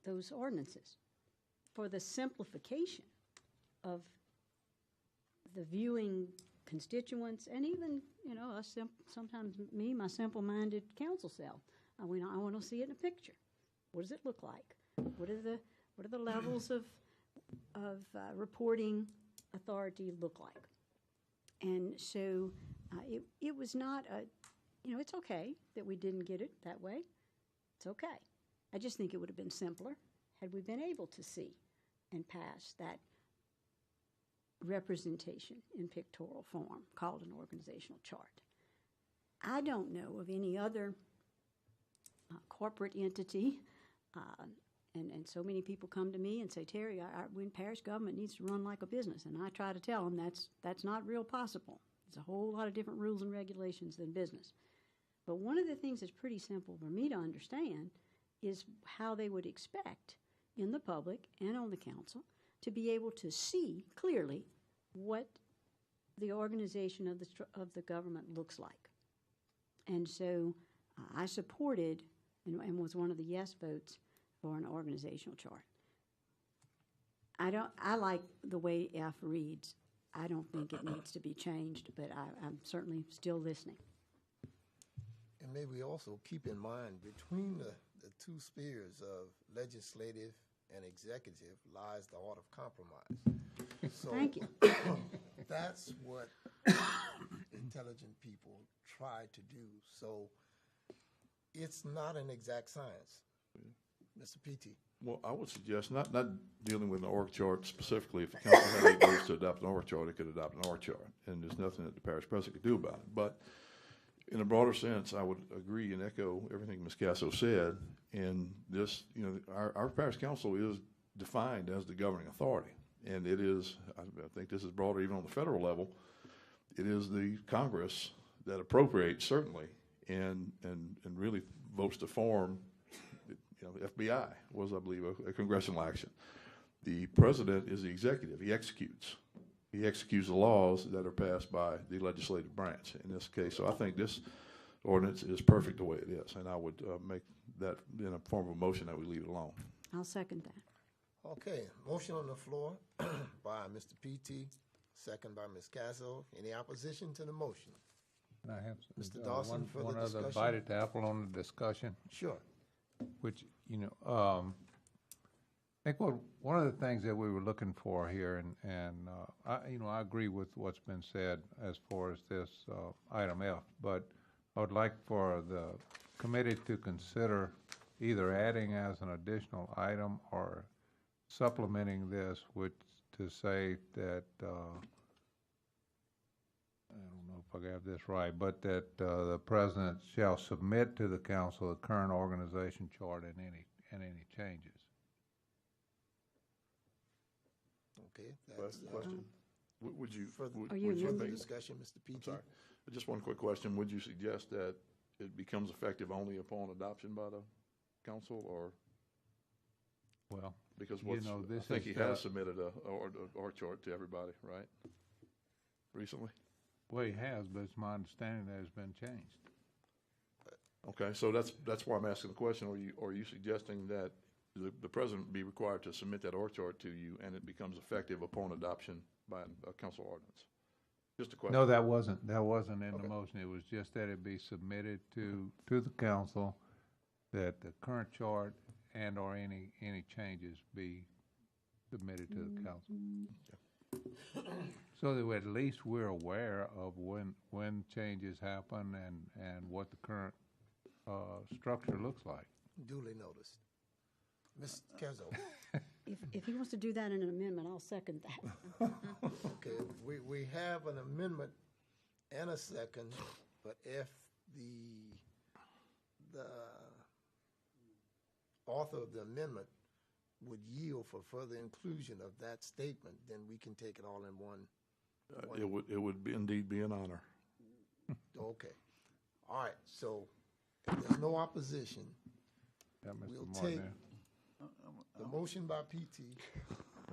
[SPEAKER 5] those ordinances for the simplification of the viewing constituents, and even, sometimes my simple-minded council self. I want to see it in a picture. What does it look like? What are the levels of reporting authority look like? And so it was not it's okay that we didn't get it that way. It's okay. I just think it would have been simpler had we been able to see and pass that representation in pictorial form called an organizational chart. I don't know of any other corporate entity, And so many people come to me and say, Terry, when parish government needs to run like a business. And I try to tell them that's not real possible. There's a whole lot of different rules and regulations than business. But one of the things that's pretty simple for me to understand is how they would expect in the public and on the council to be able to see clearly what the organization of the government looks like. And so I supported and was one of the yes votes for an organizational chart. I like the way F reads. I don't think it needs to be changed, but I'm certainly still listening.
[SPEAKER 1] And may we also keep in mind, between the two spheres of legislative and executive lies the art of compromise. So
[SPEAKER 5] Thank you.
[SPEAKER 1] that's what intelligent people try to do. So it's not an exact science. Mr. P.T.
[SPEAKER 7] Well, I would suggest not dealing with an org chart specifically. If the council had 8 votes to adopt an org chart, it could adopt an org chart, and there's nothing that the parish president could do about it. But in a broader sense, I would agree and echo everything Ms. Casso said. And this, our parish council is defined as the governing authority, and it is. I think this is broader even on the federal level. It is the Congress that appropriates certainly, and really votes to form. The FBI was, I believe, a congressional action. The president is the executive. He executes. He executes the laws that are passed by the legislative branch in this case. So I think this ordinance is perfect the way it is, and I would make that in a form of a motion that we leave it alone.
[SPEAKER 5] I'll second that.
[SPEAKER 1] Okay, motion on the floor by Mr. P.T., second by Ms. Casso. Any opposition to the motion?
[SPEAKER 9] And I have
[SPEAKER 1] Mr. Dawson, further
[SPEAKER 9] one other
[SPEAKER 1] discussion?
[SPEAKER 9] bite at the apple on the discussion,
[SPEAKER 1] Sure.
[SPEAKER 9] which, I think one of the things that we were looking for here, and I agree with what's been said as far as this item F, but I would like for the committee to consider either adding as an additional item or supplementing this, which to say that, I don't know if I got this right, but that the president shall submit to the council the current organization chart and any changes.
[SPEAKER 1] Okay. That's,
[SPEAKER 7] Question. Would you?
[SPEAKER 1] Further,
[SPEAKER 5] Are you
[SPEAKER 1] further
[SPEAKER 5] amending?
[SPEAKER 1] discussion, Mr. P.T.?
[SPEAKER 7] Sorry. Just one quick question. Would you suggest that it becomes effective only upon adoption by the council, or
[SPEAKER 9] Well,
[SPEAKER 7] because
[SPEAKER 9] you know, this
[SPEAKER 7] I think
[SPEAKER 9] is
[SPEAKER 7] he has submitted a org chart to everybody, right? Recently.
[SPEAKER 9] well, he has, but it's my understanding that it's been changed.
[SPEAKER 7] Okay, so that's why I'm asking the question. Are you suggesting that the president be required to submit that org chart to you, and it becomes effective upon adoption by a council ordinance? Just a question.
[SPEAKER 9] No, that wasn't in
[SPEAKER 7] Okay.
[SPEAKER 9] the motion. It was just that it be submitted to the council, that the current chart and or any changes be submitted to the council. So that at least we're aware of when changes happen and what the current structure looks like.
[SPEAKER 1] Duly noticed. Ms. Casso?
[SPEAKER 5] If he wants to do that in an amendment, I'll second that.
[SPEAKER 1] Okay, we have an amendment and a second, but if the author of the amendment would yield for further inclusion of that statement, then we can take it all in one.
[SPEAKER 7] It would indeed be an honor.
[SPEAKER 1] Okay. All right, so if there's no opposition,
[SPEAKER 9] Yeah, Mr.
[SPEAKER 1] we'll
[SPEAKER 9] Martin
[SPEAKER 1] take
[SPEAKER 9] there.
[SPEAKER 1] the motion by PT.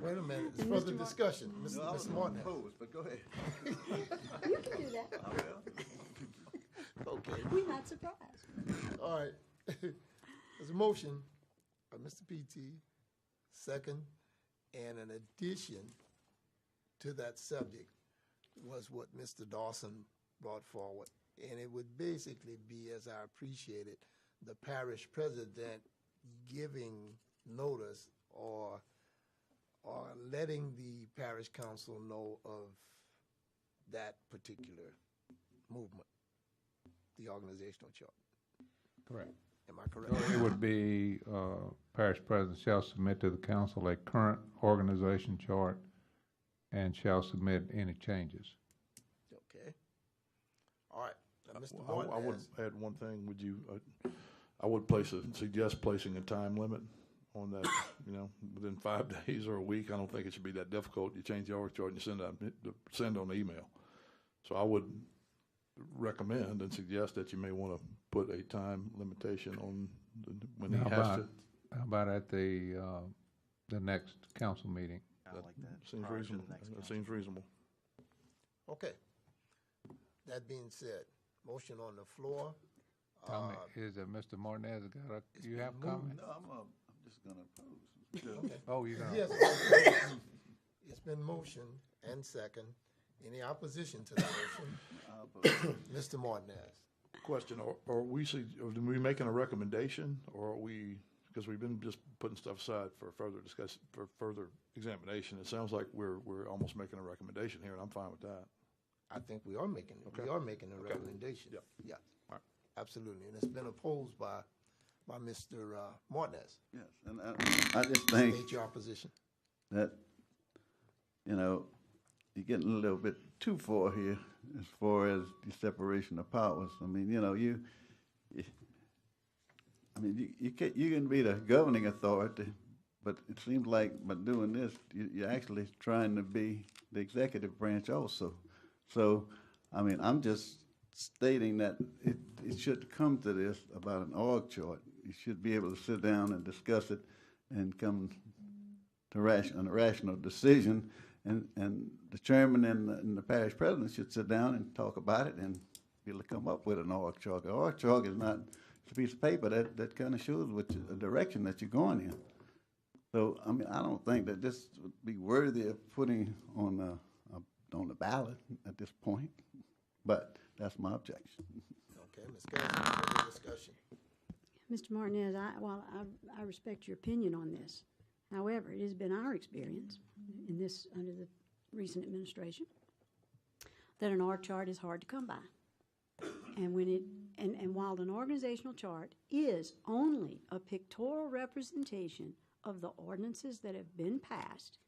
[SPEAKER 1] Wait a minute, there's
[SPEAKER 5] And
[SPEAKER 1] further
[SPEAKER 5] Mr.
[SPEAKER 1] discussion.
[SPEAKER 3] No, I
[SPEAKER 1] Mr.
[SPEAKER 3] was
[SPEAKER 1] Martin.
[SPEAKER 3] opposed, but go ahead.
[SPEAKER 5] You can do that.
[SPEAKER 1] Okay,
[SPEAKER 5] We're not surprised.
[SPEAKER 1] all right. There's a motion by Mr. PT, second, and an addition to that subject was what Mr. Dawson brought forward. And it would basically be, as I appreciate it, the parish president giving notice or letting the parish council know of that particular movement, the organizational chart.
[SPEAKER 9] Correct.
[SPEAKER 1] Am I correct?
[SPEAKER 9] So it would be, parish president shall submit to the council a current organization chart and shall submit any changes.
[SPEAKER 1] Okay. All right. Now, Mr.
[SPEAKER 7] I would
[SPEAKER 1] Martinez.
[SPEAKER 7] add one thing. Would you? I would suggest placing a time limit on that, within 5 days or a week. I don't think it should be that difficult. You change the org chart and you send on the email. So I would recommend and suggest that you may want to put a time limitation on when he has to.
[SPEAKER 9] How about at the next council meeting?
[SPEAKER 10] I like that.
[SPEAKER 7] Seems
[SPEAKER 10] Prior to the
[SPEAKER 7] reasonable.
[SPEAKER 10] next
[SPEAKER 7] That
[SPEAKER 10] council.
[SPEAKER 7] seems reasonable.
[SPEAKER 1] Okay. That being said, motion on the floor.
[SPEAKER 9] Tell me, is it Mr. Martinez you have comment?
[SPEAKER 3] No, I'm just gonna oppose.
[SPEAKER 1] Okay.
[SPEAKER 9] Oh, you're gonna.
[SPEAKER 1] Yes, it's been motioned and second. Any opposition to the motion? Mr. Martinez.
[SPEAKER 7] Question, are we making a recommendation, or are we, because we've been just putting stuff aside for further discussion, for further examination. It sounds like we're almost making a recommendation here, and I'm fine with that.
[SPEAKER 1] I think we are making it.
[SPEAKER 7] Okay.
[SPEAKER 1] We are making a
[SPEAKER 7] Okay.
[SPEAKER 1] recommendation.
[SPEAKER 7] Yeah.
[SPEAKER 1] Yeah.
[SPEAKER 7] All right.
[SPEAKER 1] Absolutely. And it's been opposed by Mr. Martinez.
[SPEAKER 3] Yes, and I just think
[SPEAKER 1] State your opposition.
[SPEAKER 3] that, you're getting a little bit too far here as far as the separation of powers. I mean, you can be the governing authority, but it seems like by doing this, you're actually trying to be the executive branch also. So, I mean, I'm just stating that it should come to this about an org chart. You should be able to sit down and discuss it and come to a rational decision. And the chairman and the parish president should sit down and talk about it and be able to come up with an org chart. The org chart is not, it's a piece of paper that kind of shows the direction that you're going in. So, I mean, I don't think that this would be worthy of putting on the ballot at this point, but that's my objection.
[SPEAKER 1] Okay, Ms. Cassidy, further discussion.
[SPEAKER 5] Mr. Martinez, I respect your opinion on this. However, it has been our experience under the recent administration that an org chart is hard to come by. And while an organizational chart is only a pictorial representation of the ordinances that have been passed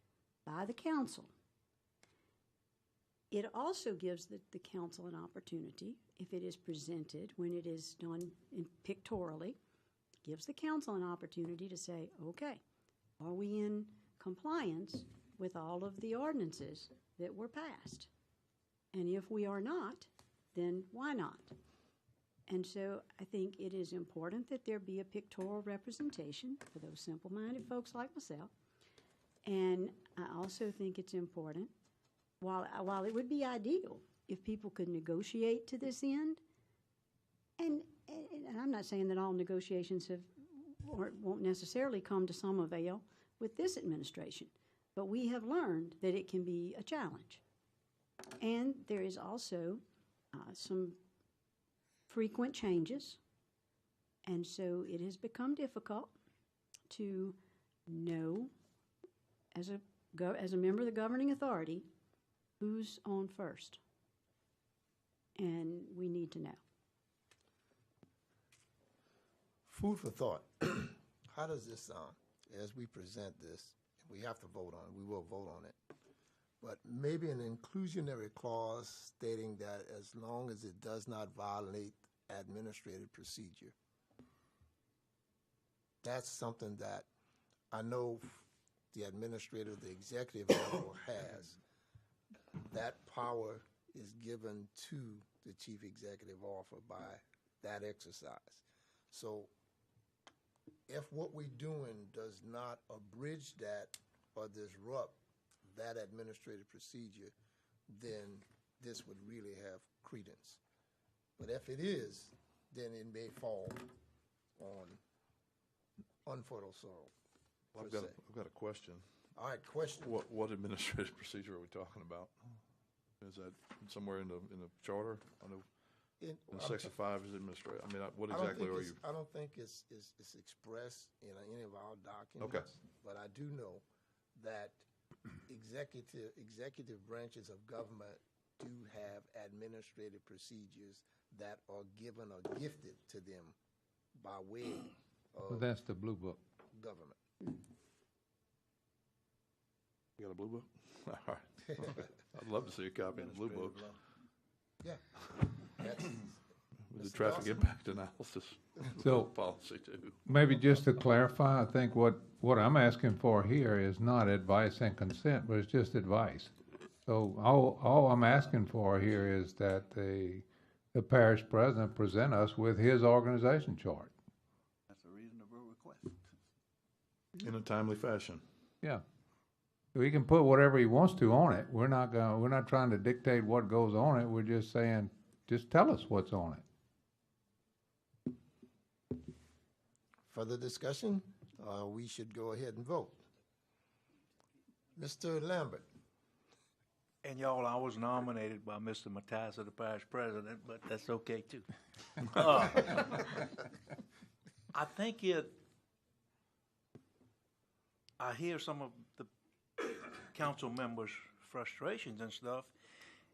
[SPEAKER 5] by the council, it also gives the council an opportunity, if it is presented when it is done pictorially, gives the council an opportunity to say, okay, are we in compliance with all of the ordinances that were passed? And if we are not, then why not? And so I think it is important that there be a pictorial representation for those simple-minded folks like myself. And I also think it's important, while it would be ideal if people could negotiate to this end, and I'm not saying that all negotiations won't necessarily come to some avail with this administration, but we have learned that it can be a challenge. And there is also some frequent changes, and so it has become difficult to know, as a member of the governing authority, who's on first. And we need to know.
[SPEAKER 1] Food for thought. How does this sound as we present this? We have to vote on it. We will vote on it. But maybe an inclusionary clause stating that as long as it does not violate administrative procedure. That's something that I know the administrator, the executive level has. That power is given to the chief executive officer by that exercise. So if what we're doing does not abridge that or disrupt that administrative procedure, then this would really have credence. But if it is, then it may fall on unfertile soil.
[SPEAKER 7] I've got a question.
[SPEAKER 1] All right, question.
[SPEAKER 7] What administrative procedure are we talking about? Is that somewhere in the charter? I know in Section 5 is administrative. I mean, what exactly are you?
[SPEAKER 1] I don't think it's expressed in any of our documents.
[SPEAKER 7] Okay.
[SPEAKER 1] But I do know that executive branches of government do have administrative procedures that are given or gifted to them by way
[SPEAKER 9] Well,
[SPEAKER 1] of
[SPEAKER 9] that's the blue book.
[SPEAKER 1] government.
[SPEAKER 7] You got a blue book? All right. Okay. I'd love to see a copy of the blue book.
[SPEAKER 1] Yeah. That's,
[SPEAKER 7] with the
[SPEAKER 1] Mr.
[SPEAKER 7] traffic
[SPEAKER 1] Dawson?
[SPEAKER 7] impact analysis
[SPEAKER 9] So-
[SPEAKER 7] policy too.
[SPEAKER 9] Maybe just to clarify, I think what I'm asking for here is not advice and consent, but it's just advice. So all I'm asking for here is that the parish president present us with his organization chart.
[SPEAKER 3] That's a reasonable request.
[SPEAKER 7] In a timely fashion.
[SPEAKER 9] Yeah. He can put whatever he wants to on it. We're not trying to dictate what goes on it. We're just saying, just tell us what's on it.
[SPEAKER 1] Further discussion? We should go ahead and vote. Mr. Lambert?
[SPEAKER 2] And y'all, I was nominated by Mr. Matassa, the parish president, but that's okay too. I think I hear some of the council members' frustrations and stuff,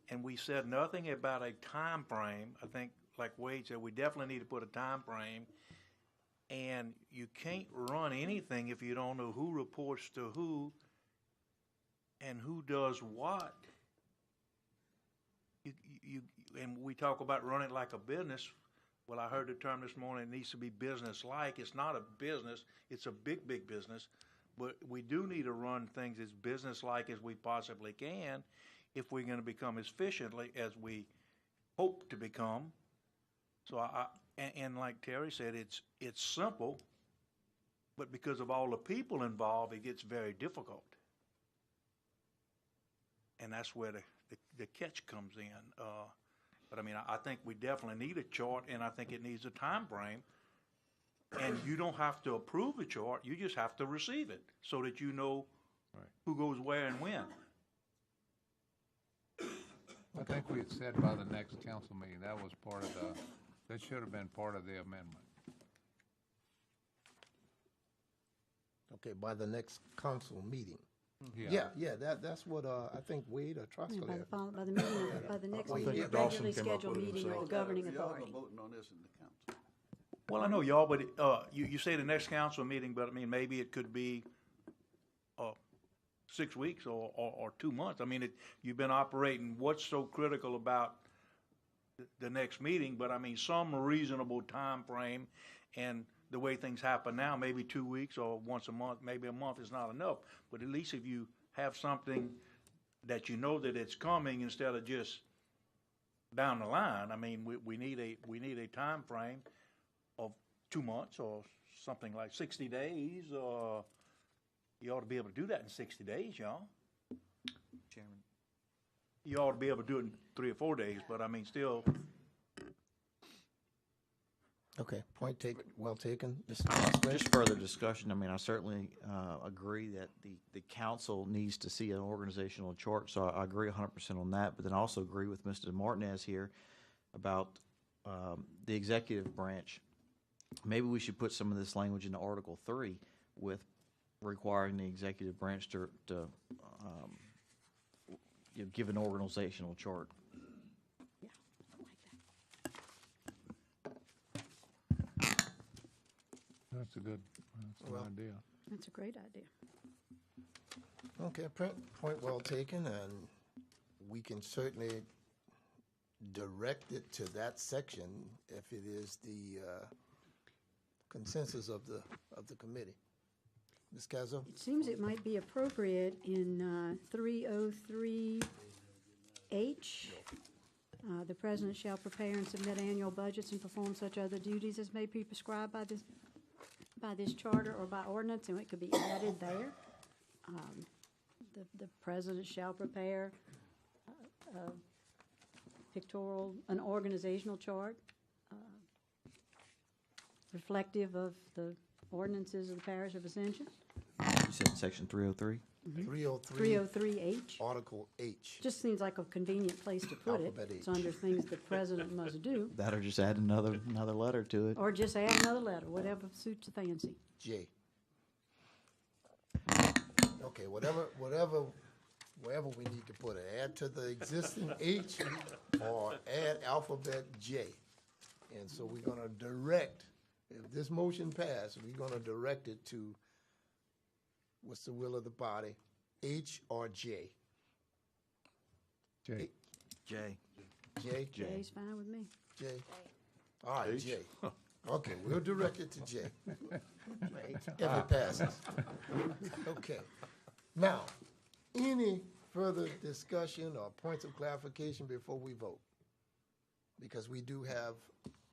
[SPEAKER 2] and we said nothing about a time frame. I think, like Wade said, we definitely need to put a time frame. And you can't run anything if you don't know who reports to who and who does what. And we talk about running like a business. Well, I heard the term this morning, it needs to be business-like. It's not a business, it's a big, big business. But we do need to run things as business-like as we possibly can if we're going to become as efficiently as we hope to become. So and like Terry said, it's simple, but because of all the people involved, it gets very difficult. And that's where the catch comes in. But I mean, I think we definitely need a chart, and I think it needs a time frame. And you don't have to approve the chart, you just have to receive it so that you know who goes where and when.
[SPEAKER 9] I think we had said by the next council meeting, that was part of that should have been part of the amendment.
[SPEAKER 1] Okay, by the next council meeting.
[SPEAKER 9] Yeah.
[SPEAKER 1] Yeah, that's what, I think Wade or
[SPEAKER 5] Yeah,
[SPEAKER 1] Trosclair.
[SPEAKER 5] by the meeting, by the next
[SPEAKER 1] Wait,
[SPEAKER 5] meeting,
[SPEAKER 7] Dawson
[SPEAKER 5] regularly
[SPEAKER 7] came up
[SPEAKER 5] scheduled
[SPEAKER 7] with it
[SPEAKER 5] meeting of the
[SPEAKER 7] himself.
[SPEAKER 5] governing
[SPEAKER 3] Y'all
[SPEAKER 5] authority.
[SPEAKER 3] are voting on this in the council.
[SPEAKER 2] Well, I know y'all, but you say the next council meeting, but I mean, maybe it could be 6 weeks or 2 months. I mean, you've been operating, what's so critical about the next meeting? But I mean, some reasonable time frame, and the way things happen now, maybe 2 weeks or once a month, maybe a month is not enough. But at least if you have something that you know that it's coming instead of just down the line, I mean, we need a time frame of 2 months or something like 60 days. You ought to be able to do that in 60 days, y'all.
[SPEAKER 10] Chairman.
[SPEAKER 2] You ought to be able to do it in 3 or 4 days, but I mean, still.
[SPEAKER 1] Okay, point taken, well taken. Mr. Trosclair?
[SPEAKER 10] Just further discussion, I mean, I certainly agree that the council needs to see an organizational chart, so I agree 100% on that, but then I also agree with Mr. Martinez here about the executive branch. Maybe we should put some of this language into Article 3 with requiring the executive branch to give an organizational chart.
[SPEAKER 5] Yeah, I like that.
[SPEAKER 9] That's a good idea.
[SPEAKER 5] That's a great idea.
[SPEAKER 1] Okay, point well taken, and we can certainly direct it to that section if it is the consensus of the committee. Ms. Cazzo?
[SPEAKER 5] It seems it might be appropriate in 303H. The president shall prepare and submit annual budgets and perform such other duties as may be prescribed by this charter or by ordinance, and it could be added there. The president shall prepare an organizational chart reflective of the ordinances of the parish of Ascension.
[SPEAKER 10] You said section 303?
[SPEAKER 1] 303,
[SPEAKER 5] 303H.
[SPEAKER 1] Article H.
[SPEAKER 5] Just seems like a convenient place to put it.
[SPEAKER 1] Alphabet H.
[SPEAKER 5] It's under things the president must do,
[SPEAKER 10] That or just add another letter to it.
[SPEAKER 5] or just add another letter, whatever suits the fancy.
[SPEAKER 1] J. Okay, wherever we need to put it, add to the existing H or add alphabet J. And so we're gonna direct, if this motion passed, we're gonna direct it to, what's the will of the body, H or J?
[SPEAKER 9] Jay.
[SPEAKER 10] J.
[SPEAKER 1] J?
[SPEAKER 5] Jay's fine with me.
[SPEAKER 1] J. All right,
[SPEAKER 7] H?
[SPEAKER 1] Jay. Okay, we'll direct it to Jay. If it passes. Okay. Now, any further discussion or points of clarification before we vote? Because we do have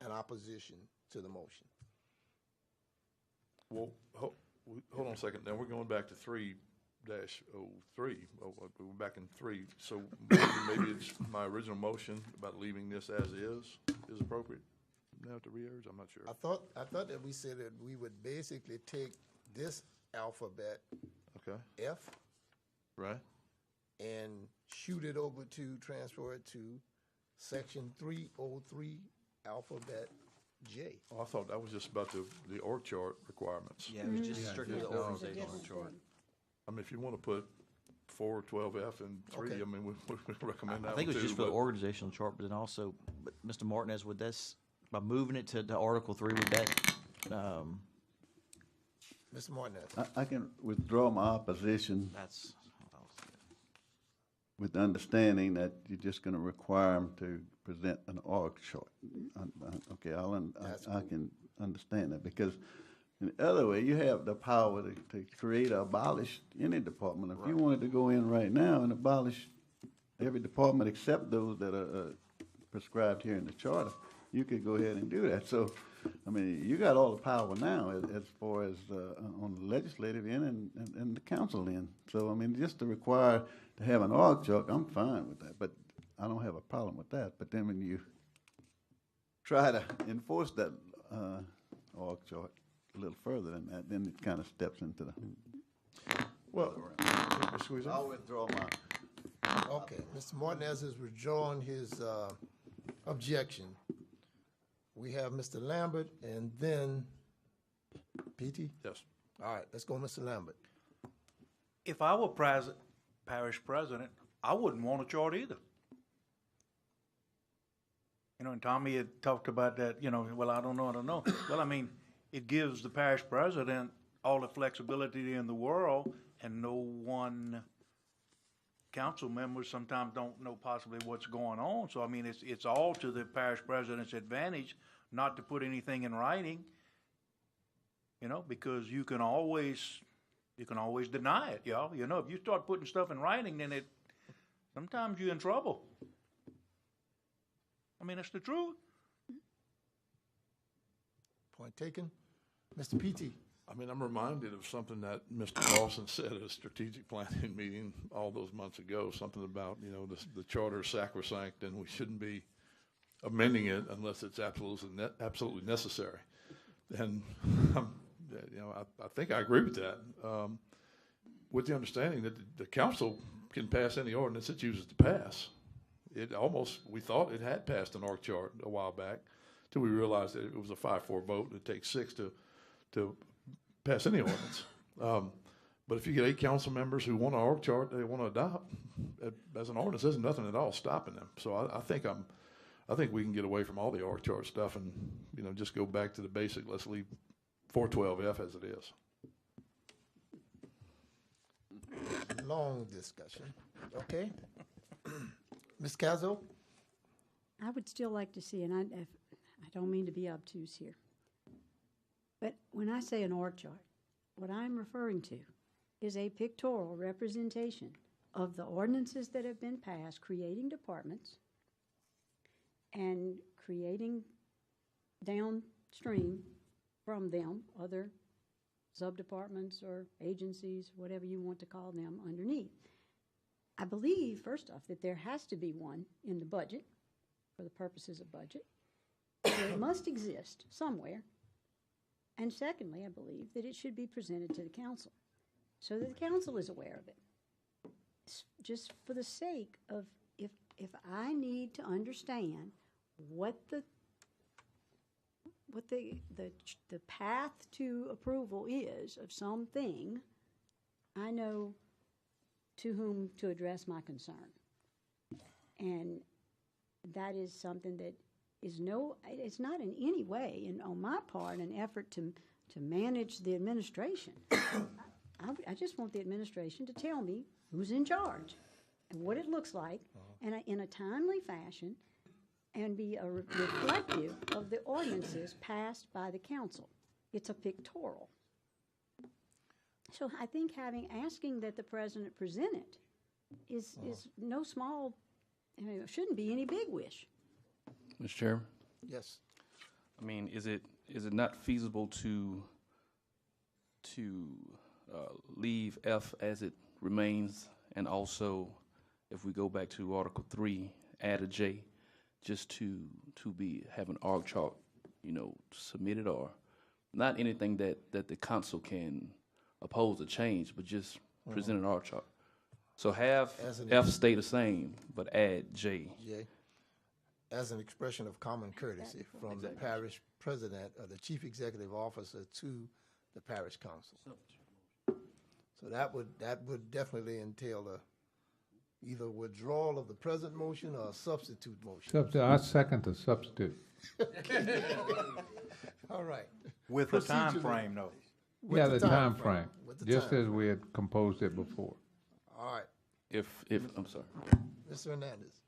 [SPEAKER 1] an opposition to the motion.
[SPEAKER 7] Well, hold on a second. Now, we're going back to 3-03. We're back in 3. So maybe it's my original motion about leaving this as is appropriate now to re-urge? I'm not sure.
[SPEAKER 1] I thought that we said that we would basically take this alphabet,
[SPEAKER 7] Okay,
[SPEAKER 1] F,
[SPEAKER 7] right?
[SPEAKER 1] and shoot it over to, transfer it to section 303, alphabet J.
[SPEAKER 7] Oh, I thought that was just about the org chart requirements.
[SPEAKER 10] Yeah, it was just strictly the organizational chart.
[SPEAKER 7] I mean, if you want to put 412F and 3,
[SPEAKER 1] Okay.
[SPEAKER 7] I mean, we recommend that
[SPEAKER 10] I think it
[SPEAKER 7] one
[SPEAKER 10] was just
[SPEAKER 7] too,
[SPEAKER 10] for the
[SPEAKER 7] but-
[SPEAKER 10] organizational chart, but then also, but Mr. Martinez, would this, by moving it to Article 3, would that,
[SPEAKER 1] Mr. Martinez.
[SPEAKER 3] I can withdraw my opposition
[SPEAKER 10] that's,
[SPEAKER 3] with the understanding that you're just gonna require them to present an org chart. Okay, I can understand that, because in the other way, you have the power to create or abolish any department. If you wanted to go in right now and abolish every department except those that are prescribed here in the charter, you could go ahead and do that. So, I mean, you got all the power now as far as on the legislative end and the council end. So, I mean, just to require to have an org chart, I'm fine with that, but I don't have a problem with that. But then when you try to enforce that org chart a little further than that, then it kind of steps into the.
[SPEAKER 7] Well, Mr. Squeezer?
[SPEAKER 3] I'll withdraw my.
[SPEAKER 1] Okay, Mr. Martinez has withdrawn his objection. We have Mr. Lambert and then PT?
[SPEAKER 7] Yes.
[SPEAKER 1] All right, let's go, Mr. Lambert.
[SPEAKER 2] If I were parish president, I wouldn't want a chart either. You know, and Tommy had talked about that, you know, well, I don't know. Well, I mean, it gives the parish president all the flexibility in the world, and no one council members sometimes don't know possibly what's going on. So, I mean, it's all to the parish president's advantage not to put anything in writing, you know, because you can always deny it, y'all. You know, if you start putting stuff in writing, then sometimes you're in trouble. I mean, it's the truth.
[SPEAKER 1] Point taken. Mr. PT?
[SPEAKER 7] I mean, I'm reminded of something that Mr. Lawson said at a strategic planning meeting all those months ago, something about, you know, the charter is sacrosanct and we shouldn't be amending it unless it's absolutely necessary. And, you know, I think I agree with that, with the understanding that the council can pass any ordinance it chooses to pass. We thought it had passed an org chart a while back, till we realized that it was a 5-4 vote, and it takes 6 to pass any ordinance. But if you get 8 council members who want an org chart they want to adopt as an ordinance, there's nothing at all stopping them. So I think we can get away from all the org chart stuff and, you know, just go back to the basic. Let's leave 412F as it is.
[SPEAKER 1] Long discussion. Okay. Ms. Cazzo?
[SPEAKER 5] I would still like to see, and I don't mean to be obtuse here, but when I say an org chart, what I'm referring to is a pictorial representation of the ordinances that have been passed, creating departments and creating downstream from them other sub-departments or agencies, whatever you want to call them, underneath. I believe, first off, that there has to be one in the budget for the purposes of budget. So it must exist somewhere. And secondly, I believe that it should be presented to the council so that the council is aware of it. Just for the sake of, if I need to understand what the path to approval is of something, I know to whom to address my concern. And that is something that is it's not in any way, and on my part, an effort to manage the administration. I just want the administration to tell me who's in charge and what it looks like, and in a timely fashion, and be reflective of the ordinances passed by the council. It's a pictorial. So I think asking that the president present it is no small, it shouldn't be any big wish.
[SPEAKER 11] Mr. Chairman,
[SPEAKER 1] Yes.
[SPEAKER 11] I mean, is it not feasible to leave F as it remains, and also, if we go back to Article 3, add a J, just to have an org chart, submitted, or not anything that the council can oppose or change, but just present an org chart. So have F stay the same, but add J.
[SPEAKER 1] Jay, as an expression of common courtesy from the parish president or the chief executive officer to the parish council. So that would definitely entail either withdrawal of the present motion or a substitute motion.
[SPEAKER 9] I second the substitute.
[SPEAKER 1] All right.
[SPEAKER 2] With the time
[SPEAKER 1] Procedurally.
[SPEAKER 2] frame, though.
[SPEAKER 1] With
[SPEAKER 9] Yeah,
[SPEAKER 1] the
[SPEAKER 9] the time frame,
[SPEAKER 1] With the
[SPEAKER 9] just
[SPEAKER 1] time
[SPEAKER 9] as we had composed it before.
[SPEAKER 1] All right.
[SPEAKER 11] If I'm sorry.
[SPEAKER 1] Mr. Hernandez.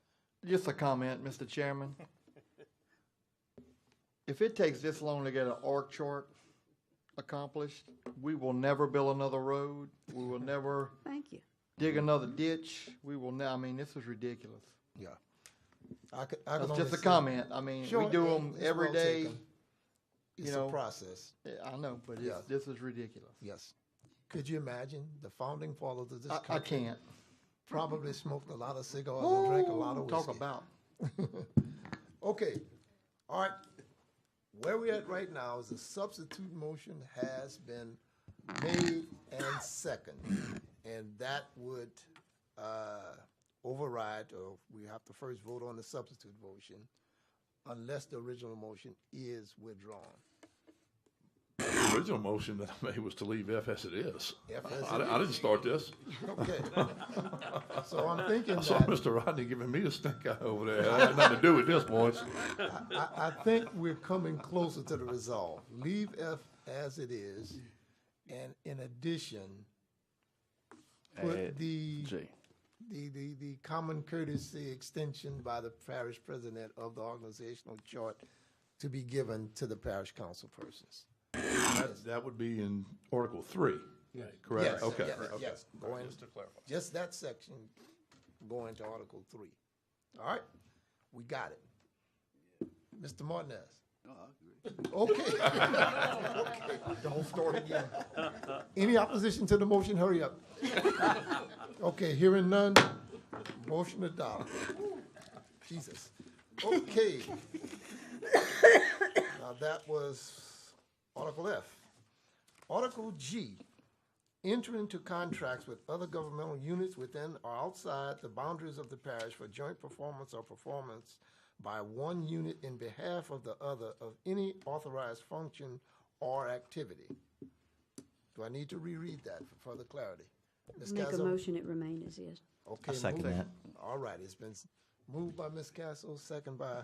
[SPEAKER 8] Just a comment, Mr. Chairman. If it takes this long to get an org chart accomplished, we will never build another road. We will never
[SPEAKER 5] Thank you.
[SPEAKER 8] dig another ditch. We will I mean, this is ridiculous.
[SPEAKER 1] Yeah. I could
[SPEAKER 8] That's
[SPEAKER 1] only
[SPEAKER 8] just a
[SPEAKER 1] say-
[SPEAKER 8] comment. I mean,
[SPEAKER 1] Sure,
[SPEAKER 8] we do them
[SPEAKER 1] it's
[SPEAKER 8] every
[SPEAKER 1] well
[SPEAKER 8] day.
[SPEAKER 1] taken. It's
[SPEAKER 8] you know.
[SPEAKER 1] a process.
[SPEAKER 8] Yeah, I know, but
[SPEAKER 1] Yeah.
[SPEAKER 8] this is ridiculous.
[SPEAKER 1] Yes. Could you imagine the founding fathers of this
[SPEAKER 8] I
[SPEAKER 1] country
[SPEAKER 8] can't.
[SPEAKER 1] probably smoked a lot of cigars and drank a lot of whiskey.
[SPEAKER 8] Talk about.
[SPEAKER 1] Okay, all right. Where we're at right now is the substitute motion has been made and seconded, and that would override, or we have to first vote on the substitute motion unless the original motion is withdrawn.
[SPEAKER 7] The original motion that I made was to leave F as it is.
[SPEAKER 1] F as
[SPEAKER 7] I
[SPEAKER 1] it
[SPEAKER 7] didn't start this.
[SPEAKER 1] Okay. So I'm thinking
[SPEAKER 7] I saw
[SPEAKER 1] that,
[SPEAKER 7] Mr. Rodney giving me the stink eye over there. I had nothing to do with this, boys.
[SPEAKER 1] I think we're coming closer to the resolve. Leave F as it is, and in addition, put
[SPEAKER 11] Add
[SPEAKER 1] the
[SPEAKER 11] J.
[SPEAKER 1] the common courtesy extension by the parish president of the organizational chart to be given to the parish council persons.
[SPEAKER 7] That would be in Article 3, correct?
[SPEAKER 1] Yes,
[SPEAKER 7] Okay.
[SPEAKER 1] yes,
[SPEAKER 7] okay.
[SPEAKER 1] yes. Going,
[SPEAKER 7] Just to clarify.
[SPEAKER 1] just that section going to Article 3. All right, we got it. Mr. Martinez. Okay. Okay. Don't start again. Any opposition to the motion? Hurry up. Okay, hearing none, motion adopted. Jesus. Okay. Now that was Article F. Article G, enter into contracts with other governmental units within or outside the boundaries of the parish for joint performance or performance by one unit in behalf of the other of any authorized function or activity. Do I need to reread that for further clarity? Ms.
[SPEAKER 5] Make a
[SPEAKER 1] Cazzo?
[SPEAKER 5] motion, it remain as is.
[SPEAKER 1] Okay.
[SPEAKER 10] I second
[SPEAKER 1] moved-
[SPEAKER 10] that.
[SPEAKER 1] All right, it's been moved by Ms. Castle, second by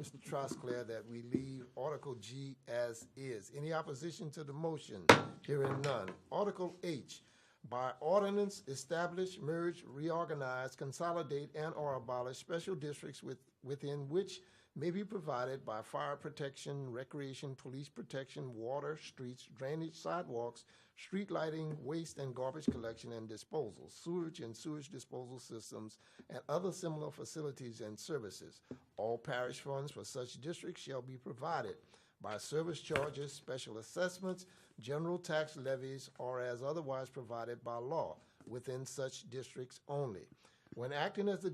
[SPEAKER 1] Mr. Trosclair, that we leave Article G as is. Any opposition to the motion? Hearing none. Article H, by ordinance, establish, merge, reorganize, consolidate, and/or abolish special districts within which may be provided by fire protection, recreation, police protection, water, streets, drainage, sidewalks, street lighting, waste and garbage collection and disposal, sewage and sewage disposal systems, and other similar facilities and services. All parish funds for such districts shall be provided by service charges, special assessments, general tax levies, or as otherwise provided by law within such districts only. When acting as the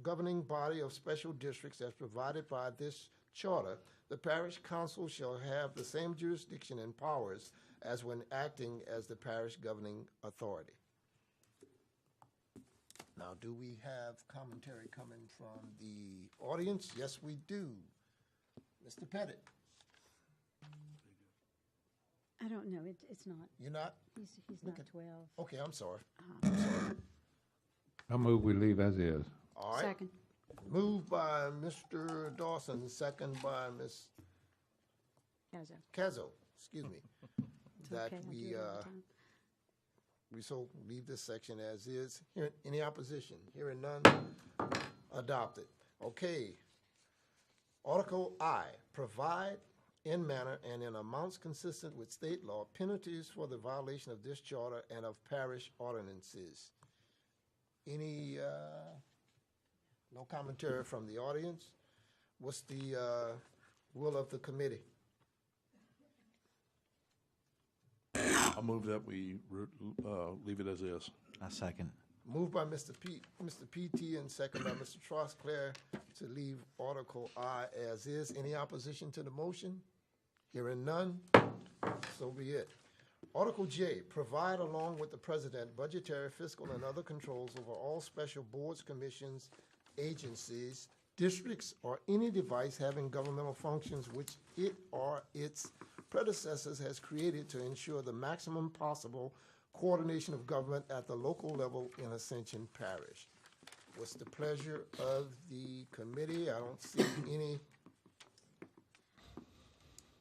[SPEAKER 1] governing body of special districts as provided by this charter, the parish council shall have the same jurisdiction and powers as when acting as the parish governing authority. Now, do we have commentary coming from the audience? Yes, we do. Mr. Pettit,
[SPEAKER 5] I don't know, it's not,
[SPEAKER 1] you're not?
[SPEAKER 5] he's not 12.
[SPEAKER 1] Okay, I'm sorry.
[SPEAKER 9] I move we leave as is.
[SPEAKER 1] All right.
[SPEAKER 5] Second.
[SPEAKER 1] Moved by Mr. Dawson, second by Ms.
[SPEAKER 5] Gazzo.
[SPEAKER 1] Cazzo, excuse me.
[SPEAKER 5] It's
[SPEAKER 1] That
[SPEAKER 5] okay, I do
[SPEAKER 1] we,
[SPEAKER 5] it all the time.
[SPEAKER 1] we so leave this section as is. Any opposition? Hearing none, adopted. Okay. Article I, provide in manner and in amounts consistent with state law penalties for the violation of this charter and of parish ordinances. Any, no commentary from the audience? What's the will of the committee?
[SPEAKER 7] I move that we leave it as is.
[SPEAKER 10] I second.
[SPEAKER 1] Moved by Mr. PT and second by Mr. Trosclair to leave Article I as is. Any opposition to the motion? Hearing none, so be it. Article J, provide along with the president budgetary, fiscal, and other controls over all special boards, commissions, agencies, districts, or any device having governmental functions which it or its predecessors has created to ensure the maximum possible coordination of government at the local level in Ascension Parish. What's the pleasure of the committee? I don't see any,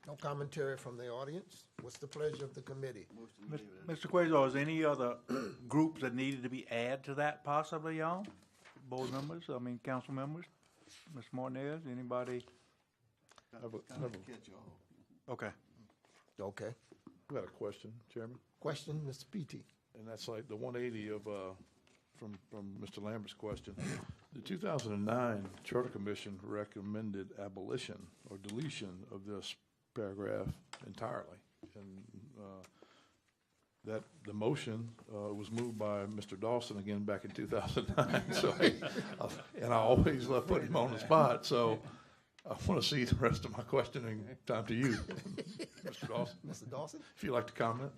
[SPEAKER 1] no commentary from the audience. What's the pleasure of the committee?
[SPEAKER 2] Mr. Quasar, is any other groups that needed to be added to that possibly, y'all? Board members, I mean, council members? Ms. Martinez, anybody? Okay.
[SPEAKER 1] Okay.
[SPEAKER 7] I got a question, Chairman.
[SPEAKER 1] Question, Mr. PT.
[SPEAKER 7] And that's like the 180 of, from Mr. Lambert's question. The 2009 Charter Commission recommended abolition or deletion of this paragraph entirely. And that the motion was moved by Mr. Dawson again back in 2009. So, and I always love putting him on the spot. So I want to see the rest of my questioning time to you, Mr. Dawson.
[SPEAKER 1] Mr. Dawson?
[SPEAKER 7] If you'd like to comment.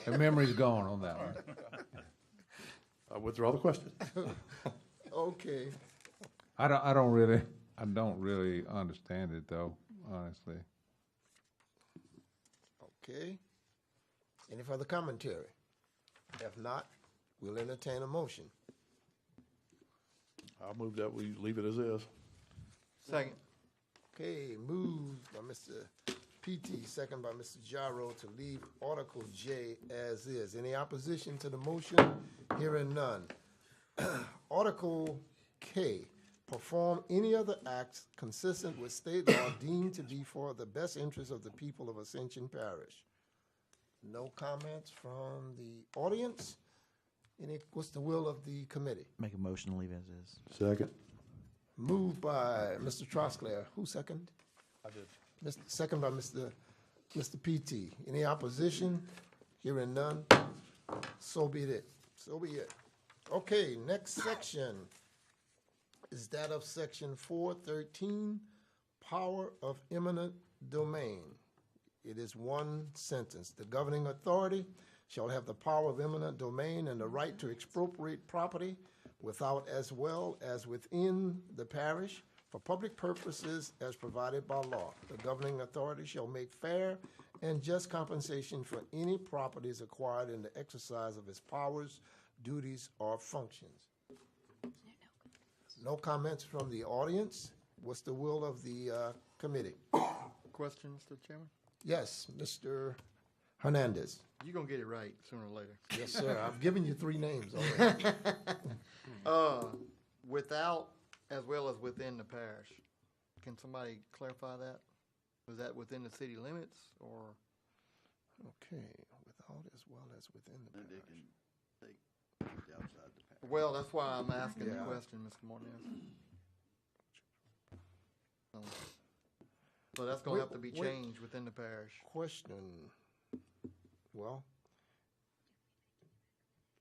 [SPEAKER 9] The memory's gone on that one.
[SPEAKER 7] I withdraw the question.
[SPEAKER 1] Okay.
[SPEAKER 9] I don't really understand it though, honestly.
[SPEAKER 1] Okay. Any further commentary? If not, we'll entertain a motion.
[SPEAKER 7] I'll move that we leave it as is.
[SPEAKER 8] Second.
[SPEAKER 1] Okay, moved by Mr. PT, second by Mr. Gyro to leave Article J as is. Any opposition to the motion? Hearing none. Article K, perform any other acts consistent with state law deemed to be for the best interest of the people of Ascension Parish. No comments from the audience? What's the will of the committee?
[SPEAKER 10] Make a motion to leave as is.
[SPEAKER 7] Second.
[SPEAKER 1] Moved by Mr. Trosclair. Who second?
[SPEAKER 7] I did.
[SPEAKER 1] Second by Mr. PT. Any opposition? Hearing none. So be it. So be it. Okay, next section is that of section 413, power of eminent domain. It is one sentence. The governing authority shall have the power of eminent domain and the right to expropriate property without as well as within the parish for public purposes as provided by law. The governing authority shall make fair and just compensation for any properties acquired in the exercise of its powers, duties, or functions. No comments from the audience. What's the will of the committee?
[SPEAKER 8] Question, Mr. Chairman?
[SPEAKER 1] Yes, Mr. Hernandez.
[SPEAKER 8] You're going to get it right sooner or later.
[SPEAKER 1] Yes, sir. I've given you 3 names already.
[SPEAKER 8] Without as well as within the parish. Can somebody clarify that? Was that within the city limits or?
[SPEAKER 1] Okay, without as well as within the parish.
[SPEAKER 8] Well, that's why I'm asking the
[SPEAKER 1] Yeah.
[SPEAKER 8] question, Mr. Martinez. So that's going to have to be changed within the parish.
[SPEAKER 1] Question. Well,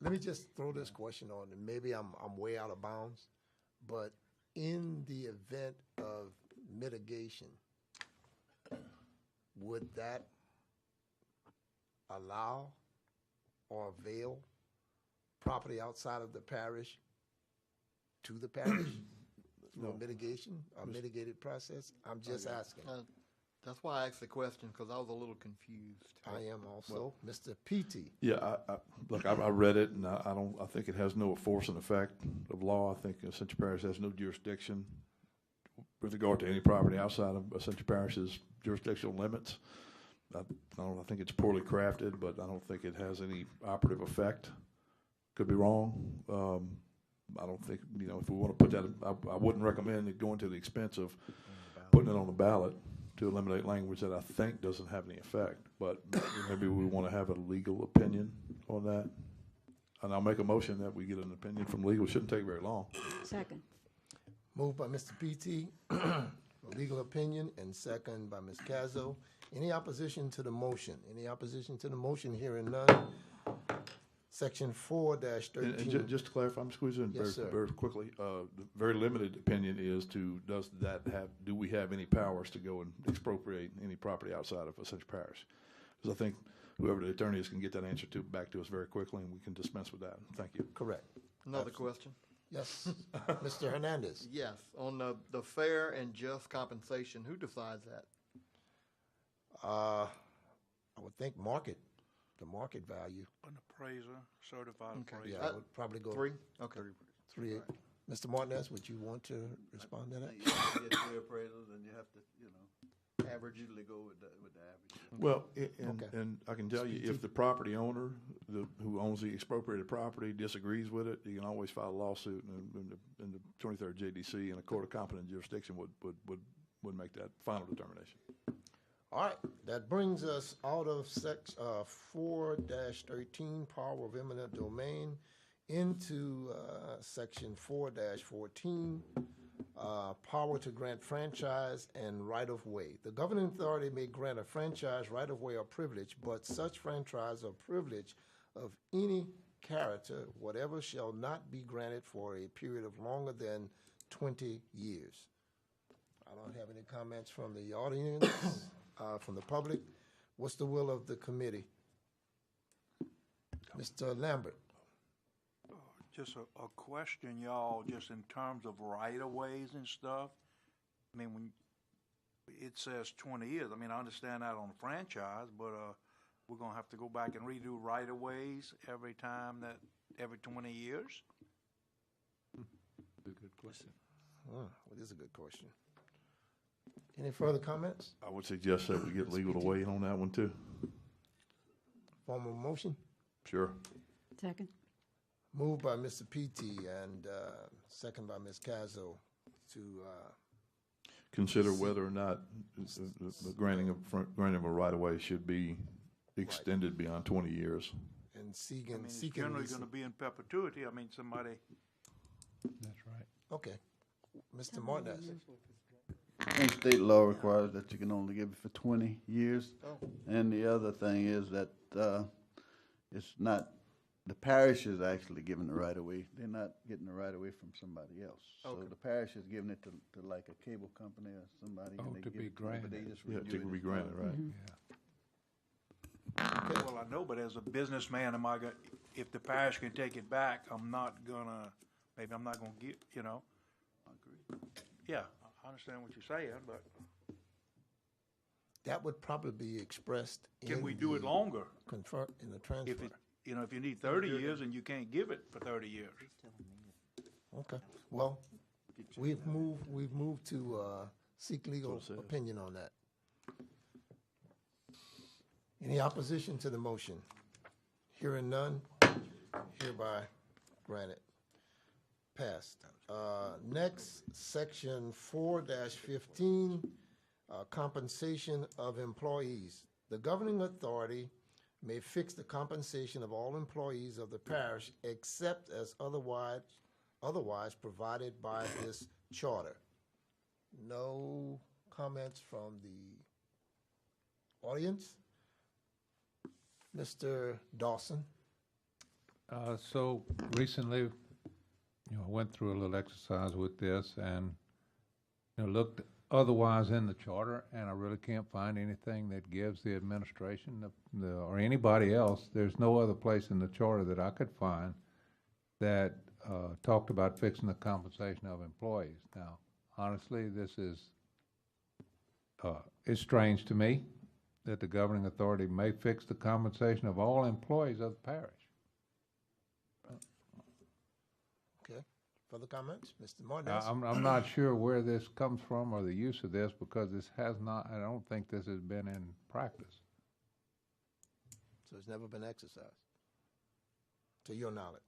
[SPEAKER 1] let me just throw this question on, and maybe I'm way out of bounds, but in the event of mitigation, would that allow or avail property outside of the parish to the parish through a mitigation, a mitigated process? I'm just asking.
[SPEAKER 8] That's why I asked the question, because I was a little confused.
[SPEAKER 1] I am also. Mr. PT.
[SPEAKER 7] Yeah, look, I read it, and I think it has no force and effect of law. I think Ascension Parish has no jurisdiction with regard to any property outside of Ascension Parish's jurisdictional limits. I think it's poorly crafted, but I don't think it has any operative effect. Could be wrong. I don't think, if we want to put that, I wouldn't recommend it going to the expense of putting it on the ballot to eliminate language that I think doesn't have any effect. But maybe we want to have a legal opinion on that. And I'll make a motion that we get an opinion from legal. It shouldn't take very long.
[SPEAKER 5] Second.
[SPEAKER 1] Moved by Mr. P.T., legal opinion, and second by Ms. Cazzo. Any opposition to the motion? Any opposition to the motion? Hearing none. Section 4-13.
[SPEAKER 7] And just to clarify, I'm squeezing in
[SPEAKER 1] Yes, sir.
[SPEAKER 7] very quickly. The very limited opinion is do we have any powers to go and expropriate any property outside of Ascension Parish? Because I think whoever the attorney is can get that answer back to us very quickly, and we can dispense with that. Thank you.
[SPEAKER 1] Correct.
[SPEAKER 8] Another question?
[SPEAKER 1] Yes, Mr. Hernandez.
[SPEAKER 8] Yes, on the fair and just compensation, who decides that?
[SPEAKER 1] I would think the market value.
[SPEAKER 2] An appraiser, certified
[SPEAKER 8] Okay.
[SPEAKER 2] appraiser.
[SPEAKER 1] Yeah, I would probably go
[SPEAKER 8] Three? Okay.
[SPEAKER 1] three. Mr. Martinez, would you want to respond to that?
[SPEAKER 3] You have to get 3 appraisals, and you have to,
[SPEAKER 8] Average.
[SPEAKER 3] usually go with the average.
[SPEAKER 7] Well,
[SPEAKER 1] Okay.
[SPEAKER 7] and I can tell you, if the property owner, who owns the expropriated property, disagrees with it, you can always file a lawsuit, and the 23rd JDC and a court of competent jurisdiction would make that final determination.
[SPEAKER 1] All right, that brings us out of 4-13, power of eminent domain, into section 4-14, power to grant franchise and right-of-way. The governing authority may grant a franchise, right-of-way, or privilege, but such franchise or privilege of any character, whatever, shall not be granted for a period of longer than 20 years. I don't have any comments from the audience, from the public. What's the will of the committee? Mr. Lambert.
[SPEAKER 2] Just a question, y'all, just in terms of right-of-ways and stuff. I mean, when it says 20 years, I mean, I understand that on a franchise, but we're going to have to go back and redo right-of-ways every 20 years?
[SPEAKER 7] Good question.
[SPEAKER 1] Well, it is a good question. Any further comments?
[SPEAKER 7] I would suggest that we get legal to weigh in on that one, too.
[SPEAKER 1] Form of motion?
[SPEAKER 7] Sure.
[SPEAKER 5] Second.
[SPEAKER 1] Moved by Mr. P.T. and second by Ms. Cazzo to
[SPEAKER 7] Consider whether or not the granting of a right-of-way should be extended beyond 20 years.
[SPEAKER 1] and seeking.
[SPEAKER 2] I mean, it's generally going to be in perpetuity. I mean, somebody.
[SPEAKER 9] That's right.
[SPEAKER 1] Okay, Mr. Martinez.
[SPEAKER 3] And state law requires that you can only give it for 20 years. And the other thing is that it's not, the parish is actually giving the right-of-way. They're not getting the right-of-way from somebody else. So the parish is giving it to like a cable company or somebody. and they
[SPEAKER 9] to
[SPEAKER 3] give
[SPEAKER 9] be
[SPEAKER 3] it them, but they
[SPEAKER 9] granted.
[SPEAKER 3] just
[SPEAKER 7] Yeah,
[SPEAKER 3] renew
[SPEAKER 7] to
[SPEAKER 3] it
[SPEAKER 7] be
[SPEAKER 3] as
[SPEAKER 7] granted,
[SPEAKER 3] well.
[SPEAKER 7] right?
[SPEAKER 2] Well, I know, but as a businessman, if the parish can take it back, I'm not gonna get, you know.
[SPEAKER 3] I agree.
[SPEAKER 2] Yeah, I understand what you're saying, but
[SPEAKER 1] That would probably be expressed in
[SPEAKER 2] can we do it
[SPEAKER 1] the
[SPEAKER 2] longer?
[SPEAKER 1] in the transfer.
[SPEAKER 2] If it, if you need 30 years and you can't give it for 30 years.
[SPEAKER 1] Okay, well, we've moved to seek legal opinion on that. Any opposition to the motion? Hearing none, hereby granted. Passed. Next, section 4-15, compensation of employees. The governing authority may fix the compensation of all employees of the parish except as otherwise provided by this charter. No comments from the audience? Mr. Dawson?
[SPEAKER 9] So recently, I went through a little exercise with this and, looked otherwise in the charter, and I really can't find anything that gives the administration or anybody else. There's no other place in the charter that I could find that talked about fixing the compensation of employees. Now, honestly, this is it's strange to me that the governing authority may fix the compensation of all employees of the parish.
[SPEAKER 1] Okay, further comments? Mr. Martinez?
[SPEAKER 9] I'm not sure where this comes from or the use of this, because this has not, I don't think this has been in practice.
[SPEAKER 1] So it's never been exercised, to your knowledge?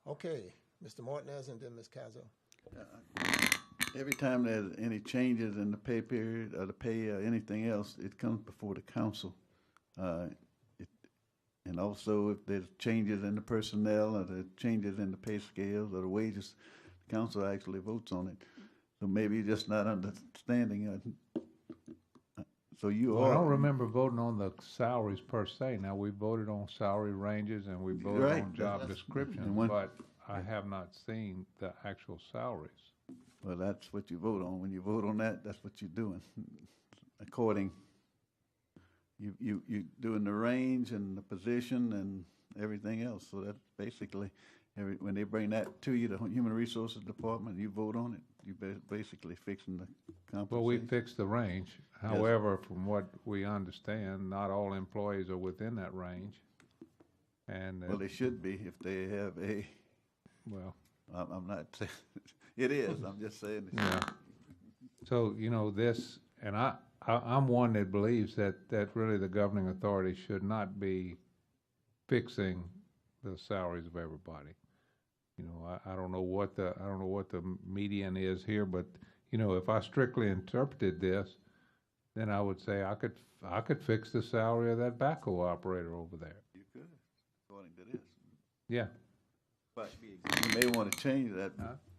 [SPEAKER 1] Okay, Mr. Martinez and then Ms. Cazzo.
[SPEAKER 3] Every time there's any changes in the pay period or the pay or anything else, it comes before the council. And also if there's changes in the personnel or the changes in the pay scales or the wages, the council actually votes on it. So maybe you're just not understanding. So you
[SPEAKER 9] Well, I
[SPEAKER 3] are.
[SPEAKER 9] don't remember voting on the salaries per se. Now, we voted on salary ranges and we voted
[SPEAKER 3] Right,
[SPEAKER 9] on job
[SPEAKER 3] that's-
[SPEAKER 9] descriptions,
[SPEAKER 3] and one-
[SPEAKER 9] but I have not seen the actual salaries.
[SPEAKER 3] Well, that's what you vote on. When you vote on that, that's what you're doing. According, you doing the range and the position and everything else. So that's basically, when they bring that to you, the Human Resources Department, you vote on it, you basically fixing the compensation.
[SPEAKER 9] Well, we fixed the range. However, from what we understand, not all employees are within that range. And,
[SPEAKER 3] Well, they should be if they have a,
[SPEAKER 9] well,
[SPEAKER 3] I'm not saying, it is, I'm just saying.
[SPEAKER 9] yeah. So, this, and I'm one that believes that really the governing authority should not be fixing the salaries of everybody. I don't know what the median is here, but, if I strictly interpreted this, then I would say I could fix the salary of that backhoe operator over there.
[SPEAKER 3] You could, according to this.
[SPEAKER 9] Yeah.
[SPEAKER 3] But you may want to change that.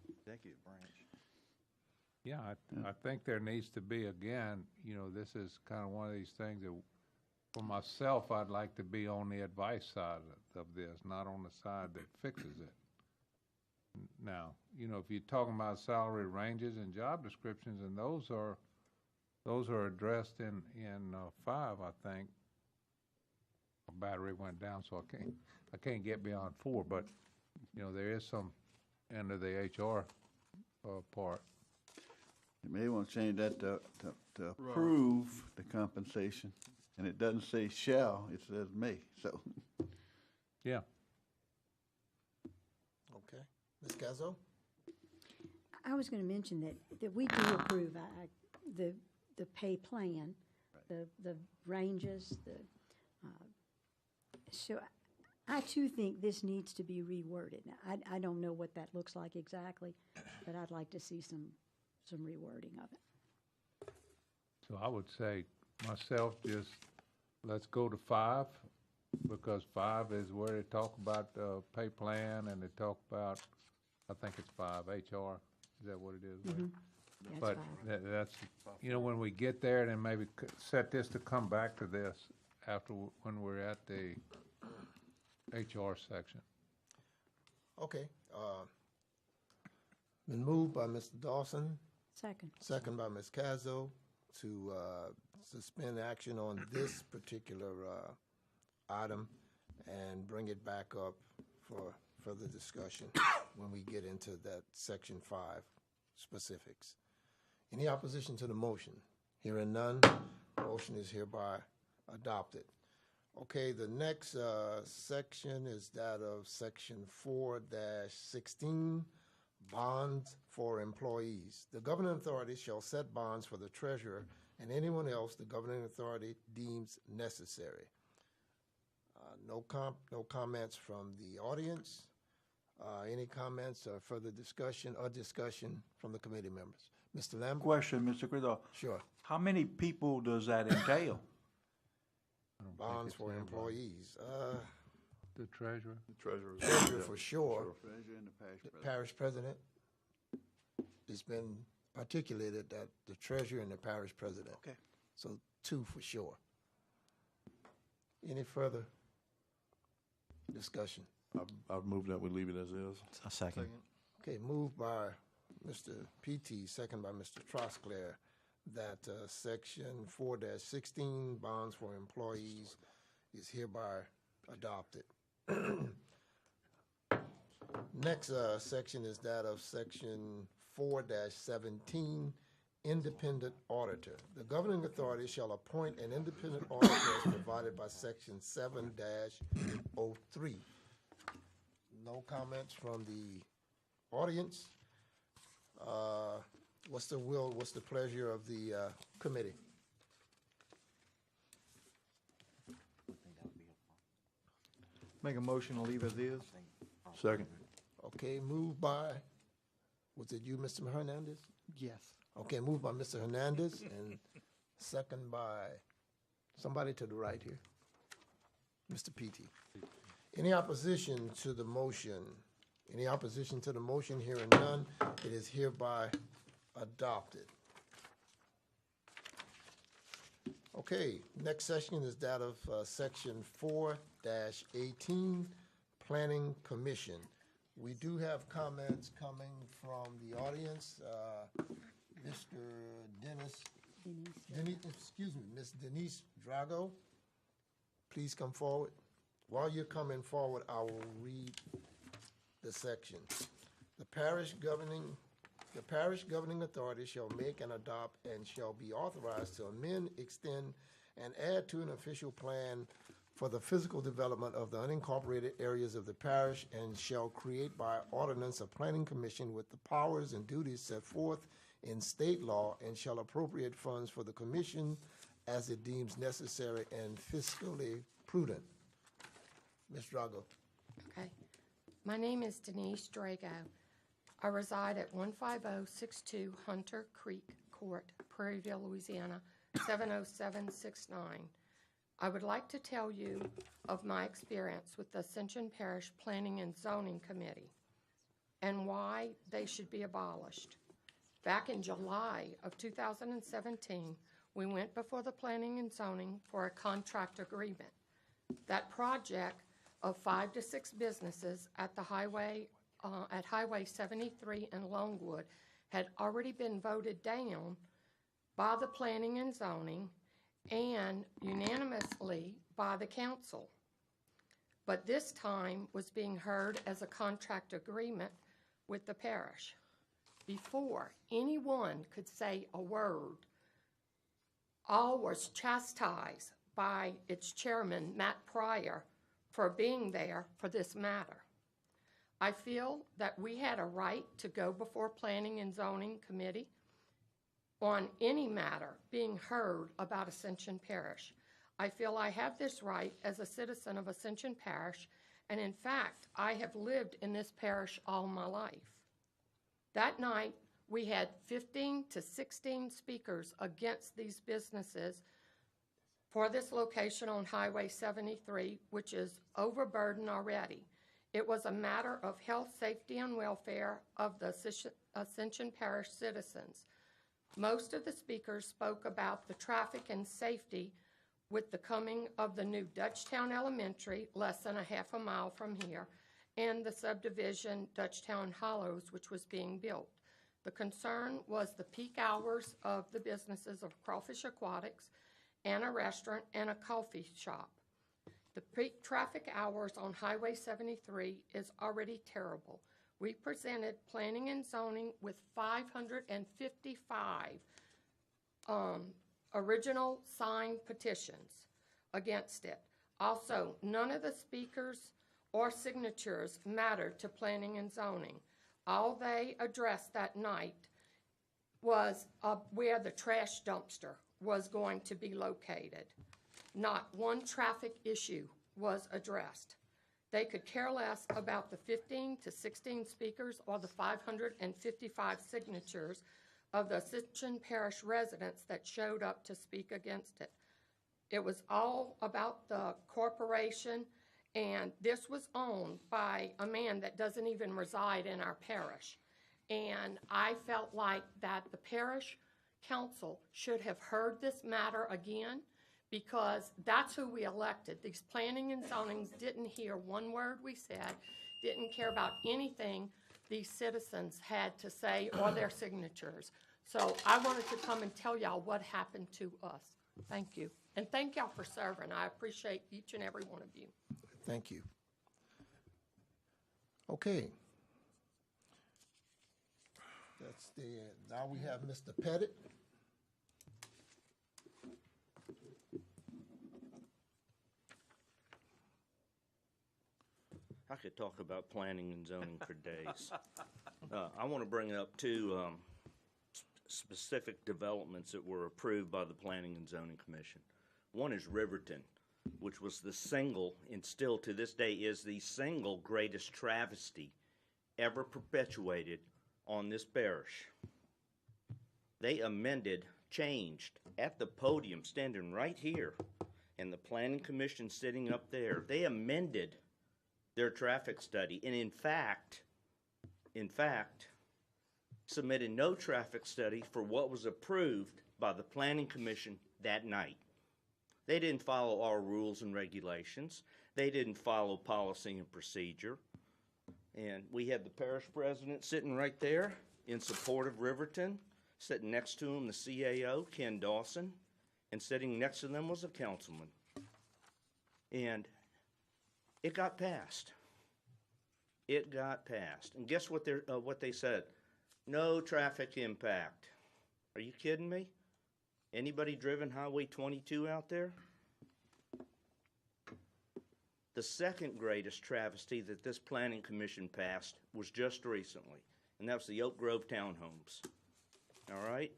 [SPEAKER 10] Executive branch.
[SPEAKER 9] Yeah, I think there needs to be, again, this is kind of one of these things that, for myself, I'd like to be on the advice side of this, not on the side that fixes it. Now, if you're talking about salary ranges and job descriptions, and those are addressed in 5, I think. My battery went down, so I can't get beyond 4, but, there is some under the HR part.
[SPEAKER 3] You may want to change that to approve the compensation, and it doesn't say shall, it says may, so.
[SPEAKER 9] Yeah.
[SPEAKER 1] Okay. Ms. Cazzo?
[SPEAKER 5] I was going to mention that we do approve the pay plan, the ranges, so I too think this needs to be reworded. Now, I don't know what that looks like exactly, but I'd like to see some rewording of it.
[SPEAKER 9] So I would say myself, just let's go to 5, because 5 is where they talk about the pay plan and they talk about, I think it's 5, HR. Is that what it is? Ray?
[SPEAKER 5] Yeah, it's
[SPEAKER 9] But
[SPEAKER 5] 5.
[SPEAKER 9] that's, when we get there, then maybe set this to come back to this after, when we're at the HR section.
[SPEAKER 1] Okay. Been moved by Mr. Dawson, second by Ms. Cazzo, to suspend action on this particular item and bring it back up for further discussion when we get into that section 5 specifics. Any opposition to the motion? Hearing none, motion is hereby adopted. Okay, the next section is that of section 4-16, bonds for employees. The governing authority shall set bonds for the treasurer and anyone else the governing authority deems necessary. No comments from the audience. Any comments or further discussion from the committee members? Mr. Lambert?
[SPEAKER 2] Question, Mr. Crido.
[SPEAKER 1] Sure.
[SPEAKER 2] How many people does that entail?
[SPEAKER 1] Bonds for employees.
[SPEAKER 9] The treasurer?
[SPEAKER 1] Treasurer for sure.
[SPEAKER 3] Treasurer and the parish
[SPEAKER 1] The
[SPEAKER 3] president.
[SPEAKER 1] parish president. It's been articulated that the treasurer and the parish president.
[SPEAKER 2] Okay.
[SPEAKER 1] So 2 for sure. Any further discussion?
[SPEAKER 7] I've moved that we leave it as is.
[SPEAKER 10] A second.
[SPEAKER 1] Okay, moved by Mr. P.T., second by Mr. Trosclair, that section 4-16, bonds for employees, is hereby adopted. Next section is that of section 4-17, independent auditor. The governing authority shall appoint an independent auditor as provided by section 7-03. No comments from the audience. What's the pleasure of the committee?
[SPEAKER 8] Make a motion to leave as is.
[SPEAKER 7] Second.
[SPEAKER 1] Okay, moved by, was it you, Mr. Hernandez?
[SPEAKER 8] Yes.
[SPEAKER 1] Okay, moved by Mr. Hernandez and second by somebody to the right here, Mr. Petey. Any opposition to the motion? Any opposition to the motion? Hearing none, it is hereby adopted. Okay, next section is that of section 4-18, Planning Commission. We do have comments coming from the audience. Mr. Ms. Denise Drago, please come forward. While you're coming forward, I will read the section. The parish governing authority shall make and adopt and shall be authorized to amend, extend, and add to an official plan for the physical development of the unincorporated areas of the parish, and shall create by ordinance a planning commission with the powers and duties set forth in state law, and shall appropriate funds for the commission as it deems necessary and fiscally prudent. Ms. Drago.
[SPEAKER 12] Okay. My name is Denise Drago. I reside at 15062 Hunter Creek Court, Prairieville, Louisiana, 70769. I would like to tell you of my experience with the Ascension Parish Planning and Zoning Committee and why they should be abolished. Back in July of 2017, we went before the Planning and Zoning for a contract agreement. That project of 5 to 6 businesses at the highway, at Highway 73 in Longwood had already been voted down by the Planning and Zoning and unanimously by the council. But this time was being heard as a contract agreement with the parish. Before anyone could say a word, all was chastised by its chairman, Matt Pryor, for being there for this matter. I feel that we had a right to go before Planning and Zoning Committee on any matter being heard about Ascension Parish. I feel I have this right as a citizen of Ascension Parish, and in fact, I have lived in this parish all my life. That night, we had 15 to 16 speakers against these businesses for this location on Highway 73, which is overburdened already. It was a matter of health, safety, and welfare of the Ascension Parish citizens. Most of the speakers spoke about the traffic and safety with the coming of the new Dutchtown Elementary, less than a half a mile from here, and the subdivision Dutchtown Hollows, which was being built. The concern was the peak hours of the businesses of Crawfish Aquatics and a restaurant and a coffee shop. The peak traffic hours on Highway 73 is already terrible. We presented Planning and Zoning with 555 original signed petitions against it. Also, none of the speakers or signatures mattered to Planning and Zoning. All they addressed that night was where the trash dumpster was going to be located. Not one traffic issue was addressed. They could care less about the 15 to 16 speakers or the 555 signatures of the Ascension Parish residents that showed up to speak against it. It was all about the corporation, and this was owned by a man that doesn't even reside in our parish. And I felt like that the parish council should have heard this matter again, because that's who we elected. These planning and zonings didn't hear one word we said, didn't care about anything these citizens had to say or their signatures. So I wanted to come and tell y'all what happened to us. Thank you. And thank y'all for serving. I appreciate each and every one of you.
[SPEAKER 1] Thank you. Okay. That's the end. Now we have Mr. Pettit.
[SPEAKER 6] I could talk about planning and zoning for days. I want to bring up two specific developments that were approved by the Planning and Zoning Commission. One is Riverton, which was the single, and still to this day is the single greatest travesty ever perpetuated on this parish. They amended, changed at the podium, standing right here, and the Planning Commission sitting up there. They amended their traffic study, and in fact, submitted no traffic study for what was approved by the Planning Commission that night. They didn't follow our rules and regulations. They didn't follow policy and procedure. And we had the parish president sitting right there in support of Riverton. Sitting next to him, the CAO, Ken Dawson, and sitting next to them was a councilman. And it got passed. It got passed. And guess what they said? No traffic impact. Are you kidding me? Anybody driven Highway 22 out there? The second greatest travesty that this Planning Commission passed was just recently, and that was the Oak Grove Townhomes. All right?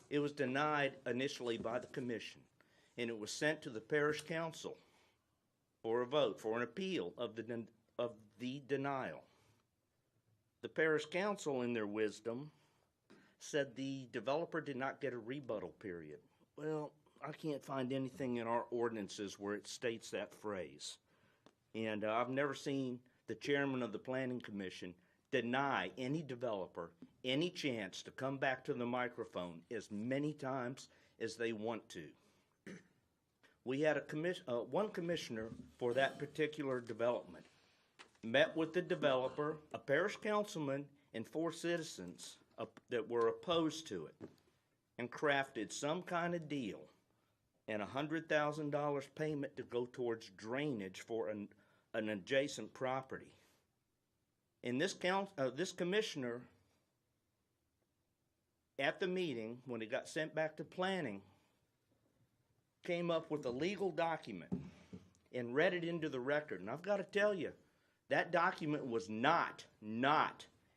[SPEAKER 6] It was denied initially by the commission, and it was sent to the parish council for a vote, for an appeal of the denial. The parish council, in their wisdom, said the developer did not get a rebuttal period. Well, I can't find anything in our ordinances where it states that phrase. And I've never seen the chairman of the Planning Commission deny any developer any chance to come back to the microphone as many times as they want to. We had one commissioner for that particular development, met with the developer, a parish councilman, and 4 citizens that were opposed to it, and crafted some kind of deal and $100,000 payment to go towards drainage for an adjacent property. And this commissioner, at the meeting, when it got sent back to planning, came up with a legal document and read it into the record. And I've got to tell you, that document was not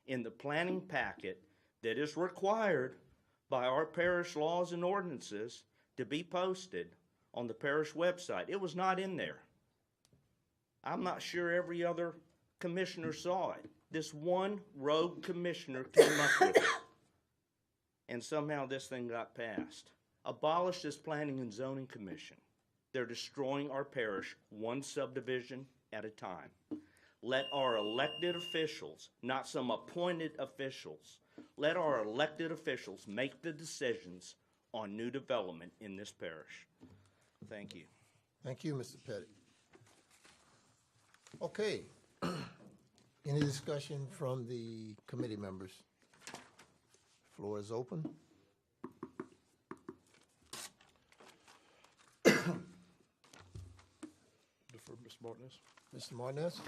[SPEAKER 6] in the planning packet that is required by our parish laws and ordinances to be posted on the parish website. It was not in there. I'm not sure every other commissioner saw it. This one rogue commissioner came up with it. And somehow this thing got passed. Abolish this Planning and Zoning Commission. They're destroying our parish one subdivision at a time. Let our elected officials, not some appointed officials, let our elected officials make the decisions on new development in this parish. Thank you.
[SPEAKER 1] Thank you, Mr. Pettit. Okay. Any discussion from the committee members? Floor is open.
[SPEAKER 7] Defer, Mr. Martinez.
[SPEAKER 1] Mr. Martinez?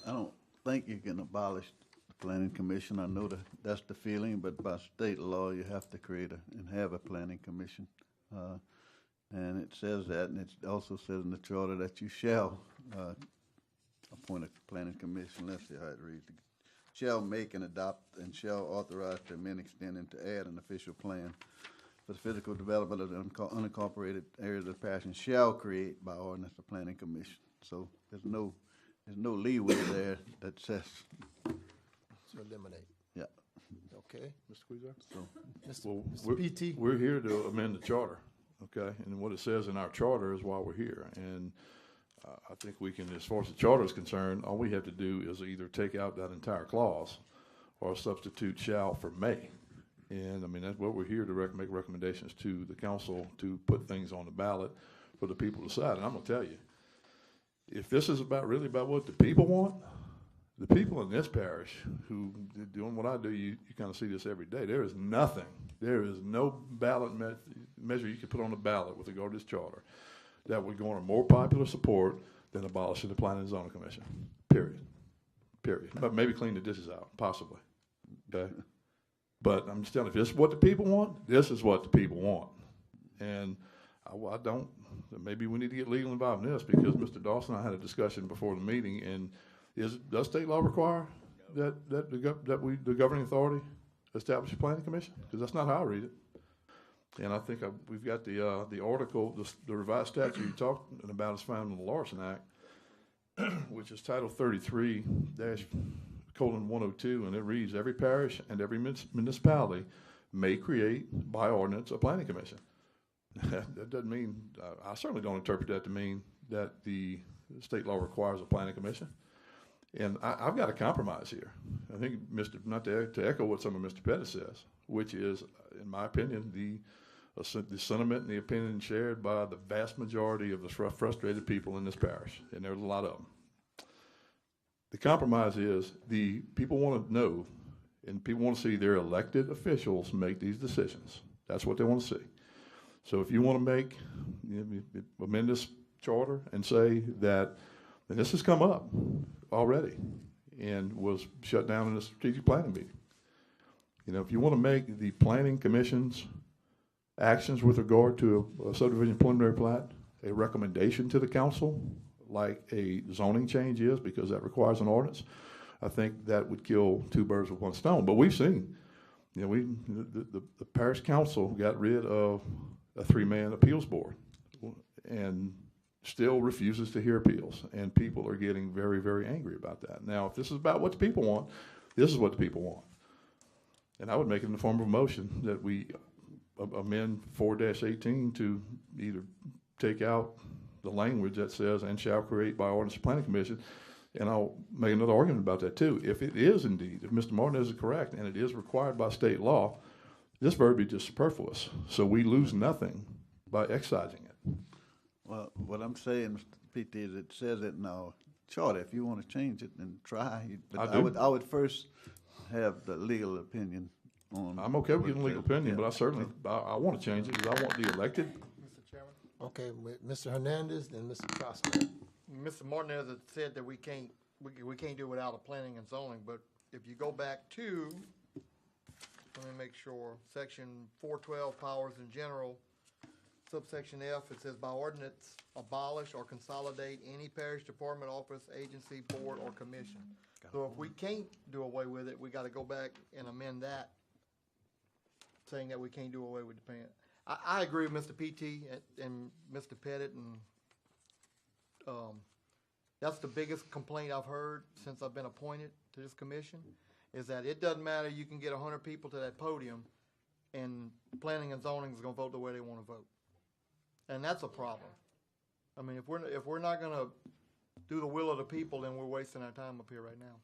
[SPEAKER 3] I don't think you can abolish the planning commission. I know that's the feeling, but by state law, you have to create and have a planning commission. And it says that, and it also says in the charter that you shall appoint a planning commission. Let's see how it reads. Shall make and adopt and shall authorize to amend, extend, and to add an official plan for the physical development of the unincorporated areas of the parish, and shall create by ordinance a planning commission. So there's no leeway there that says.
[SPEAKER 1] To eliminate.
[SPEAKER 3] Yeah.
[SPEAKER 1] Okay.
[SPEAKER 7] Mr. Quezar?
[SPEAKER 1] So, Mr. PT?
[SPEAKER 7] We're here to amend the charter, okay? And what it says in our charter is why we're here. And I think we can, as far as the charter is concerned, all we have to do is either take out that entire clause or substitute shall for may. And I mean, that's what we're here to make recommendations to the council to put things on the ballot for the people to decide. And I'm gonna tell you, if this is really about what the people want, the people in this parish who doing what I do, you kind of see this every day. There is no ballot measure you can put on the ballot with regard to this charter that would garner more popular support than abolishing the Planning and Zoning Commission. Period. But maybe clean the dishes out, possibly. Okay? But I'm just telling you, if this is what the people want, this is what the people want. And I don't, maybe we need to get legal involved in this, because Mr. Dawson and I had a discussion before the meeting, and does state law require that the governing authority establish a planning commission? Because that's not how I read it. And I think we've got the article, the revised statute you talked about is found in the Larson Act, which is Title 33 102, and it reads, every parish and every municipality may create by ordinance a planning commission. That doesn't mean, I certainly don't interpret that to mean that the state law requires a planning commission. And I've got a compromise here. I think, not to echo what some of Mr. Pettit says, which is, in my opinion, the sentiment and the opinion shared by the vast majority of the frustrated people in this parish, and there's a lot of them. The compromise is the people want to know, and people want to see their elected officials make these decisions. That's what they want to see. So if you want to amend this charter and say that, and this has come up already and was shut down in the strategic planning meeting. You know, if you want to make the planning commission's actions with regard to a subdivision preliminary plat a recommendation to the council, like a zoning change is, because that requires an ordinance, I think that would kill two birds with one stone. But we've seen, you know, the parish council got rid of a 3-man appeals board and still refuses to hear appeals, and people are getting very, very angry about that. Now, if this is about what the people want, this is what the people want. And I would make it in the form of a motion that we amend 4-18 to either take out the language that says, and shall create by ordinance a planning commission, and I'll make another argument about that too. If it is indeed, if Mr. Martinez is correct, and it is required by state law, this verbiage is superfluous. So we lose nothing by excising it.
[SPEAKER 3] Well, what I'm saying, Mr. PT, is it says it in our charter. If you want to change it, then try. But I would first have the legal opinion on.
[SPEAKER 7] I'm okay with getting a legal opinion, but I certainly, I want to change it because I want the elected.
[SPEAKER 8] Mr. Chairman?
[SPEAKER 1] Okay, with Mr. Hernandez, then Mr. Trostler.
[SPEAKER 8] Mr. Martinez had said that we can't do it without a planning and zoning, but if you go back to, let me make sure, section 412, powers in general, subsection F, it says by ordinance, abolish or consolidate any parish department, office, agency, board, or commission. So if we can't do away with it, we gotta go back and amend that, saying that we can't do away with the plan. I agree with Mr. PT and Mr. Pettit, and that's the biggest complaint I've heard since I've been appointed to this commission, is that it doesn't matter, you can get 100 people to that podium, and planning and zoning is gonna vote the way they wanna vote. And that's a problem. I mean, if we're not gonna do the will of the people, then we're wasting our time up here right now.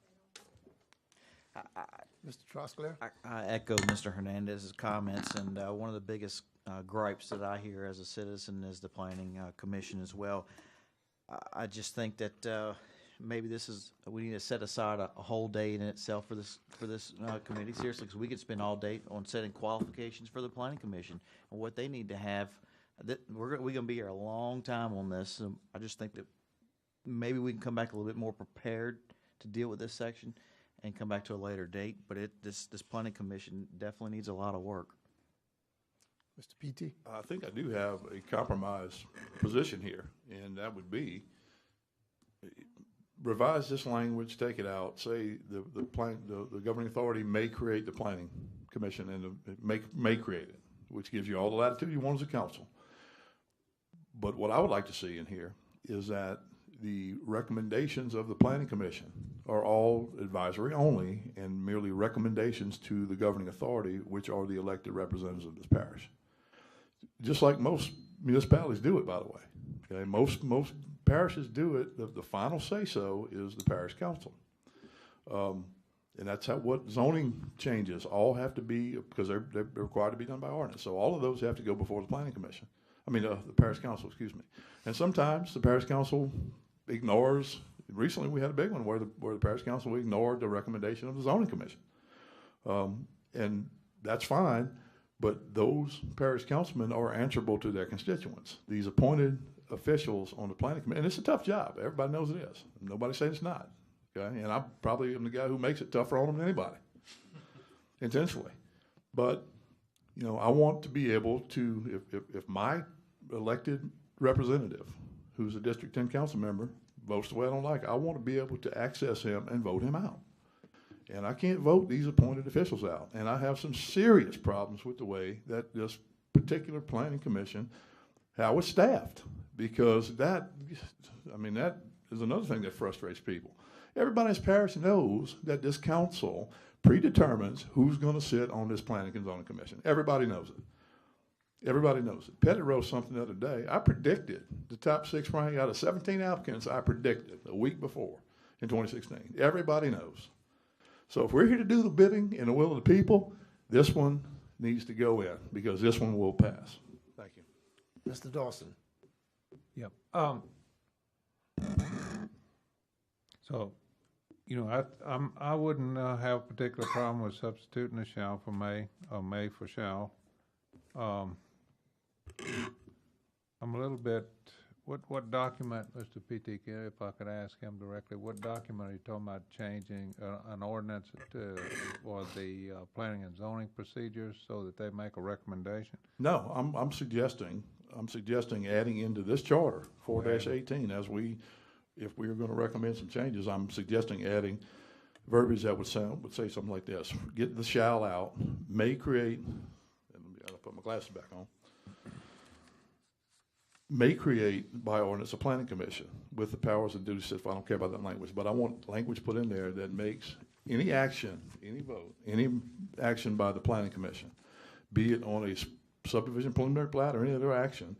[SPEAKER 1] Mr. Trostler?
[SPEAKER 10] I echo Mr. Hernandez's comments, and one of the biggest gripes that I hear as a citizen is the planning commission as well. I just think that maybe we need to set aside a whole day in itself for this committee, seriously, because we could spend all day on setting qualifications for the planning commission and what they need to have. We're going to be here a long time on this. So I just think that maybe we can come back a little bit more prepared to deal with this section and come back to a later date. But this planning commission definitely needs a lot of work.
[SPEAKER 1] Mr. PT?
[SPEAKER 7] I think I do have a compromise position here, and that would be revise this language, take it out, say the governing authority may create the planning commission, and may create it, which gives you all the latitude you want as a council. But what I would like to see in here is that the recommendations of the planning commission are all advisory only and merely recommendations to the governing authority, which are the elected representatives of this parish. Just like most municipalities do it, by the way. Okay, most parishes do it. The final say-so is the parish council. And that's what zoning changes all have to be, because they're required to be done by ordinance. So all of those have to go before the planning commission. The parish council, excuse me. And sometimes the parish council ignores. Recently, we had a big one where the parish council ignored the recommendation of the zoning commission, and that's fine. But those parish councilmen are answerable to their constituents. These appointed officials on the planning commission, and it's a tough job. Everybody knows it is. Nobody's saying it's not. Okay, and I probably am the guy who makes it tougher on them than anybody, intentionally. But I want to be able to, if my elected representative, who's a District 10 council member, votes the way I don't like, I want to be able to access him and vote him out. And I can't vote these appointed officials out. And I have some serious problems with the way that this particular planning commission, how it's staffed, because that is another thing that frustrates people. Everybody in this parish knows that this council predetermines who's going to sit on this planning and zoning commission. Everybody knows it. Everybody knows it. Pettit wrote something the other day. I predicted the top 6 rank out of 17 applicants. I predicted a week before in 2016. Everybody knows. So if we're here to do the bidding and the will of the people, this one needs to go in because this one will pass. Thank you.
[SPEAKER 1] Mr. Dawson.
[SPEAKER 9] Yep. So, I wouldn't have a particular problem with substituting the shall for may, or may for shall. I'm a little bit, what document, Mr. PT, if I could ask him directly, what document are you talking about changing an ordinance for the planning and zoning procedures so that they make a recommendation?
[SPEAKER 7] No, I'm suggesting adding into this charter 4-18 if we are going to recommend some changes. I'm suggesting adding verbiage that would say something like this: get the shall out, may create. And I'll put my glasses back on. May create by ordinance a planning commission with the powers and duties. I don't care about that language, but I want language put in there that makes any action, any vote, any action by the planning commission, be it on a subdivision preliminary plat or any other action,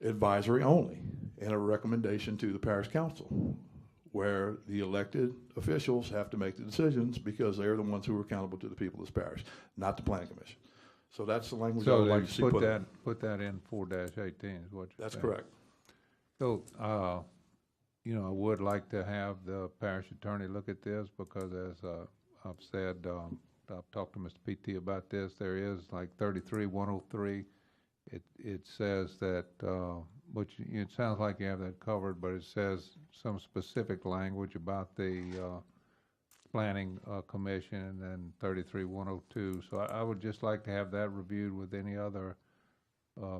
[SPEAKER 7] advisory only, and a recommendation to the parish council, where the elected officials have to make the decisions because they're the ones who are accountable to the people of this parish, not the planning commission. So that's the language I would like to see put in.
[SPEAKER 9] Put that in 4-18 is what you're
[SPEAKER 7] That's
[SPEAKER 9] saying.
[SPEAKER 7] correct.
[SPEAKER 9] So, I would like to have the parish attorney look at this because as I've said, I've talked to Mr. PT about this. There is like 33-103. It says that, which it sounds like you have that covered, but it says some specific language about the planning commission, and then 33-102. So I would just like to have that reviewed with any other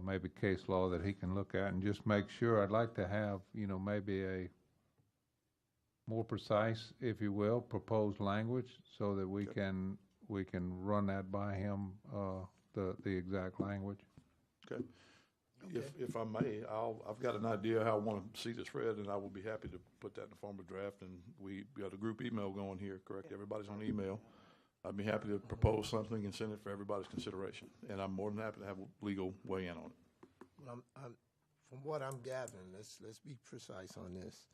[SPEAKER 9] maybe case law that he can look at and just make sure. I'd like to have, maybe a more precise, if you will, proposed language so that we can run that by him, the exact language.
[SPEAKER 7] Okay. If I may, I've got an idea how I want to see this read, and I will be happy to put that in the form of draft. And we got a group email going here, correct? Everybody's on email. I'd be happy to propose something and send it for everybody's consideration. And I'm more than happy to have legal weigh in on it.
[SPEAKER 1] Well, from what I'm gathering, let's be precise on this.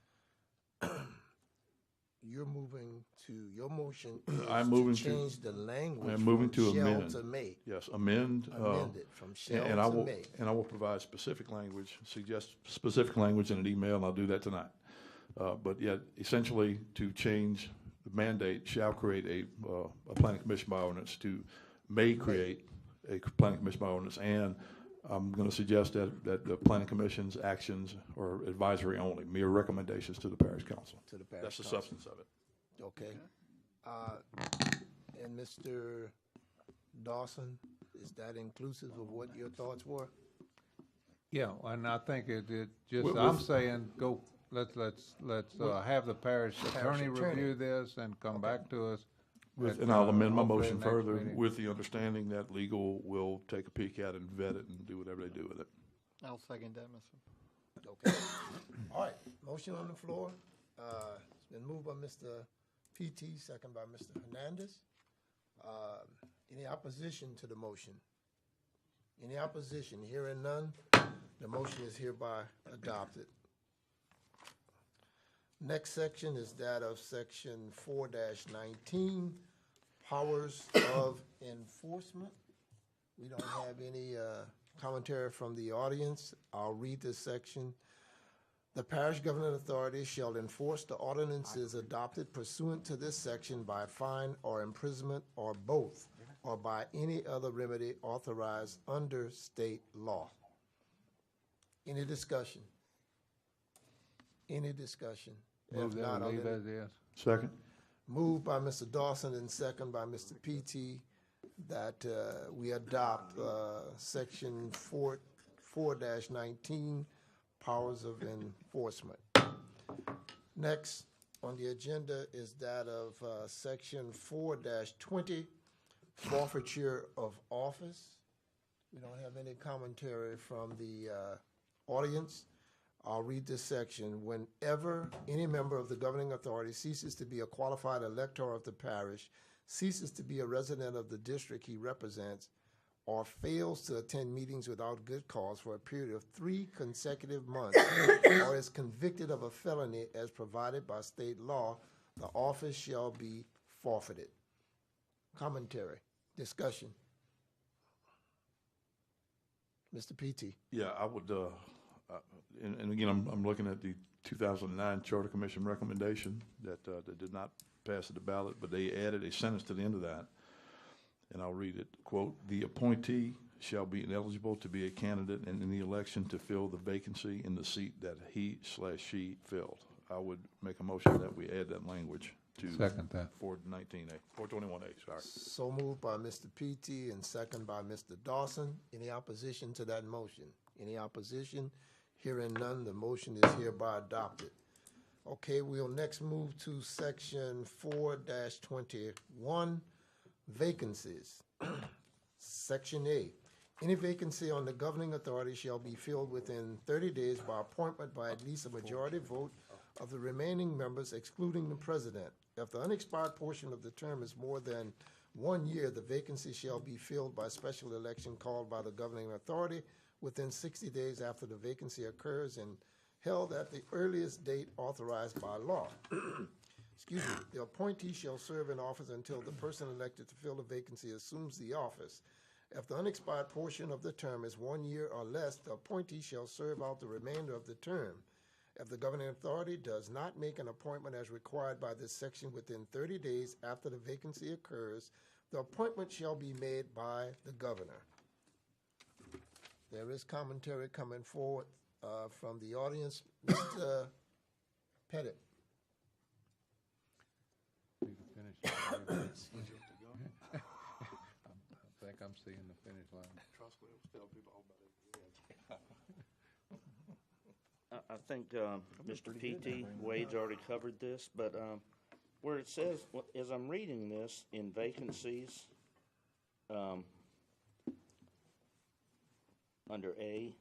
[SPEAKER 1] You're moving to, your motion is
[SPEAKER 7] I'm moving
[SPEAKER 1] to change the language
[SPEAKER 7] I'm moving
[SPEAKER 1] from
[SPEAKER 7] to
[SPEAKER 1] shall
[SPEAKER 7] amend.
[SPEAKER 1] to may.
[SPEAKER 7] Yes, amend.
[SPEAKER 1] Amend it from shall
[SPEAKER 7] and I
[SPEAKER 1] to
[SPEAKER 7] will,
[SPEAKER 1] may.
[SPEAKER 7] And I will provide specific language, suggest specific language in an email, and I'll do that tonight. But yet, essentially, to change the mandate, shall create a planning commission by ordinance to may create a planning commission by ordinance, and I'm going to suggest that the planning commission's actions are advisory only, mere recommendations to the parish council.
[SPEAKER 1] To the parish
[SPEAKER 7] That's the
[SPEAKER 1] council.
[SPEAKER 7] substance of it.
[SPEAKER 1] Okay. And Mr. Dawson, is that inclusive of what your thoughts were?
[SPEAKER 9] Yeah, and I think it just,
[SPEAKER 7] With-
[SPEAKER 9] I'm saying, go, let's have the parish attorney
[SPEAKER 1] attorney.
[SPEAKER 9] review this and come back to us.
[SPEAKER 7] And I'll amend my
[SPEAKER 9] hopefully
[SPEAKER 7] motion
[SPEAKER 9] next
[SPEAKER 7] further
[SPEAKER 9] meeting.
[SPEAKER 7] with the understanding that legal will take a peek at it and vet it and do whatever they do with it.
[SPEAKER 8] I'll second that, Mr.
[SPEAKER 1] Okay. All right, motion on the floor. It's been moved by Mr. PT, second by Mr. Hernandez. Any opposition to the motion? Any opposition? Hearing none, the motion is hereby adopted. Next section is that of section 4-19, powers of enforcement. We don't have any commentary from the audience. I'll read this section. The parish governing authority shall enforce the ordinances adopted pursuant to this section by fine or imprisonment or both, or by any other remedy authorized under state law. Any discussion? Any discussion?
[SPEAKER 9] Move
[SPEAKER 1] If
[SPEAKER 9] that
[SPEAKER 1] not,
[SPEAKER 9] we
[SPEAKER 1] I'll
[SPEAKER 9] leave
[SPEAKER 1] let
[SPEAKER 9] as is.
[SPEAKER 7] Second?
[SPEAKER 1] Moved by Mr. Dawson and second by Mr. PT that we adopt section 4-19, powers of enforcement. Next on the agenda is that of section 4-20, forfeiture of office. We don't have any commentary from the audience. I'll read this section. Whenever any member of the governing authority ceases to be a qualified elector of the parish, ceases to be a resident of the district he represents, or fails to attend meetings without good cause for a period of 3 consecutive months, or is convicted of a felony as provided by state law, the office shall be forfeited. Commentary, discussion. Mr. P.T.
[SPEAKER 7] Yeah, I would, and again, I'm looking at the 2009 Charter Commission recommendation that did not pass the ballot, but they added a sentence to the end of that, and I'll read it. Quote, "The appointee shall be ineligible to be a candidate in any election to fill the vacancy in the seat that he/she filled." I would make a motion that we add that language to
[SPEAKER 9] Second that.
[SPEAKER 7] 419A, 421A, sorry.
[SPEAKER 1] So moved by Mr. P.T. and second by Mr. Dawson. Any opposition to that motion? Any opposition? Hearing none, the motion is hereby adopted. Okay, we'll next move to section 4-21, vacancies. Section A, any vacancy on the governing authority shall be filled within 30 days by appointment by at least a majority vote of the remaining members excluding the president. If the unexpired portion of the term is more than 1 year, the vacancy shall be filled by special election called by the governing authority within 60 days after the vacancy occurs and held at the earliest date authorized by law. Excuse me. The appointee shall serve in office until the person elected to fill the vacancy assumes the office. If the unexpired portion of the term is 1 year or less, the appointee shall serve out the remainder of the term. If the governing authority does not make an appointment as required by this section within 30 days after the vacancy occurs, the appointment shall be made by the governor. There is commentary coming forward from the audience. Mr. Pettit.
[SPEAKER 9] I think I'm seeing the finish line.
[SPEAKER 6] I think Mr. P.T. Wade's already covered this, but where it says, as I'm reading this in vacancies, under A,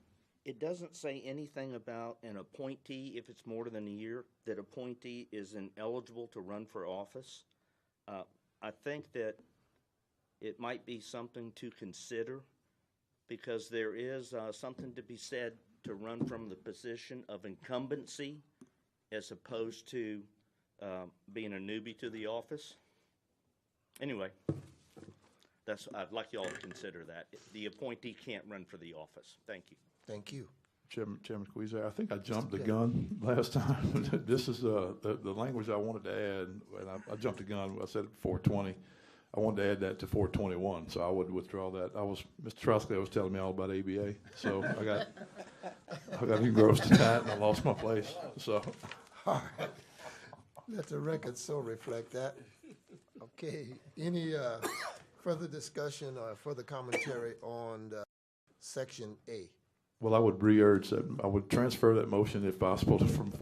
[SPEAKER 6] it doesn't say anything about an appointee, if it's more than a year, that appointee is ineligible to run for office. I think that it might be something to consider, because there is something to be said to run from the position of incumbency as opposed to being a newbie to the office. Anyway, I'd like you all to consider that. The appointee can't run for the office. Thank you.
[SPEAKER 1] Thank you.
[SPEAKER 7] Chairman Squeezer, I think I jumped the gun last time. This is the language I wanted to add, and I jumped the gun. I said 420. I wanted to add that to 421, so I would withdraw that. Mr. Truscott was telling me all about ABA, so I got engrossed in that, and I lost my place. So,
[SPEAKER 1] all right. Let the record so reflect that. Okay. Any further discussion or further commentary on Section A?
[SPEAKER 7] well, I would re-urge that. I would transfer that motion, if possible, from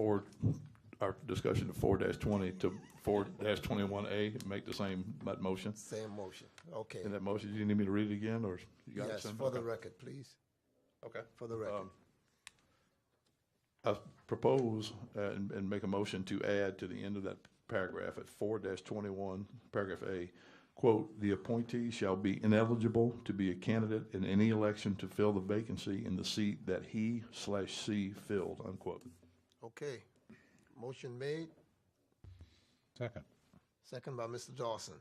[SPEAKER 7] our discussion of 4-20 to 4-21A, make the same motion.
[SPEAKER 1] Same motion. Okay.
[SPEAKER 7] And that motion, do you need me to read it again, or you got it?
[SPEAKER 1] Yes,
[SPEAKER 7] Sam?
[SPEAKER 1] for the record, please.
[SPEAKER 7] Okay.
[SPEAKER 1] For the record.
[SPEAKER 7] I propose and make a motion to add to the end of that paragraph at 4-21, paragraph A, quote, "The appointee shall be ineligible to be a candidate in any election to fill the vacancy in the seat that he/she filled," unquote.
[SPEAKER 1] Okay. Motion made.
[SPEAKER 9] Second.
[SPEAKER 1] Second by Mr. Dawson.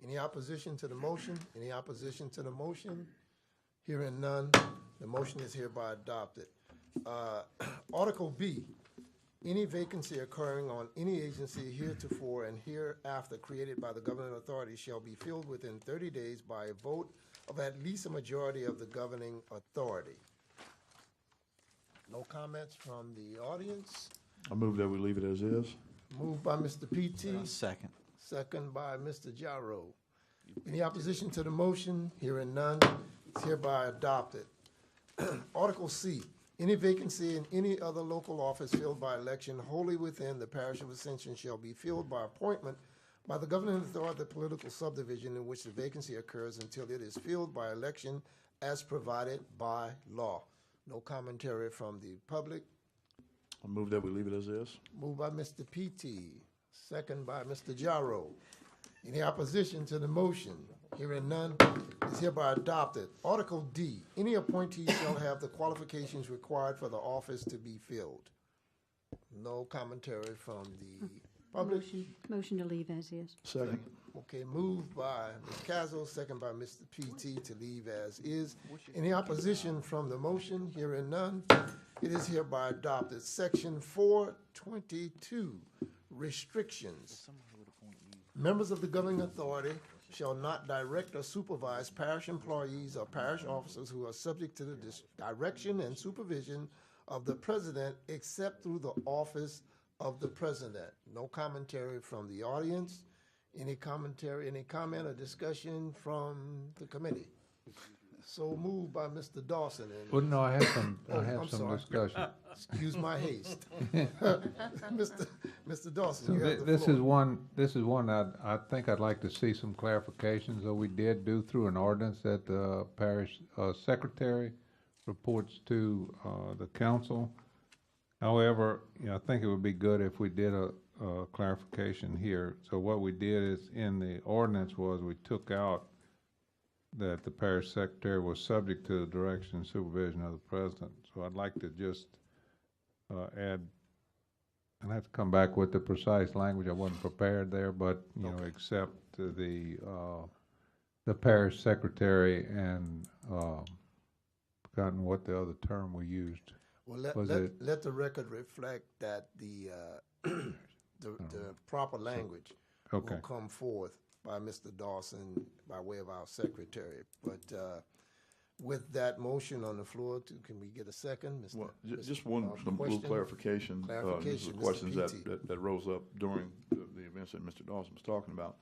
[SPEAKER 1] Any opposition to the motion? Any opposition to the motion? Hearing none, the motion is hereby adopted. Article B, any vacancy occurring on any agency heretofore and hereafter created by the governing authority shall be filled within 30 days by a vote of at least a majority of the governing authority. No comments from the audience.
[SPEAKER 7] I move that we leave it as is.
[SPEAKER 1] Moved by Mr. P.T.
[SPEAKER 10] Second.
[SPEAKER 1] Second by Mr. Gyro. Any opposition to the motion? Hearing none, it's hereby adopted. Article C, any vacancy in any other local office filled by election wholly within the parish of Ascension shall be filled by appointment by the governing authority of the political subdivision in which the vacancy occurs until it is filled by election as provided by law. No commentary from the public.
[SPEAKER 7] I move that we leave it as is.
[SPEAKER 1] Moved by Mr. P.T., second by Mr. Gyro. Any opposition to the motion? Hearing none, is hereby adopted. Article D, any appointee shall have the qualifications required for the office to be filled. No commentary from the public.
[SPEAKER 5] Motion to leave as is.
[SPEAKER 7] Second.
[SPEAKER 1] Okay, moved by Ms. Cazzo, second by Mr. P.T. to leave as is. Any opposition from the motion? Hearing none, it is hereby adopted. Section 422, restrictions. Members of the governing authority shall not direct or supervise parish employees or parish officers who are subject to the direction and supervision of the president except through the office of the president. No commentary from the audience. Any commentary, any comment or discussion from the committee? So moved by Mr. Dawson. And
[SPEAKER 9] Well, no, I have some,
[SPEAKER 1] I'm sorry.
[SPEAKER 9] discussion.
[SPEAKER 1] Excuse my haste. Mr. Dawson,
[SPEAKER 9] So
[SPEAKER 1] you have the
[SPEAKER 9] this
[SPEAKER 1] floor.
[SPEAKER 9] is one I think I'd like to see some clarifications, though we did do through an ordinance that the parish secretary reports to the council. However, I think it would be good if we did a clarification here. So what we did is, in the ordinance, was we took out that the parish secretary was subject to the direction and supervision of the president. So I'd like to just add, and I have to come back with the precise language. I wasn't prepared there, but, except the parish secretary and, forgotten what the other term we used.
[SPEAKER 1] Well,
[SPEAKER 9] Was
[SPEAKER 1] let the record reflect that the proper language
[SPEAKER 9] Okay.
[SPEAKER 1] will come forth by Mr. Dawson by way of our secretary. But with that motion on the floor, can we get a second? Mr.
[SPEAKER 7] Well,
[SPEAKER 1] Mr.
[SPEAKER 7] just one little
[SPEAKER 1] question?
[SPEAKER 7] clarification.
[SPEAKER 1] Clarification,
[SPEAKER 7] The
[SPEAKER 1] Mr.
[SPEAKER 7] questions
[SPEAKER 1] P.T.
[SPEAKER 7] that rose up during the events that Mr. Dawson was talking about.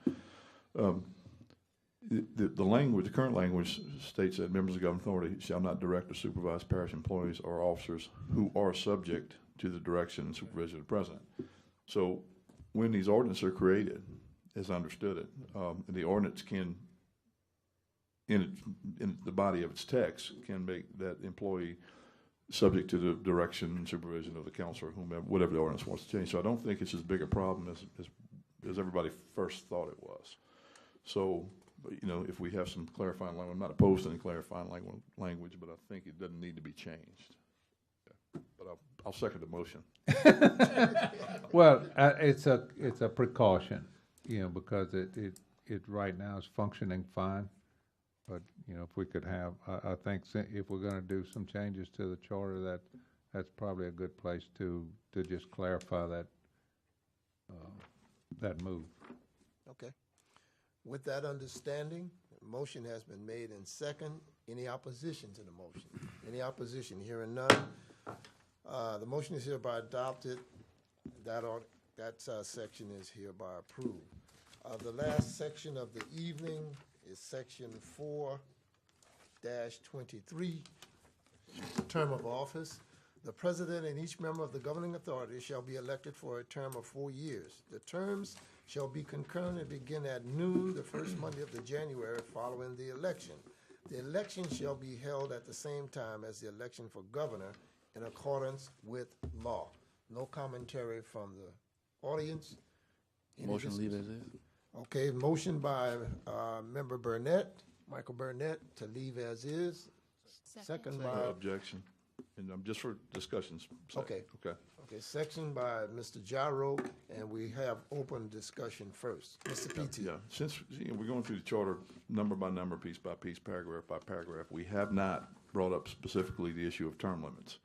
[SPEAKER 7] The language, the current language states that members of the governing authority shall not direct or supervise parish employees or officers who are subject to the direction and supervision of the president. So when these ordinances are created, as I understood it, the ordinance can, in the body of its text, can make that employee subject to the direction and supervision of the council or whomever, whatever the ordinance wants to change. So I don't think it's as big a problem as everybody first thought it was. So, if we have some clarifying language, I'm not opposed to any clarifying language, but I think it doesn't need to be changed. Yeah. But I'll second the motion.
[SPEAKER 9] Well, it's a precaution, because it right now is functioning fine. But, if we could have, I think if we're gonna do some changes to the charter, that's probably a good place to just clarify that move.
[SPEAKER 1] Okay. With that understanding, the motion has been made in second. Any opposition to the motion? Any opposition? Hearing none. The motion is hereby adopted. That section is hereby approved. The last section of the evening is section 4-23, term of office. The president and each member of the governing authority shall be elected for a term of 4 years. The terms shall be concurrent and begin at noon the first Monday of the January following the election. The election shall be held at the same time as the election for governor in accordance with law. No commentary from the audience. Any
[SPEAKER 11] Motion leave as is.
[SPEAKER 1] Okay, motion by Member Burnett, Michael Burnett, to leave as is. Second by,
[SPEAKER 7] Objection. And just for discussion's sake.
[SPEAKER 1] Okay.
[SPEAKER 7] Okay.
[SPEAKER 1] okay, section by Mr. Gyro, and we have open discussion first. Mr. P.T.
[SPEAKER 7] Yeah, since we're going through the charter number by number, piece by piece, paragraph by paragraph, we have not brought up specifically the issue of term limits,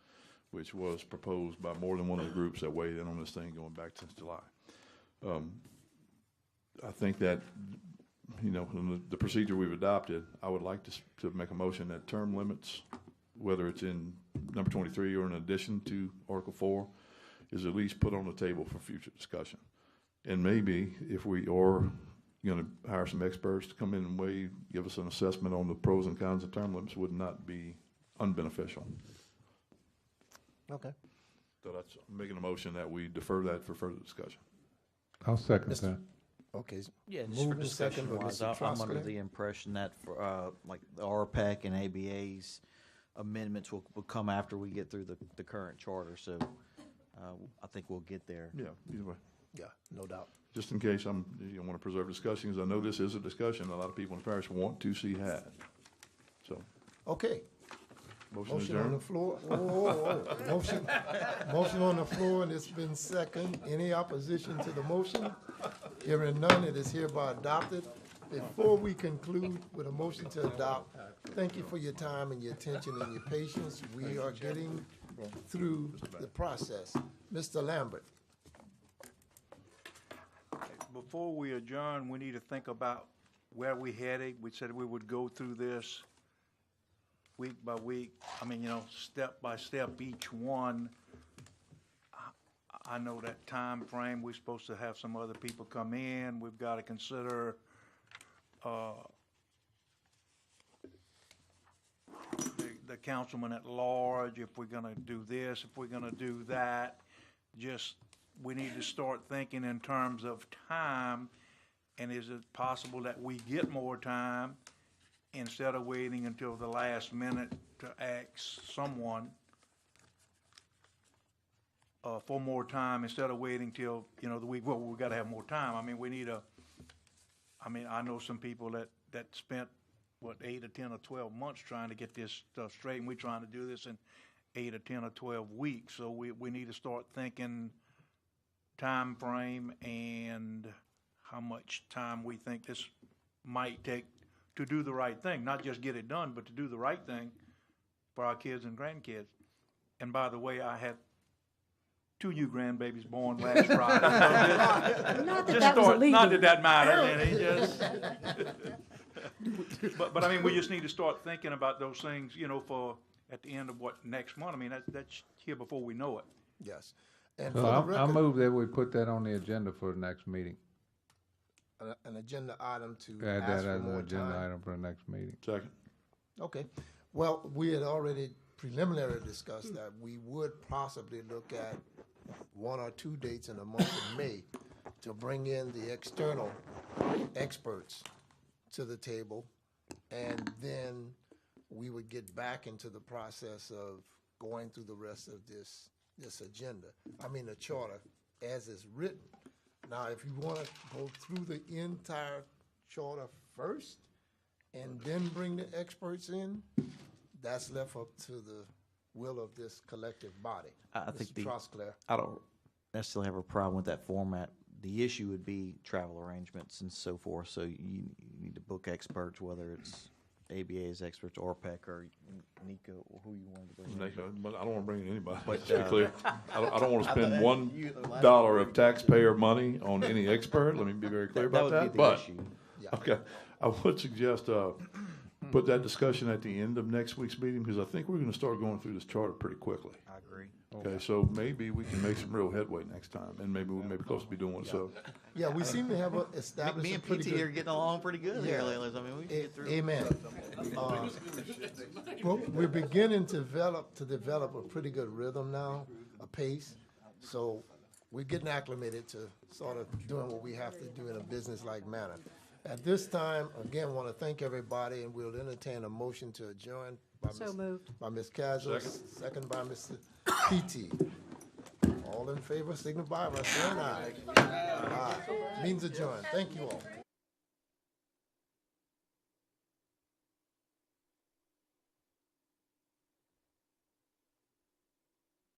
[SPEAKER 7] which was proposed by more than one of the groups that weighed in on this thing going back since July. I think that, in the procedure we've adopted, I would like to make a motion that term limits, whether it's in number 23 or in addition to Article 4, is at least put on the table for future discussion. And maybe if we are going to hire some experts to come in and give us an assessment on the pros and cons of term limits, would not be unbeneficial.
[SPEAKER 1] Okay.
[SPEAKER 7] So I'm making a motion that we defer that for further discussion.
[SPEAKER 9] I'll second that.
[SPEAKER 1] Okay.
[SPEAKER 10] Yeah, just for
[SPEAKER 1] Moved and seconded
[SPEAKER 10] discussion
[SPEAKER 1] by
[SPEAKER 10] wise,
[SPEAKER 1] Mr.
[SPEAKER 10] I'm under
[SPEAKER 1] Trosclair.
[SPEAKER 10] the impression that for, like the RPAC and ABA's amendments will come after we get through the current charter, so I think we'll get there.
[SPEAKER 7] Yeah, either way.
[SPEAKER 1] Yeah, no doubt.
[SPEAKER 7] Just in case want to preserve discussion, because I know this is a discussion a lot of people in the parish want to see had. So,
[SPEAKER 1] Okay.
[SPEAKER 7] motion
[SPEAKER 1] Motion on the
[SPEAKER 7] adjourned.
[SPEAKER 1] floor. Motion on the floor, and it's been second. Any opposition to the motion? Hearing none, it is hereby adopted. Before we conclude with a motion to adopt, thank you for your time and your attention and your patience. We are getting through the process. Mr. Lambert.
[SPEAKER 2] Before we adjourn, we need to think about where we headed. We said we would go through this week by week, step by step, each one. I know that time frame. We're supposed to have some other people come in. We've got to consider the councilman at large, if we're gonna do this, if we're gonna do that. Just, we need to start thinking in terms of time, and is it possible that we get more time instead of waiting until the last minute to ask someone for more time, instead of waiting till, the week, well, we gotta have more time. We need I know some people that spent, 8 or 10 or 12 months trying to get this stuff straight, and we're trying to do this in 8 or 10 or 12 weeks. So we need to start thinking time frame and how much time we think this might take to do the right thing, not just get it done, but to do the right thing for our kids and grandkids. And by the way, I had 2 new grandbabies born last Friday.
[SPEAKER 5] Not that that was illegal.
[SPEAKER 2] Not that that matters. But we just need to start thinking about those things, for at the end of next month. That's here before we know it.
[SPEAKER 1] Yes. And
[SPEAKER 9] So
[SPEAKER 1] for the
[SPEAKER 9] I
[SPEAKER 1] record,
[SPEAKER 9] move that we put that on the agenda for the next meeting.
[SPEAKER 1] an agenda item to
[SPEAKER 9] Add
[SPEAKER 1] ask
[SPEAKER 9] that
[SPEAKER 1] for
[SPEAKER 9] as an
[SPEAKER 1] more
[SPEAKER 9] agenda
[SPEAKER 1] time.
[SPEAKER 9] item for the next meeting.
[SPEAKER 7] Second.
[SPEAKER 1] Okay. Well, we had already preliminarily discussed that we would possibly look at 1 or 2 dates in the month of May to bring in the external experts to the table, and then we would get back into the process of going through the rest of this agenda. The charter as is written. Now, if you want to go through the entire charter first and then bring the experts in, that's left up to the will of this collective body.
[SPEAKER 10] I think
[SPEAKER 1] Mr. Trosclair.
[SPEAKER 10] I don't necessarily have a problem with that format. The issue would be travel arrangements and so forth. So you need to book experts, whether it's ABA's experts, ORPEC, or Nico, or who you want to bring in.
[SPEAKER 7] But I don't want to bring in anybody.
[SPEAKER 10] But,
[SPEAKER 7] Let's be clear. I don't want to spend $1 of taxpayer money on any expert. Let me be very clear about that.
[SPEAKER 10] That would be the issue.
[SPEAKER 7] Okay, I would suggest put that discussion at the end of next week's meeting, because I think we're going to start going through this charter pretty quickly.
[SPEAKER 10] I agree.
[SPEAKER 7] Okay, so maybe we can make some real headway next time, and maybe we may be close to be doing so.
[SPEAKER 1] Yeah, we seem to have established
[SPEAKER 10] Me
[SPEAKER 1] a
[SPEAKER 10] and
[SPEAKER 1] pretty
[SPEAKER 10] PT
[SPEAKER 1] good.
[SPEAKER 10] are getting along pretty good here
[SPEAKER 1] Yeah.
[SPEAKER 10] lately. We can get through.
[SPEAKER 1] Amen. Well, we're beginning to develop a pretty good rhythm now, a pace. So we're getting acclimated to sort of doing what we have to do in a business-like manner. At this time, again, want to thank everybody, and we'll entertain a motion to adjourn.
[SPEAKER 5] So moved.
[SPEAKER 1] By Ms. Cazal, second by Mr. P.T. All in favor, signify by saying aye. Aye. Means adjourned. Thank you all.